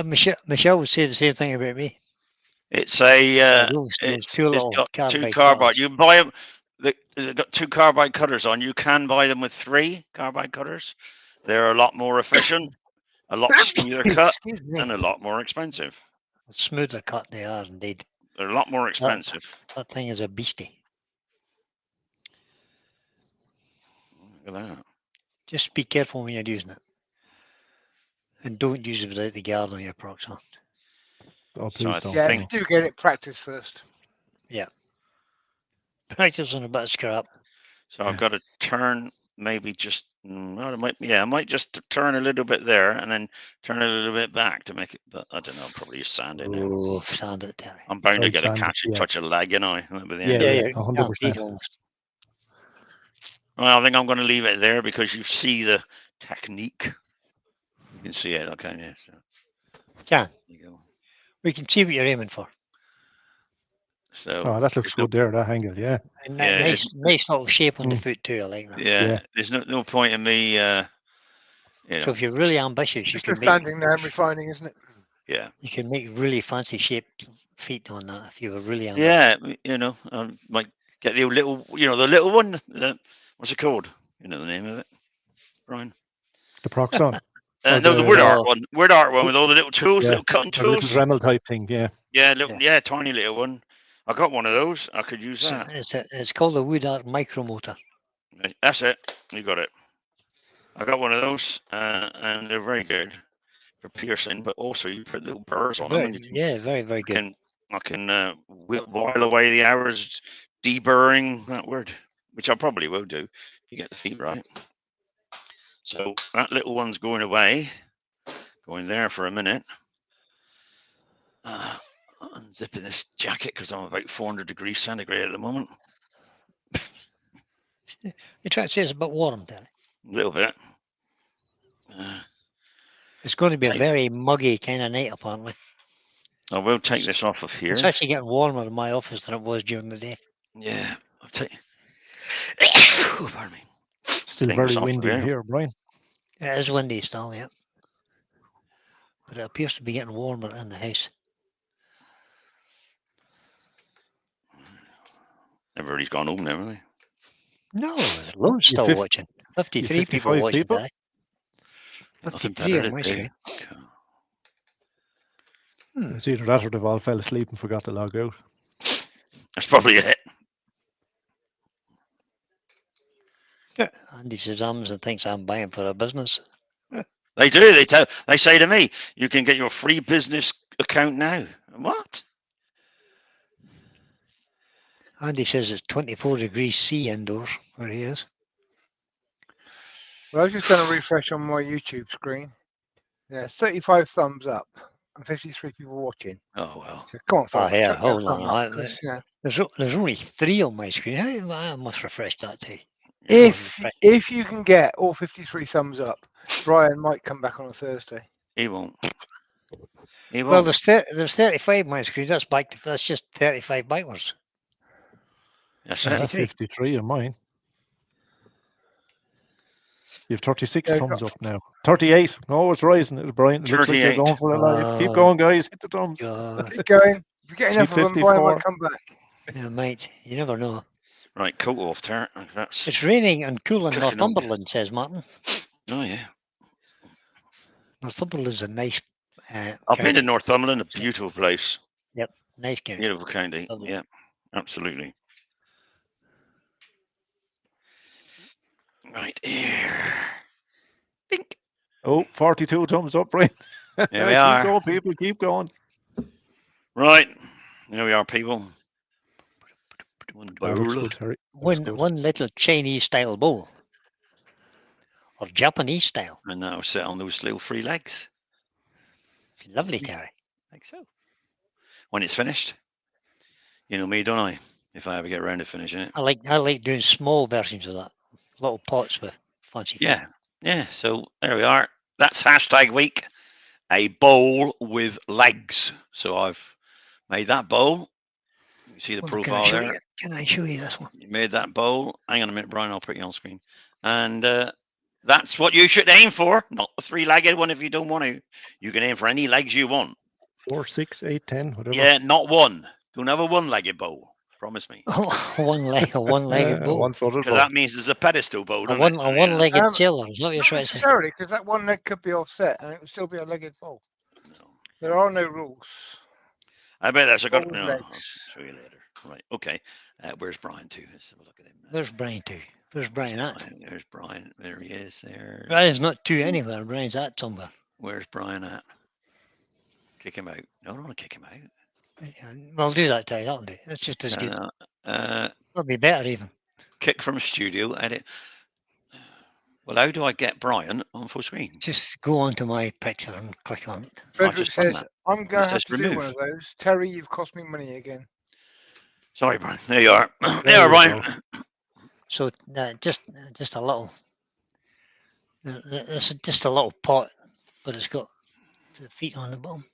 Michelle would say the same thing about me. It's a. Those It's two little got two carbide carbide. cutters. You buy them. They've got two carbide cutters on. You can buy them with 3 carbide cutters. They're a lot more efficient, a lot smoother cut, Excuse me. and a lot more expensive. Smoother cut they are indeed. They're a lot more expensive. That thing is a beastie. Look at that. Just be careful when you're using it. And don't use it without the guard on your prox on. Oh, So I please don't. Yeah, think- do get it practice first. Practice on a bit of scrap. So I've got to turn maybe just. Well, I might just turn a little bit there and then turn a little bit back to make it. But I don't know. Probably just sand it now. Oh, sand it, Terry. I'm bound to Right, get a sand it, catch a yeah. touch of lag, you know. At the Yeah, end of it. 100%. Almost. Well, I think I'm going to leave it there because you see the technique. You can see it, okay? Yeah. So, Yeah, there you go. we can see what you're aiming for. So Oh, that looks good there, that angle, yeah. And Yeah, nice little shape on the Mm. foot too. I like that. Yeah, there's no point in me. You So know, if you're really ambitious, you Just can for make standing there and refining, isn't it? yeah, you can make really fancy shaped feet on that if you were really ambitious. yeah. You know, might get the little, the little one. What's it called? You know the name of it, Brian? The Proxon. Or No, the the- wood art one. Wood art one with all the little tools, Yeah, little cutting a little tools. Dremel type thing, yeah. Yeah, yeah, tiny little one. I got one of those. I could use that. It's called the Wood Art Micromotor. That's it. You got it. I got one of those, and they're very good for piercing. But also, you put little burrs on them, and you can, Very, very good. I can while away the hours deburring that word, which I probably will do. You get the feet right. So that little one's going away, going there for a minute. Unzipping this jacket because I'm about 400 degrees centigrade at the moment. You try to say it's a bit warm, Terry. A little bit. It's going to be a very muggy kind of night, apparently. I will take this off of here. It's actually getting warmer in my office than it was during the day. Yeah, I'll take. Oh, pardon me. Still Take very this off of windy here. here, Brian. It is windy still, yeah. But it appears to be getting warmer in the house. Everybody's gone home now, haven't they? No, there's loads still watching. 53 people 55 watching people? today. Nothing 53 better on my to do. screen. It's either that or they've all fell asleep and forgot to log out. That's probably it. Andy says Amazon thinks I'm buying for a business. They do. They say to me, "You can get your free business account now." What? Andy says it's 24 degrees C indoors where he is. Well, I've just done a refresh on my YouTube screen. Yeah, 35 thumbs up and 53 people watching. Oh well. So come on, folks. yeah, chuck that hold thumb on. up, 'cause, you know, There's only 3 on my screen. I must refresh that too. if you can get all 53 thumbs up, Brian might come back on a Thursday. He won't. He Well, won't. there's 35 on my screen. That's just 35 backwards. That's I have 53. 53 on mine. You have 36 Yeah, thumbs up now. 38. No, it's rising. It's Brian. It looks like you're 38. going for a life. Keep going, guys. Hit the thumbs. keep going. If you get See enough of them, Brian 54. might come back. Yeah, mate. You never know. Right, coat off, Tart. That's. It's raining and cool in Cooking up. Northumberland, says Martin. Oh yeah. Northumberland's a nice. I've been to Northumberland, a beautiful place, Nice county. beautiful county. Lovely. Yeah, absolutely. Right here. Bink. Oh, 42 thumbs up, Brian. Here we are. Keep going, people. Keep going. Right. There we are, people. One That looks bowl. good, Terry. Looks good. One little Chinese style bowl. Or Japanese style. And now sit on those little 3 legs. It's lovely, Terry. Like so. When it's finished. You know me, don't I? If I ever get around to finishing it. I like doing small versions of that. Little pots with fancy food. Yeah. So there we are. That's hashtag week. A bowl with legs. So I've made that bowl. You see the Well, profile there. Can I show you this one? You made that bowl. Hang on a minute, Brian. I'll put you on screen. And that's what you should aim for. Not the 3-legged one if you don't want to. You can aim for any legs you want. 4, 6, 8, 10, whatever. Yeah, not one. Don't have a 1-legged bowl. Promise me. One-legged bowl. One-footed Because bowl. that means there's a pedestal bowl. A doesn't it? one-legged sailor. Is that what you're Not trying to say? necessarily, because that one leg could be offset and it would still be a legged bowl. No. There are no rules. I bet that's a good. Bowl No, I'll legs. show you later. Right. Okay. Where's Brian too? Let's have a look at him. Where's Brian too? Where's Brian at? There's Brian. There he is. There. Brian's not too anywhere. Brian's at somewhere. Where's Brian at? Kick him out. No, I don't want to kick him out. Yeah, well, do that, Terry. That'll do. That's just as good. That'll be better even. Kick from studio. Edit. Well, how do I get Brian on full screen? Just go onto my picture and click on it. Frederick just done says, that. I'm going It's to have just to do one removed. of those. Terry, you've cost me money again. Sorry, Brian. There you are. There you There are, we Brian. go. So just a little. This is just a little pot, but it's got the feet on the bottom.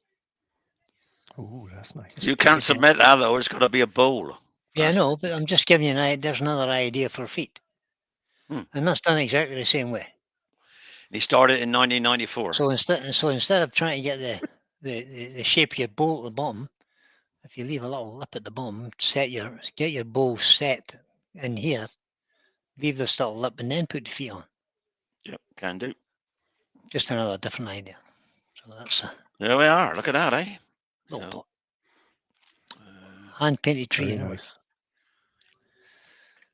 Oh, that's nice. You can't submit that though. It's got to be a bowl. Yeah, no, but I'm just giving you an idea. There's another idea for feet, and that's done exactly the same way. He started in 1994. So instead of trying to get the shape of your bowl at the bottom, if you leave a little lip at the bottom, get your bowl set in here, leave this little lip, and then put the feet on. Yep, can do. Just another different idea. So that's a There we are. Look at that, eh? little So, pot. Hand painted tree. Very Anyway. nice.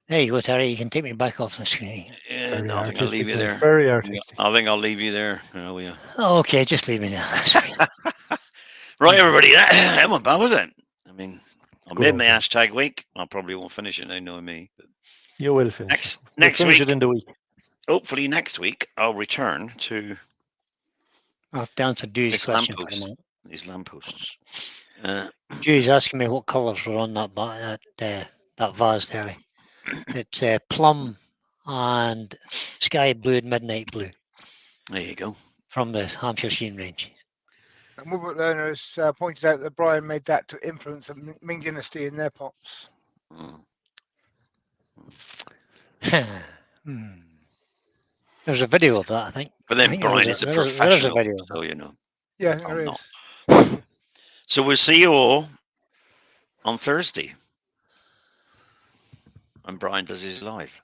There you go, Terry. You can take me back off the screen. yeah, Very no, I think I'll leave artistic, you mate. there. Very artistic. I think I'll leave you there. Oh, yeah. Oh, okay, just leave me there. That's fine. Right, everybody. That wasn't bad, was it? I mean, I Good made my old hashtag week. I probably won't finish it now, knowing me. But You will finish. next finish week, it in the week. hopefully next week, I'll return to I'll have to answer Dewey's this question for a lamppost. minute. These lampposts. Dewey's asking me what colours were on that that vase, Terry. It's plum and sky blue and midnight blue There you go. from the Hampshire Sheen range. And Woodward Learners pointed out that Brian made that to influence the Ming Dynasty in their pots. There's a video of that, I think. But I then think Brian is a there is a professional, video of so that. you know. Yeah, I'm there not. is. So we'll see you all on Thursday. And Brian does his live.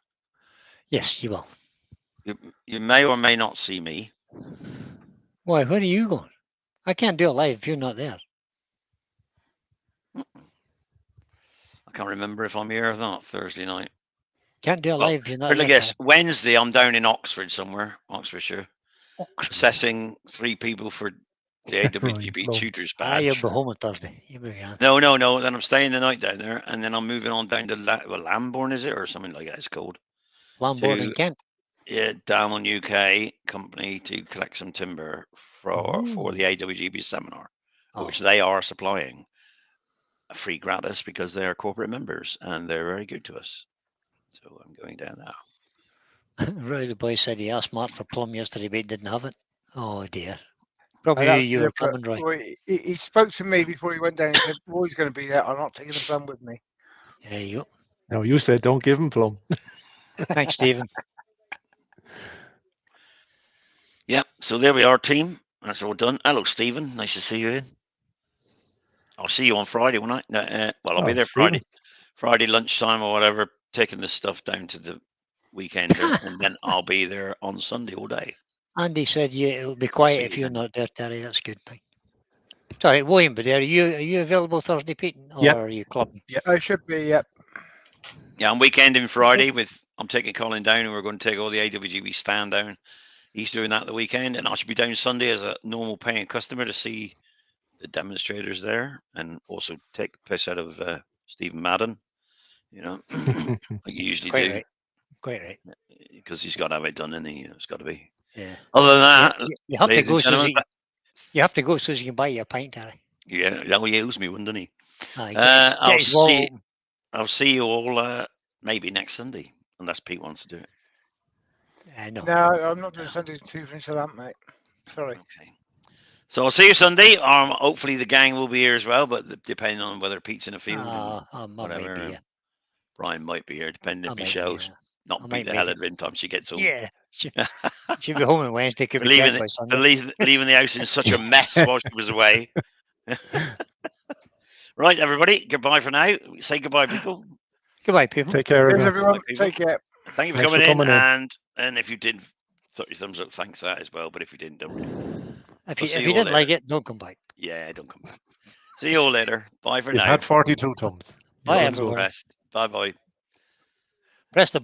Yes, you will. You may or may not see me. Why, where are you going? I can't do it live if you're not there. I can't remember if I'm here or not Thursday night. Can't do it Well, live if you're not But I there. guess Wednesday I'm down in Oxford somewhere, Oxfordshire, Oxford. assessing 3 people for the AWGB Right, tutors You'll badge. be home on Thursday. You'll be grand. No. Then I'm staying the night down there, and then I'm moving on down to Lambourne, is it, or something like that? It's called. Lambourne in to- Kent. Yeah, Dalmon UK company to collect some timber for the AWGB seminar, Oh, which they are supplying free gratis because they are corporate members and they're very good to us. So I'm going down now. Roy the boy said he asked Mark for plum yesterday, but he didn't have it. Oh dear. And Probably that's you were different. coming, Roy. Roy, he spoke to me before he went down and said, Roy's going to be there. I'm not taking the plum with me. There you go. No, you said don't give him plum. Thanks, Stephen. Yep. So there we are, team. That's all done. Hello, Stephen. Nice to see you in. I'll see you on Friday, won't I? No, well, I'll be Oh, there Stephen. Friday lunchtime or whatever, taking this stuff down to the weekend, and then I'll be there on Sunday all day. Andy said it'll be quiet see if you you're then. not there, Terry. That's a good thing. Sorry, William, but are you available Thursday, Pete? Or Yep. are you clubbing? I should be, yep. Yeah, I'm weekending Friday I'm taking Colin down, and we're going to take all the AWGB stand down. He's doing that the weekend, and I should be down Sunday as a normal paying customer to see the demonstrators there, and also take the piss out of Stephen Madden, like you usually Quite do, right. Quite right. because he's got to have it done, and it's got to be. Yeah. Other than that, You have to ladies go and so gentlemen, you have to go so you can buy your pint, Terry. yeah, that will use me, wouldn't he? Get his wallet open. I'll see you all maybe next Sunday, unless Pete wants to do it. No. No, I'm not doing Sunday to finish the lamp, mate. Sorry. Okay. So I'll see you Sunday. Hopefully the gang will be here as well, but depending on whether Pete's in the field and I whatever, might be here. Brian might be here, depending I if might be Michelle's here. I not might beat the be hell here. out of her in time she gets home. Yeah. She'll be home on Wednesday. Could For be dead leaving, by Sunday. leaving the house in such a mess while she was away. Right, everybody. Goodbye for now. Say goodbye, people. Goodbye, people. Take care, Cheers, everyone. everyone. Take care. Thank you for Thanks for coming in, coming in. and if you did, 30 thumbs up. Thanks for that as well. But if you didn't, don't really. If We'll you see you all didn't like later. it, don't come back. Yeah, don't come back. See you all later. Bye for You've now. had 42 thumbs. Bye, You're everyone. Rest. Bye bye. Press the button.